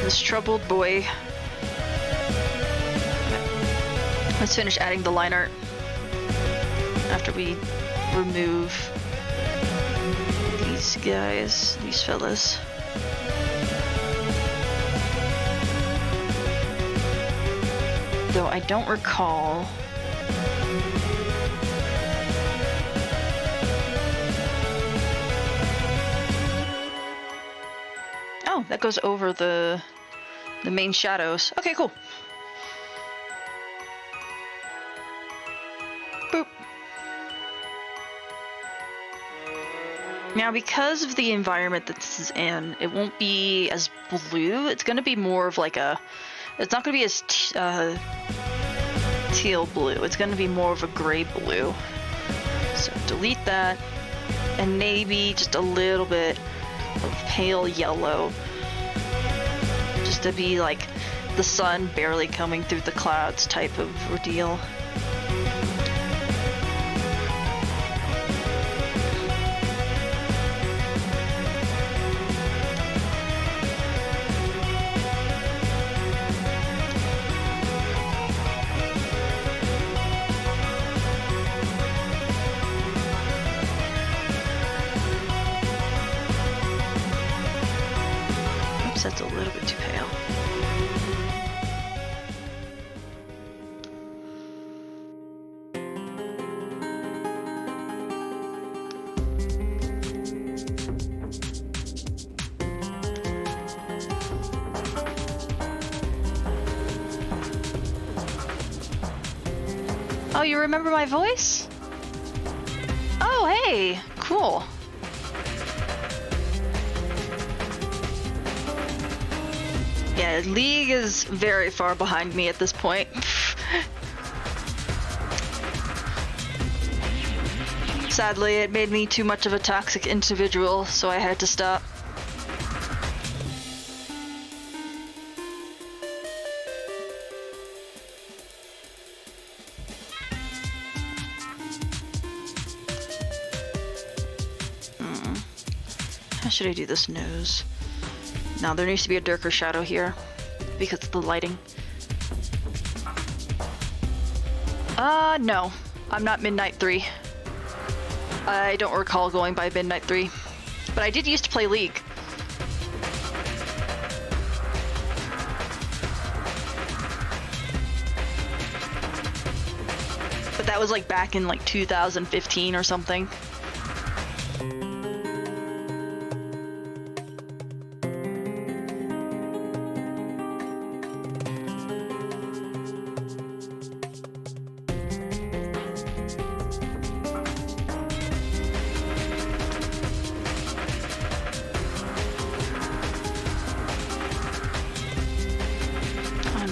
This troubled boy. Let's finish adding the line art after we remove these guys, these fellas. Though I don't recall. Oh, that goes over the main shadows. Okay, cool. Boop. Now, because of the environment that this is in, it won't be as blue. It's going to be more of like a... It's not going to be as teal blue. It's going to be more of a gray blue. So delete that. And maybe just a little bit of pale yellow. Just to be like the sun barely coming through the clouds type of ordeal. That's a little bit too pale. Oh, you remember my voice? Oh, hey, cool. Yeah, League is very far behind me at this point. Sadly, it made me too much of a toxic individual, so I had to stop. How should I do this nose? Now there needs to be a darker shadow here because of the lighting. No. I'm not Midnight 3. I don't recall going by Midnight 3. But I did used to play League. But that was like back in like 2015 or something.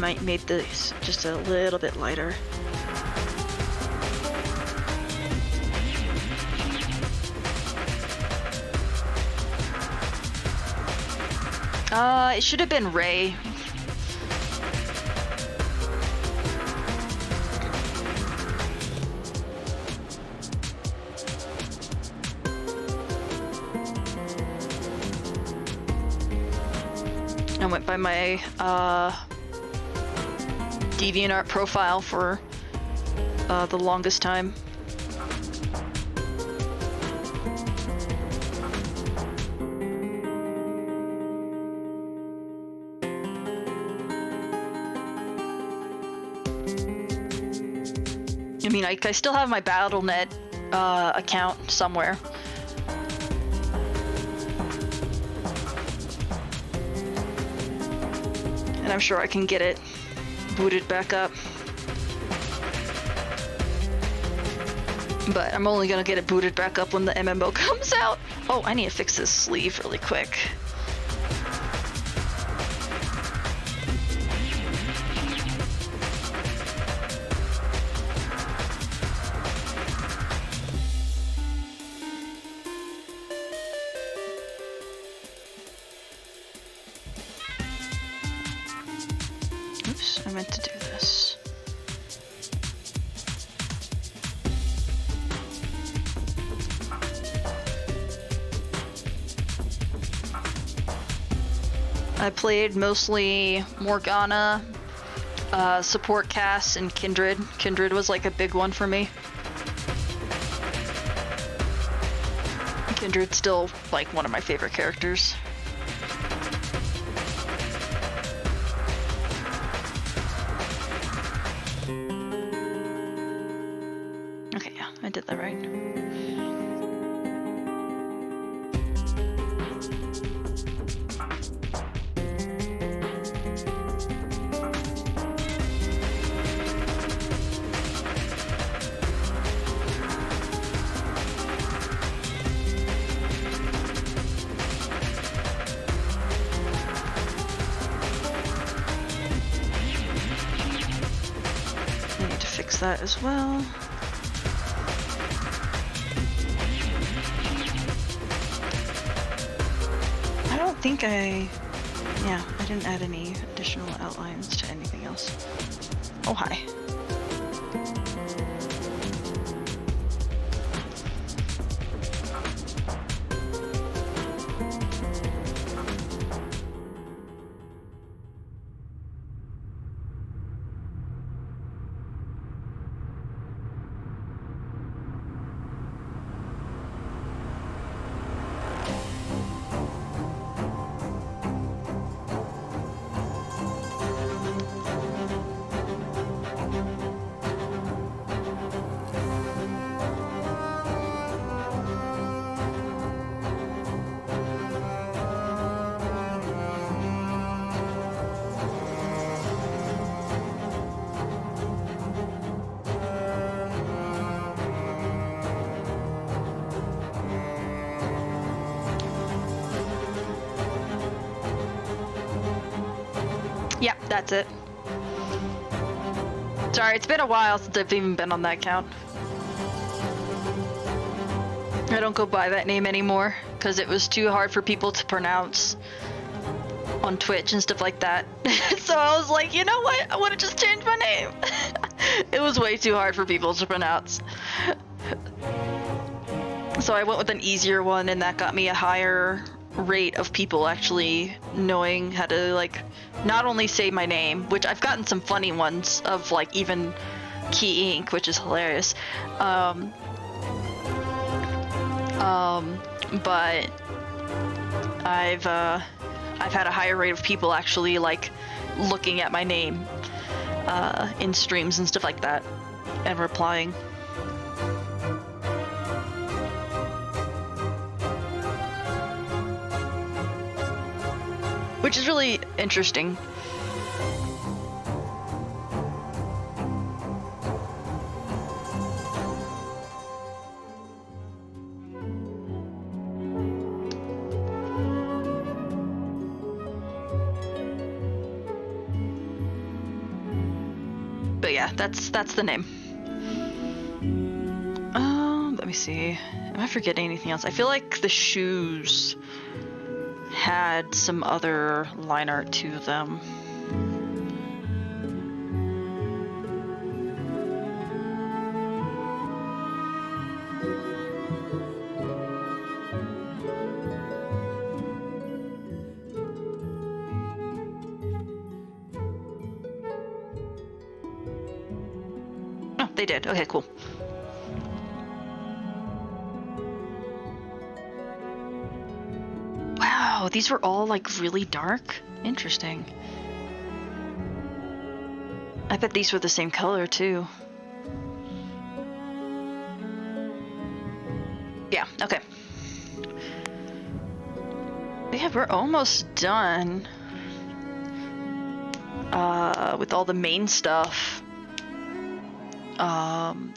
Might make this just a little bit lighter. It should have been Ray. I went by my DeviantArt profile for the longest time. mean, I still have my Battle.net account somewhere. And I'm sure I can get it booted back up. But I'm only gonna get it booted back up when the MMO comes out. Oh, I need to fix this sleeve really quick. Oops, I meant to do this. I played mostly Morgana, support Cass, and Kindred. Kindred was like a big one for me. Kindred's still like one of my favorite characters. Okay, yeah, I did that right. That as well. I don't think I didn't add any additional outlines to anything else. Oh, hi. Yeah, that's it. Sorry, it's been a while since I've even been on that account. I don't go by that name anymore because it was too hard for people to pronounce on Twitch and stuff like that. So I was like, you know what? I want to just change my name. It was way too hard for people to pronounce. So I went with an easier one, and that got me a higher rate of people actually knowing how to like not only say my name, which I've gotten some funny ones of like even Key Ink, which is hilarious. But I've had a higher rate of people actually like looking at my name in streams and stuff like that and replying. Which is really interesting. But yeah, that's the name. Let me see. Am I forgetting anything else? I feel like the shoes had some other line art to them. Oh, they did. Okay, cool. Wow, these were all like really dark. Interesting. I bet these were the same color too. Okay. Yeah, we're almost done. With all the main stuff.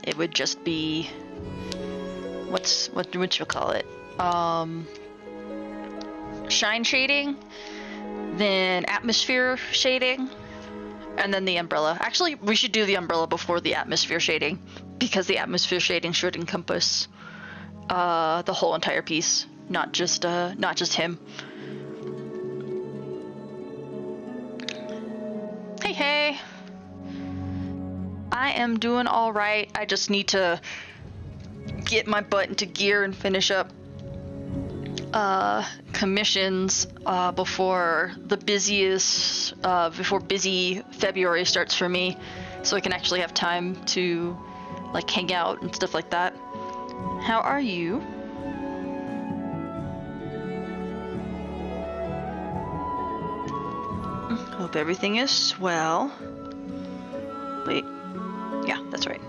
It would just be... what would you call it? Shine shading, then atmosphere shading, and then the umbrella. Actually, we should do the umbrella before the atmosphere shading, because the atmosphere shading should encompass the whole entire piece, not just him. Hey. I am doing all right. I just need to get my butt into gear and finish up commissions before busy February starts for me, so I can actually have time to like hang out and stuff like that. How are you? Hope everything is swell. Wait. Yeah, that's right.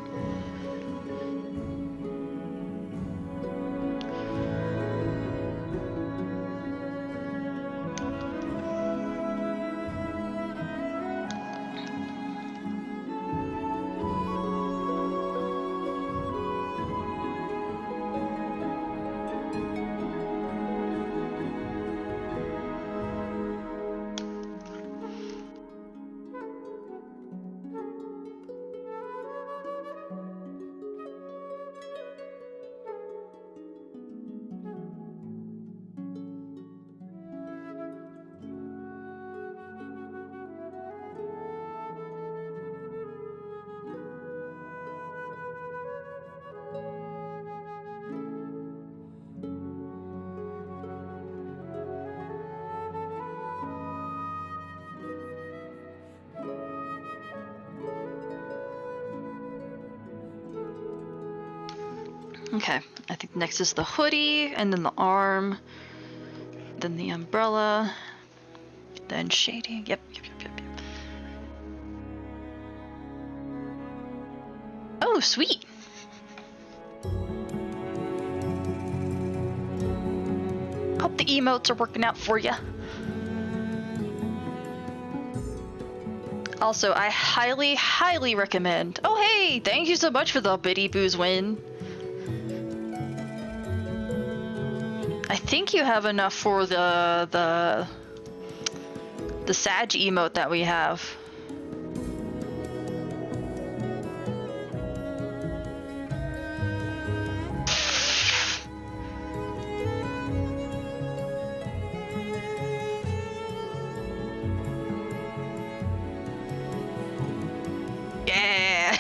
Okay, I think next is the hoodie, and then the arm, then the umbrella, then shading. Yep. Oh, sweet. Hope the emotes are working out for you. Also, I highly, highly recommend. Oh, hey! Thank you so much for the Biddy Booze win. I think you have enough for the Sag emote that we have. Yeah.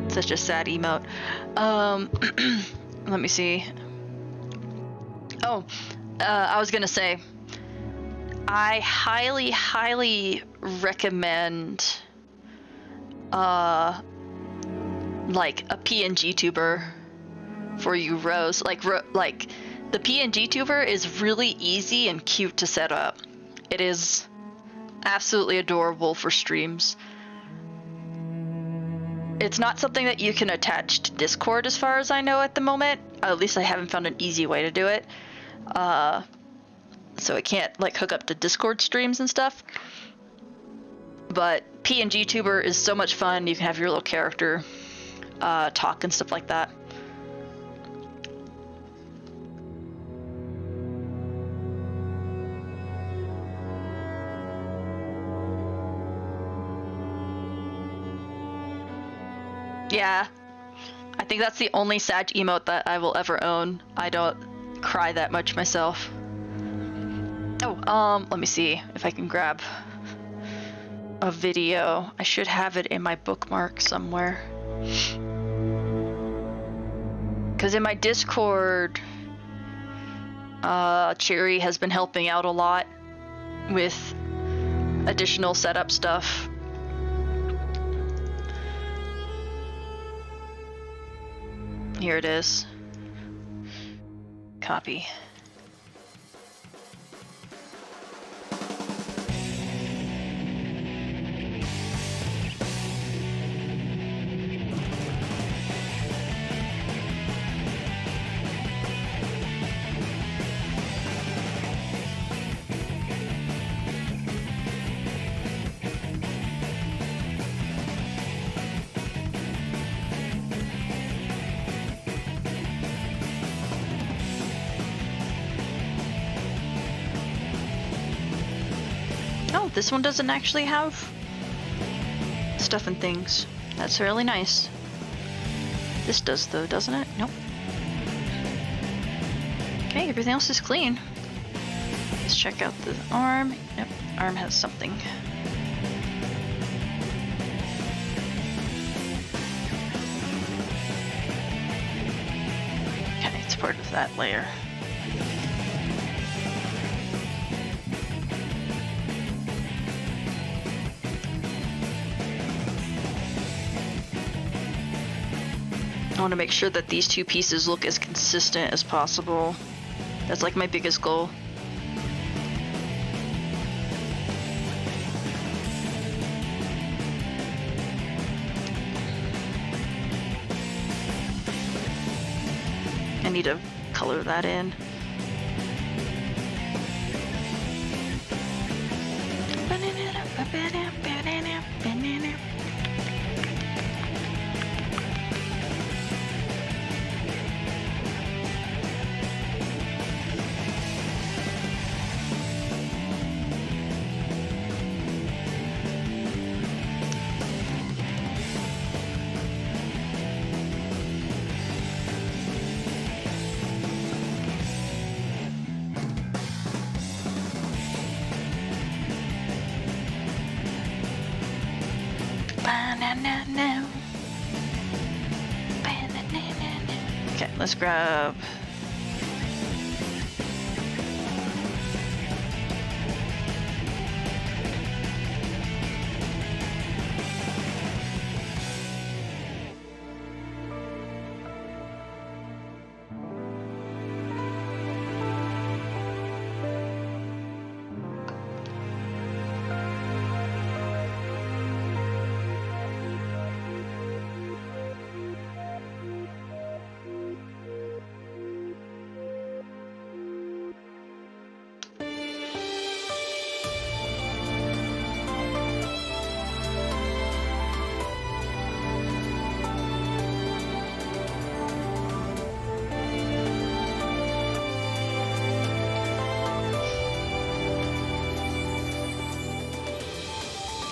Such a sad emote. Let me see. Oh, I was gonna say, I highly, highly recommend like a PNG tuber for you, Rose. Like the PNG tuber is really easy and cute to set up. It is absolutely adorable for streams. It's not something that you can attach to Discord as far as I know at the moment. At least I haven't found an easy way to do it. So it can't like hook up to Discord streams and stuff. But PNG tuber is so much fun. You can have your little character talk and stuff like that. Yeah, I think that's the only Sag emote that I will ever own. I don't cry that much myself. Oh, let me see if I can grab a video. I should have it in my bookmark somewhere. Because in my Discord, Cherry has been helping out a lot with additional setup stuff. Here it is. Copy. this one doesn't actually have stuff and things. That's really nice. This does though, doesn't it? Nope. Okay, everything else is clean. Let's check out the arm. Nope, arm has something. Okay, it's part of that layer. I want to make sure that these two pieces look as consistent as possible. That's like my biggest goal. I need to color that in. Okay, let's grab.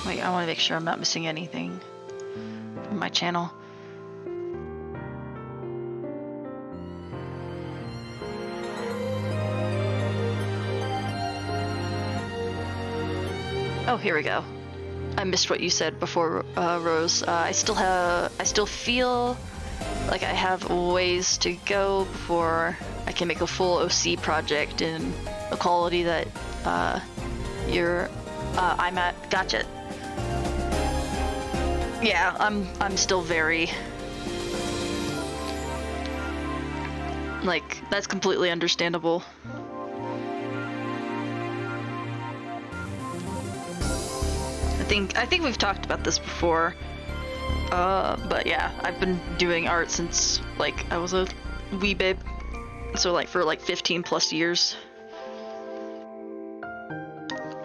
Wait, I want to make sure I'm not missing anything from my channel. Oh, here we go. I missed what you said before, Rose. I still feel like I have ways to go before I can make a full OC project in the quality that I'm at. Gotcha. Yeah, I'm still very, like, that's completely understandable. I think we've talked about this before, but yeah, I've been doing art since, like, I was a wee babe, so, like, for, like, 15 plus years.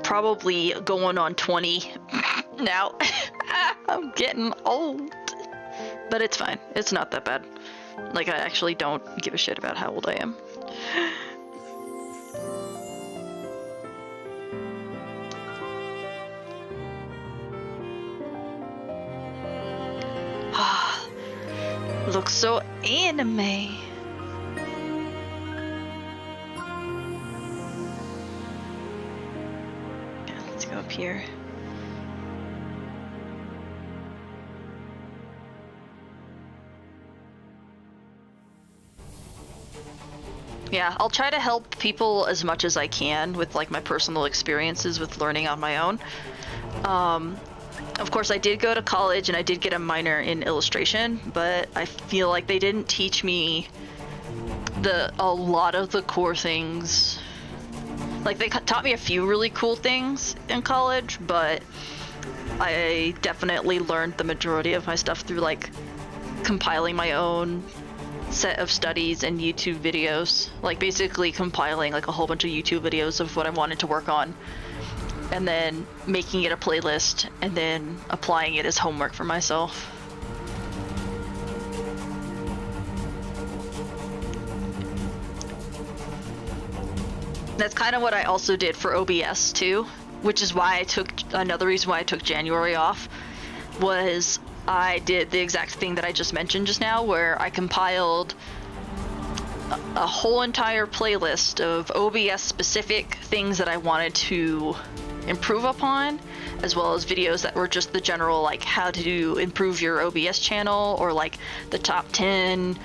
Probably going on 20 now. I'm getting old, but it's fine. It's not that bad. Like, I actually don't give a shit about how old I am. Looks so anime. Yeah, let's go up here. Yeah, I'll try to help people as much as I can with, like, my personal experiences with learning on my own. Of course, I did go to college and I did get a minor in illustration, but I feel like they didn't teach me a lot of the core things. Like, they taught me a few really cool things in college, but I definitely learned the majority of my stuff through, like, compiling my own set of studies and YouTube videos. Like, basically compiling, like, a whole bunch of YouTube videos of what I wanted to work on, and then making it a playlist, and then applying it as homework for myself. That's kind of what I also did for OBS too. which is why I took, another reason why I took January off, was I did the exact thing that I just mentioned just now, where I compiled a whole entire playlist of OBS specific things that I wanted to improve upon, as well as videos that were just the general, like, how to improve your OBS channel, or like the top 10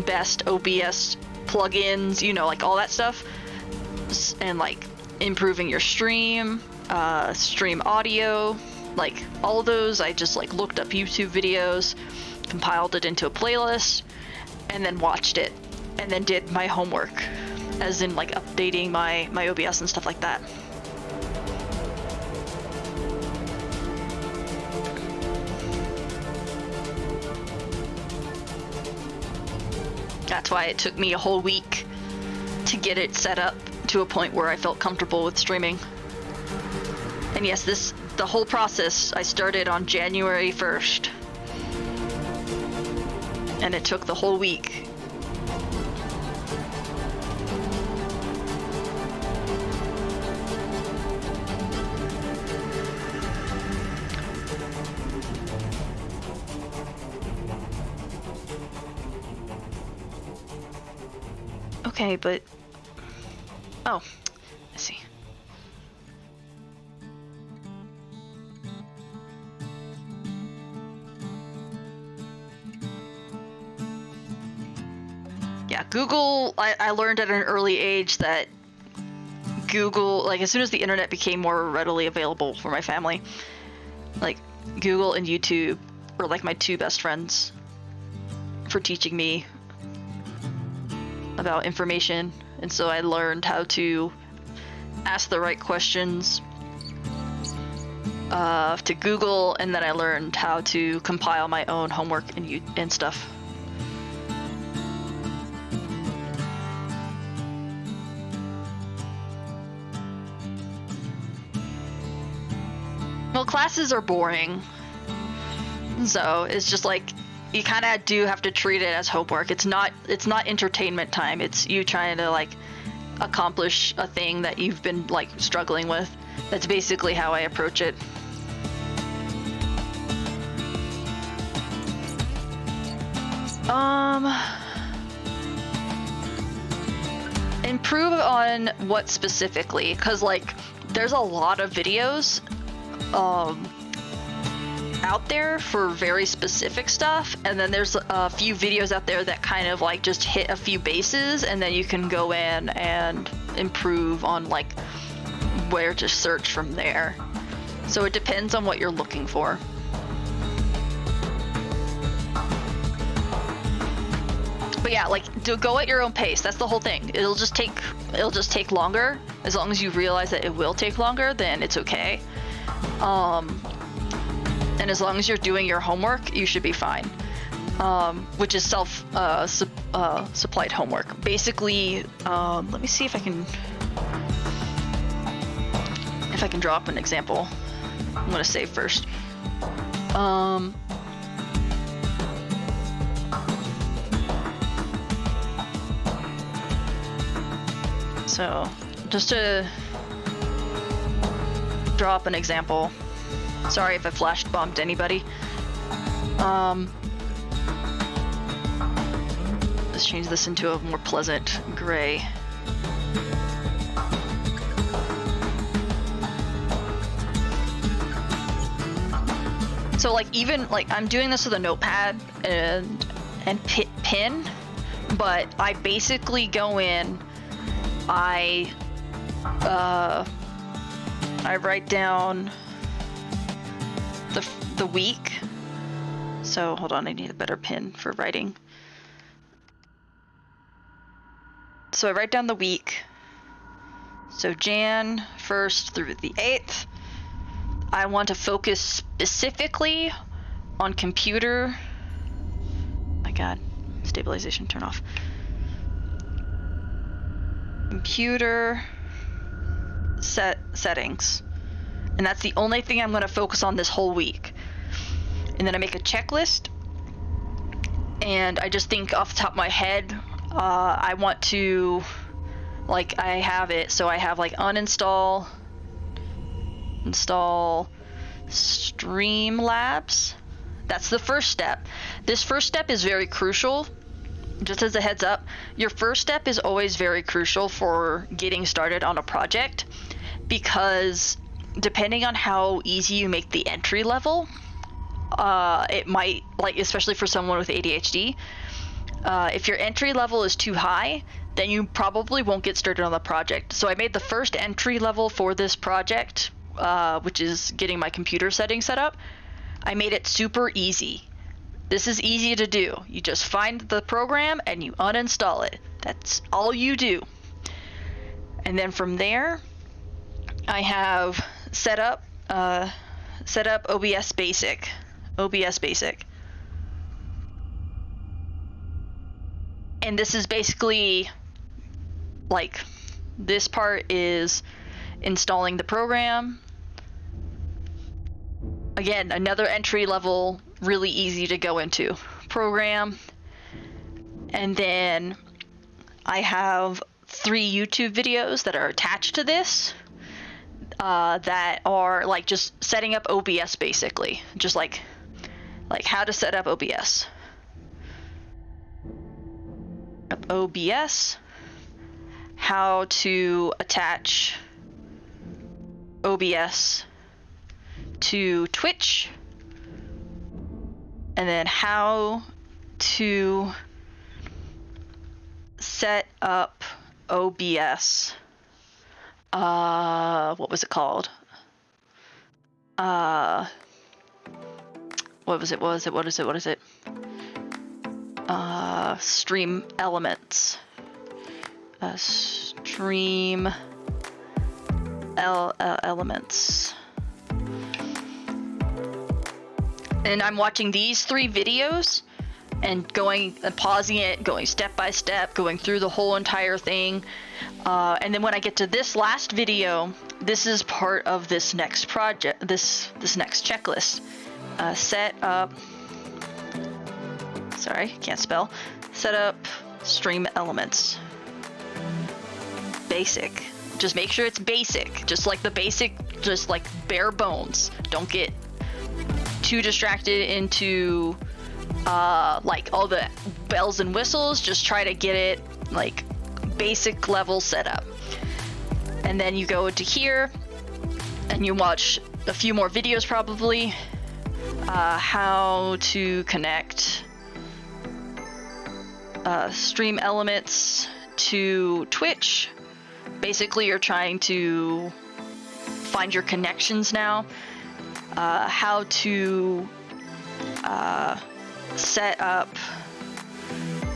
best OBS plugins, you know, like all that stuff, and like improving your stream audio, like all of those. I just like looked up YouTube videos, compiled it into a playlist, and then watched it, and then did my homework, as in like updating my OBS and stuff like that. That's why it took me a whole week to get it set up to a point where I felt comfortable with streaming. And yes, the whole process I started on January 1st. And it took the whole week. Okay, but... Oh, I see. Yeah, Google, I learned at an early age that Google, like as soon as the internet became more readily available for my family, like Google and YouTube were like my two best friends for teaching me about information. And so I learned how to ask the right questions to Google, and then I learned how to compile my own homework and stuff. Well, classes are boring, so it's just like you kind of do have to treat it as homework. It's not entertainment time. It's you trying to like accomplish a thing that you've been like struggling with. That's basically how I approach it. Improve on what specifically? Because like there's a lot of videos out there for very specific stuff, and then there's a few videos out there that kind of like just hit a few bases, and then you can go in and improve on like where to search from there. So it depends on what you're looking for. But yeah, like go at your own pace. That's the whole thing. It'll just take longer. As long as you realize that it will take longer, then it's okay. And as long as you're doing your homework, you should be fine. Which is supplied homework. Basically, let me see if I can draw up an example. I'm gonna save first. So just to draw up an example. Sorry if I flash bombed anybody. Let's change this into a more pleasant gray. So like even like I'm doing this with a notepad and pen, but I basically go in, I write down the week. So hold on, I need a better pen for writing. So I write down the week. So Jan 1st through the 8th. I want to focus specifically on computer. My God, stabilization turn off. Computer settings. And that's the only thing I'm going to focus on this whole week. And then I make a checklist. And I just think off the top of my head, I want to, like, I have it. So I have like uninstall install Streamlabs. That's the first step. This first step is very crucial. Just as a heads up, your first step is always very crucial for getting started on a project, because depending on how easy you make the entry level, it might, like, especially for someone with ADHD, if your entry level is too high, then you probably won't get started on the project. So I made the first entry level for this project, which is getting my computer settings set up. I made it super easy. This is easy to do. You just find the program and you uninstall it. That's all you do. And then from there, I have set up OBS Basic. OBS Basic. And this is basically, like, this part is installing the program. Again, another entry level, really easy to go into program. And then I have 3 YouTube videos that are attached to this, that are like just setting up OBS, basically, just like how to set up OBS. OBS, how to attach OBS to Twitch, and then how to set up OBS. What was it called? What is it? Stream Elements. Stream Elements. And I'm watching these 3 videos and going and pausing it, going step by step, going through the whole entire thing. And then when I get to this last video, this is part of this next project, this next checklist. Set up, sorry, can't spell. Set up Stream Elements. Basic. Just make sure it's basic. Just like the basic, just like bare bones. Don't get too distracted into like all the bells and whistles. Just try to get it like basic level setup. And then you go into here and you watch a few more videos probably. How to connect Stream Elements to Twitch. Basically, you're trying to find your connections now. How to set up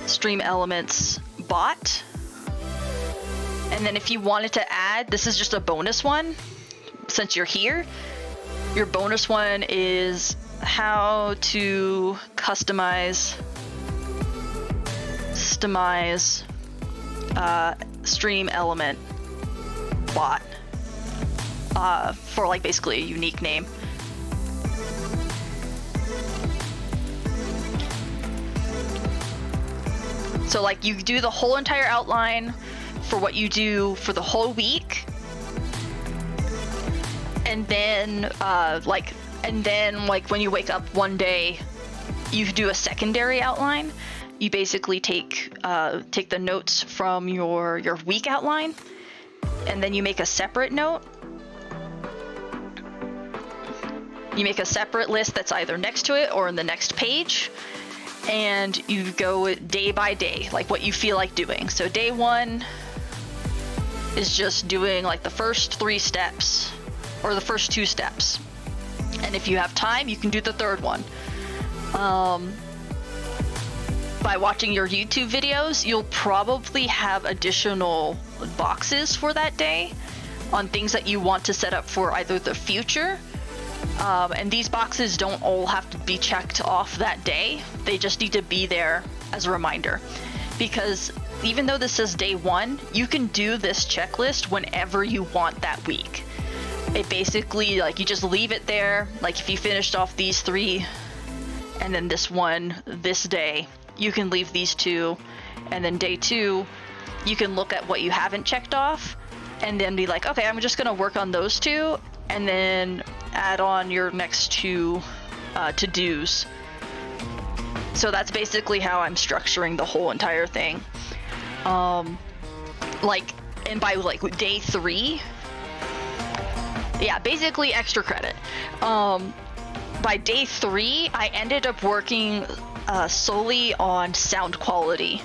Stream Elements bot. And then if you wanted to add, this is just a bonus one, since you're here. Your bonus one is how to customize Stream Element bot for like basically a unique name. So like you do the whole entire outline for what you do for the whole week, and then like when you wake up one day, you do a secondary outline. You basically take the notes from your week outline, and then you make a separate note. You make a separate list that's either next to it or in the next page, and you go day by day, like what you feel like doing. So day 1 is just doing like the first 3 steps or the first 2 steps. And if you have time, you can do the 3rd one. By watching your YouTube videos, you'll probably have additional boxes for that day on things that you want to set up for either the future. And these boxes don't all have to be checked off that day. They just need to be there as a reminder. Because even though this says day 1, you can do this checklist whenever you want that week. It basically, like, you just leave it there. Like if you finished off these 3 and then this one this day, you can leave these 2, and then day 2 you can look at what you haven't checked off and then be like, okay, I'm just gonna work on those 2, and then add on your next two to-dos. So that's basically how I'm structuring the whole entire thing. Like, and by like day 3, yeah, basically extra credit. By day 3, I ended up working solely on sound quality.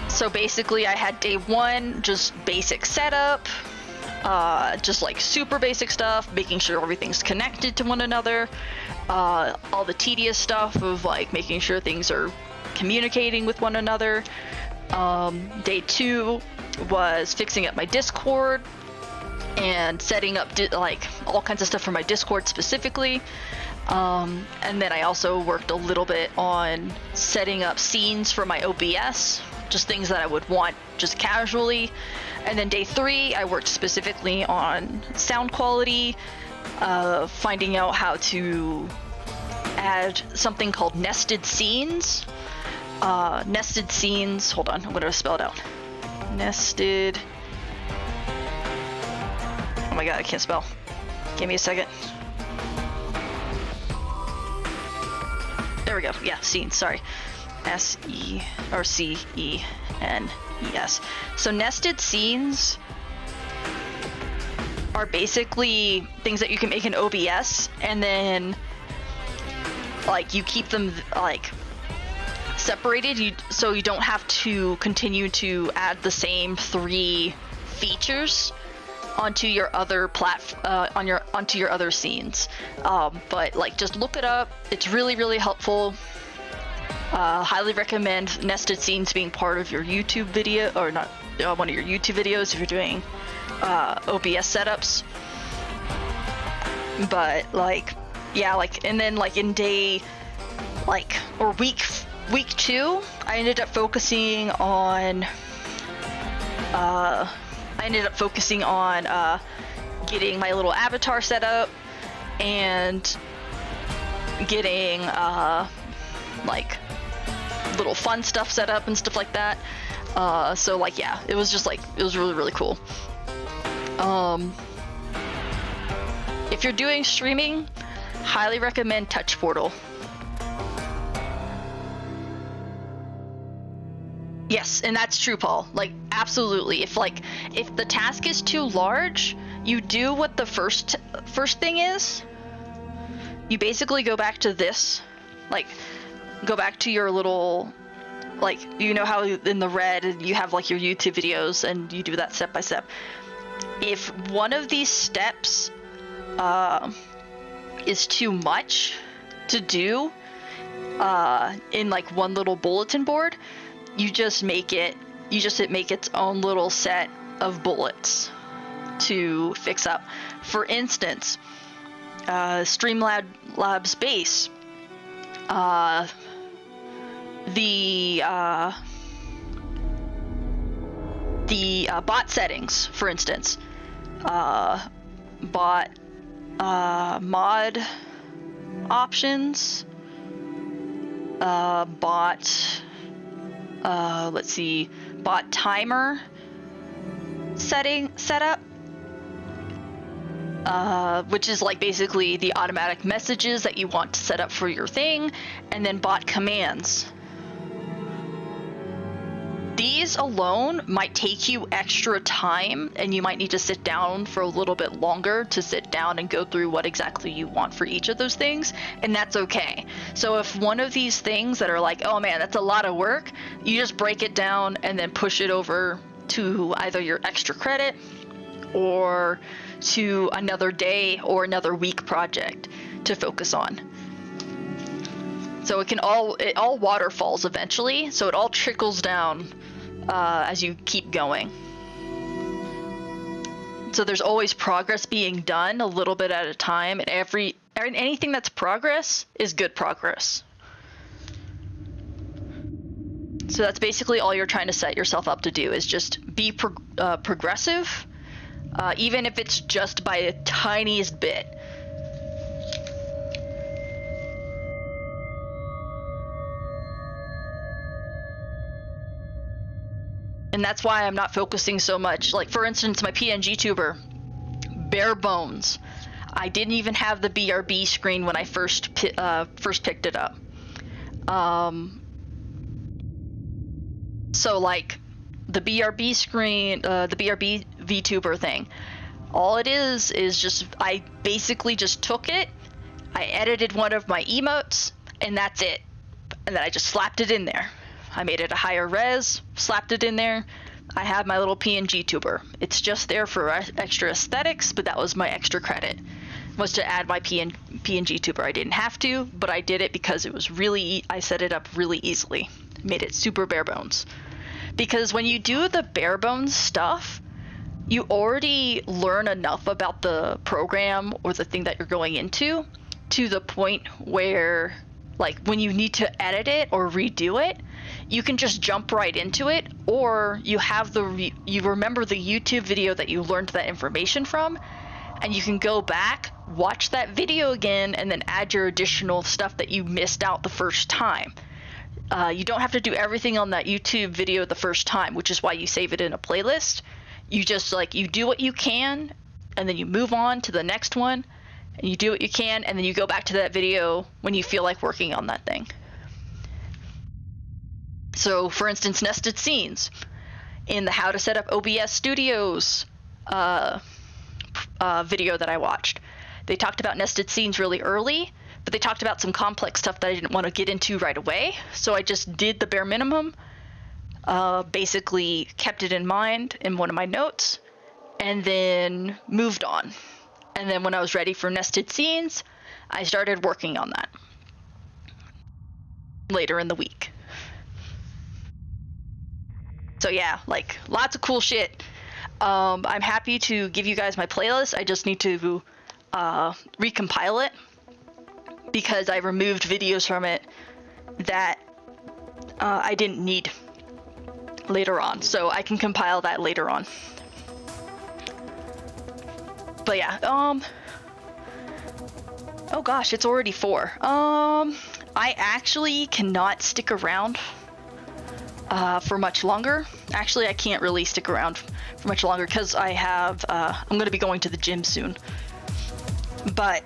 So basically I had day 1, just basic setup, just like super basic stuff, making sure everything's connected to one another, all the tedious stuff of like making sure things are communicating with one another. Day 2 was fixing up my Discord and setting up like all kinds of stuff for my Discord specifically. And then I also worked a little bit on setting up scenes for my OBS, just things that I would want just casually. And then day 3, I worked specifically on sound quality, finding out how to add something called nested scenes. Nested scenes, hold on, I'm gonna spell it out. Nested, oh my god, I can't spell. Give me a second. There we go, yeah, scenes, sorry. S-E, or C-E-N-E-S. So nested scenes are basically things that you can make in OBS, and then like you keep them like separated, so you don't have to continue to add the same 3 features onto your other onto your other scenes. But like, just look it up. It's really, really helpful. Highly recommend nested scenes being part of your YouTube video, or not one of your YouTube videos if you're doing OBS setups. But like, yeah, like, and then like in day like, or week 2, I ended up focusing on getting my little avatar set up and getting like little fun stuff set up and stuff like that. So like, yeah, it was just like, it was really, really cool. If you're doing streaming, highly recommend Touch Portal. Yes, and that's true, Paul. Like, absolutely. If the task is too large, you do what the first thing is. You basically go back to this, like, go back to your little, like, you know how in the red you have like your YouTube videos and you do that step by step. If one of these steps is too much to do in like one little bulletin board, you just make its own little set of bullets to fix up. For instance, Streamlabs Base, the bot settings, for instance, bot mod options, let's see, bot timer setup, which is like basically the automatic messages that you want to set up for your thing, and then bot commands. These alone might take you extra time, and you might need to sit down for a little bit longer to sit down and go through what exactly you want for each of those things, and that's okay. So if one of these things that are like, oh man, that's a lot of work, you just break it down and then push it over to either your extra credit or to another day or another week project to focus on. So it all waterfalls eventually, so it all trickles down as you keep going. So there's always progress being done a little bit at a time, and anything that's progress is good progress. So that's basically all you're trying to set yourself up to do, is just be progressive, even if it's just by the tiniest bit. And that's why I'm not focusing so much. Like, for instance, my PNG tuber, bare bones. I didn't even have the BRB screen when I first picked it up. So like the BRB screen, the BRB VTuber thing, all it is just, I basically just took it, I edited one of my emotes, and that's it. And then I just slapped it in there. I made it a higher res, slapped it in there. I have my little PNG tuber. It's just there for extra aesthetics, but that was my extra credit, was to add my PNG tuber. I didn't have to, but I did it because it was really, I set it up really easily. Made it super bare bones. Because when you do the bare bones stuff, you already learn enough about the program or the thing that you're going into to the point where, like, when you need to edit it or redo it, you can just jump right into it, or you have you remember the YouTube video that you learned that information from, and you can go back, watch that video again, and then add your additional stuff that you missed out the first time. You don't have to do everything on that YouTube video the first time, which is why you save it in a playlist. You just, like, you do what you can, and then you move on to the next one, and you do what you can, and then you go back to that video when you feel like working on that thing. So, for instance, nested scenes. In the How to Set Up OBS Studios video that I watched, they talked about nested scenes really early, but they talked about some complex stuff that I didn't want to get into right away, so I just did the bare minimum, basically kept it in mind in one of my notes, and then moved on. And then when I was ready for nested scenes, I started working on that later in the week. So yeah, like, lots of cool shit. I'm happy to give you guys my playlist. I just need to recompile it, because I removed videos from it that I didn't need later on, so I can compile that later on. But yeah, oh gosh, it's already 4. I actually cannot stick around for much longer. Actually, I can't really stick around for much longer because I have I'm gonna be going to the gym soon. But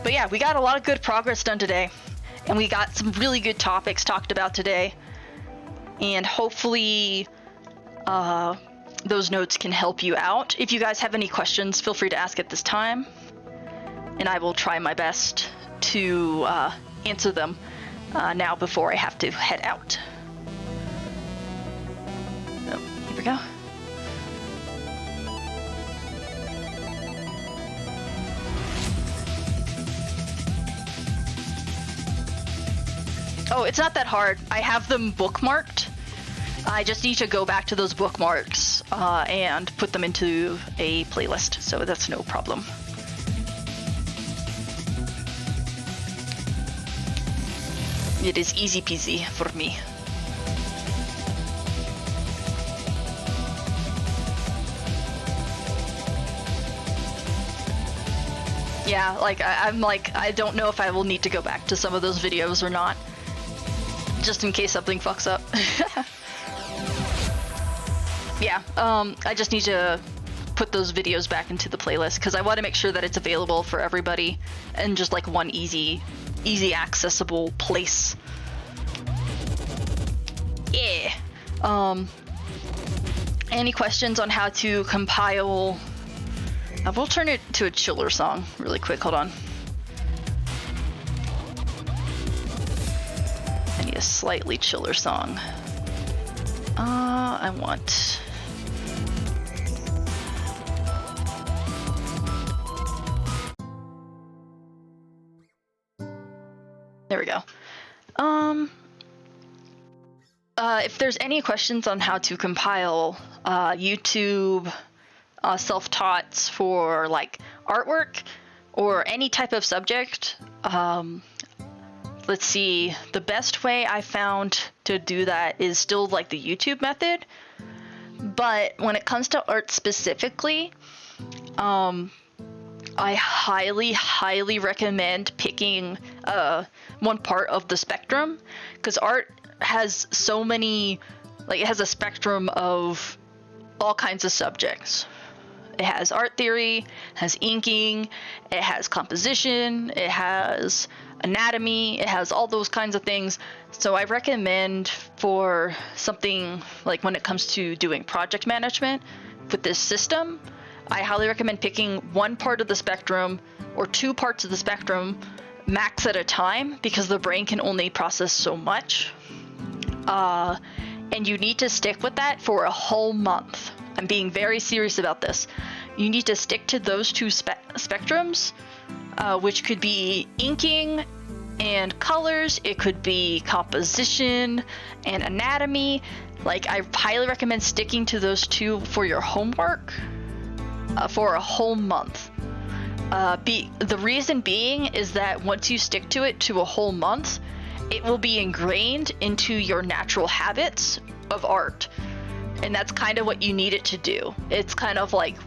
yeah, we got a lot of good progress done today, and we got some really good topics talked about today, and hopefully those notes can help you out. If you guys have any questions, feel free to ask at this time, and I will try my best to answer them now before I have to head out. Oh, here we go. Oh, it's not that hard. I have them bookmarked. I just need to go back to those bookmarks and put them into a playlist, so that's no problem. It is easy peasy for me. Yeah, like, I'm like, I don't know if I will need to go back to some of those videos or not, just in case something fucks up. Yeah, I just need to put those videos back into the playlist because I want to make sure that it's available for everybody and just like one easy accessible place. Yeah. Any questions on how to compile? We'll turn it to a chiller song really quick. Hold on. I need a slightly chiller song. I want... There we go. If there's any questions on how to compile YouTube self-taughts for like artwork or any type of subject, let's see, the best way I found to do that is still like the YouTube method, but when it comes to art specifically, I highly recommend picking one part of the spectrum, because art has so many, like, it has a spectrum of all kinds of subjects. It has art theory, has inking, it has composition, it has anatomy, it has all those kinds of things. So I recommend for something like when it comes to doing project management with this system, I highly recommend picking one part of the spectrum or two parts of the spectrum max at a time, because the brain can only process so much. And you need to stick with that for a whole month. I'm being very serious about this. You need to stick to those two spectrums, which could be inking and colors. It could be composition and anatomy. Like, I highly recommend sticking to those two for your homework for a whole month. The reason being is that once you stick to it to a whole month, it will be ingrained into your natural habits of art. And that's kind of what you need it to do. It's kind of like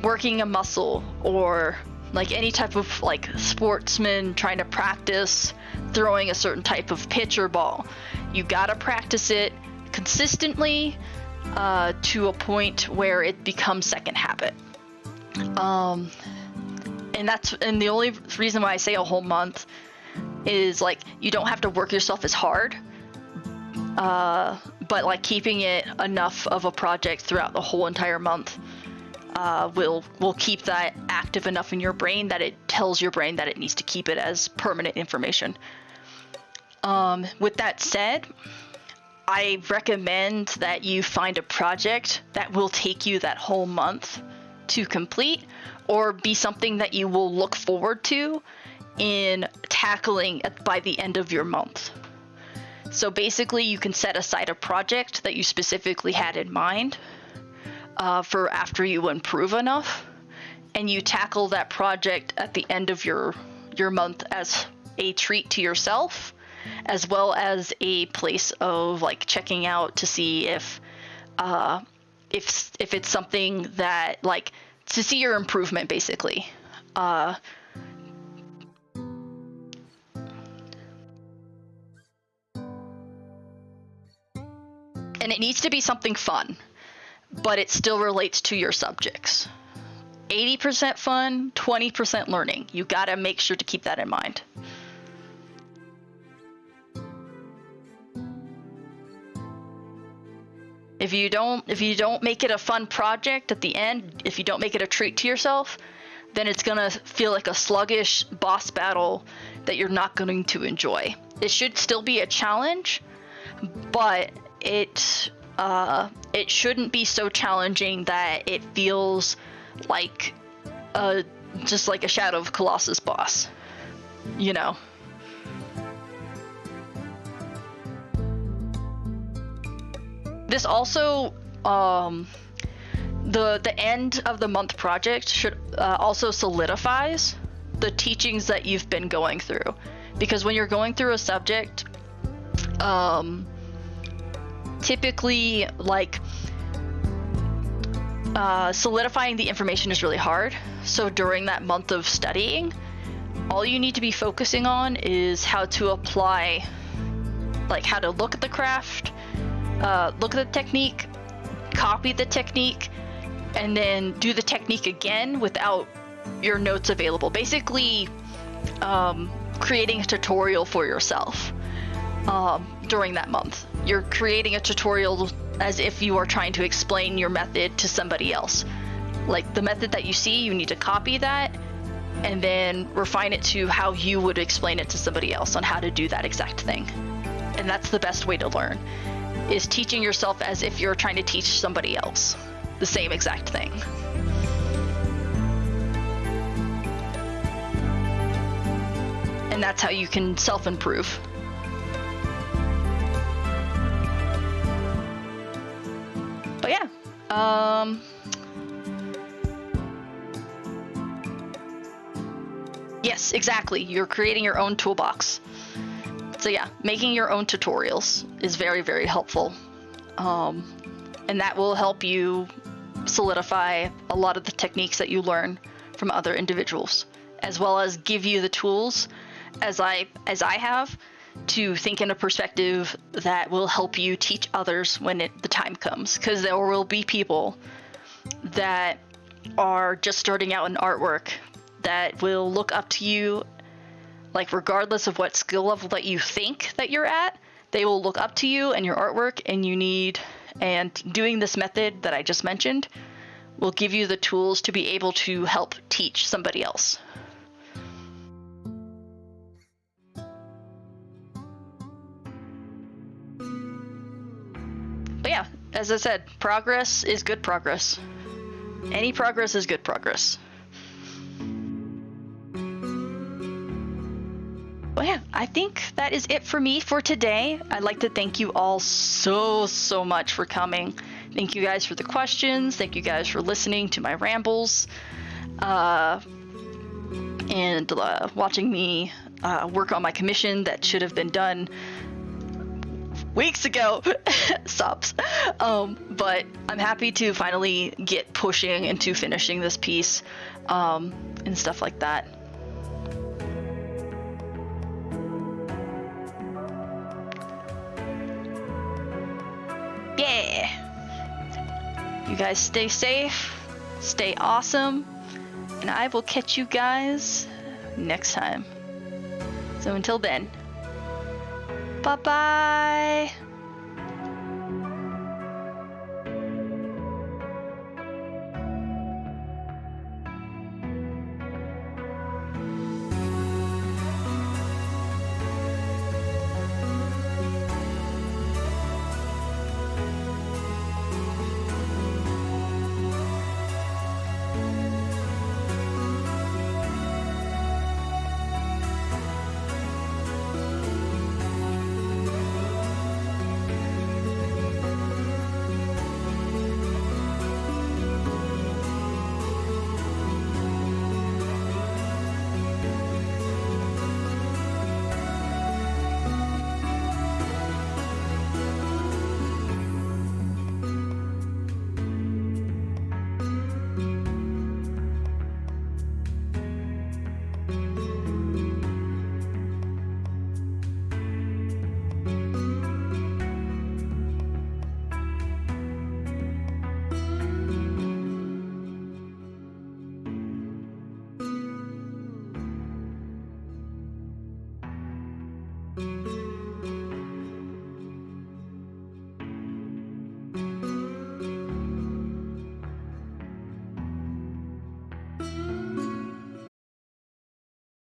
working a muscle, or like any type of like sportsman trying to practice throwing a certain type of pitch or ball. You gotta practice it consistently to a point where it becomes second habit. And the only reason why I say a whole month is like you don't have to work yourself as hard, but like keeping it enough of a project throughout the whole entire month will keep that active enough in your brain that it tells your brain that it needs to keep it as permanent information. With that said, I recommend that you find a project that will take you that whole month to complete, or be something that you will look forward to in tackling by the end of your month. So basically, you can set aside a project that you specifically had in mind for after you improve enough, and you tackle that project at the end of your month as a treat to yourself, as well as a place of like checking out to see if it's something that, like, to see your improvement, basically. And it needs to be something fun, but it still relates to your subjects. 80% fun, 20% learning. You gotta make sure to keep that in mind. If you don't make it a fun project at the end, if you don't make it a treat to yourself, then it's gonna feel like a sluggish boss battle that you're not going to enjoy. It should still be a challenge, but it shouldn't be so challenging that it feels like just like a Shadow of Colossus boss, you know. This also, the end of the month project should also solidifies the teachings that you've been going through, because when you're going through a subject, typically like solidifying the information is really hard. So during that month of studying, all you need to be focusing on is how to apply, like how to look at the craft, look at the technique, copy the technique, and then do the technique again without your notes available. Basically, creating a tutorial for yourself during that month. You're creating a tutorial as if you are trying to explain your method to somebody else. Like the method that you see, you need to copy that and then refine it to how you would explain it to somebody else on how to do that exact thing. And that's the best way to learn, is teaching yourself as if you're trying to teach somebody else the same exact thing. And that's how you can self-improve. But yeah, yes, exactly. You're creating your own toolbox. So yeah, making your own tutorials is very, very helpful. And that will help you solidify a lot of the techniques that you learn from other individuals, as well as give you the tools, as I have, to think in a perspective that will help you teach others when the time comes. Because there will be people that are just starting out in artwork that will look up to you, like regardless of what skill level that you think that you're at, they will look up to you and your artwork, and doing this method that I just mentioned will give you the tools to be able to help teach somebody else. But yeah, as I said, progress is good progress. Any progress is good progress. Well, yeah, I think that is it for me for today. I'd like to thank you all so much for coming. Thank you guys for the questions. Thank you guys for listening to my rambles. And watching me work on my commission that should have been done weeks ago. Stops. But I'm happy to finally get pushing into finishing this piece and stuff like that. Yeah! You guys stay safe, stay awesome, and I will catch you guys next time. So until then, bye-bye! Thank you.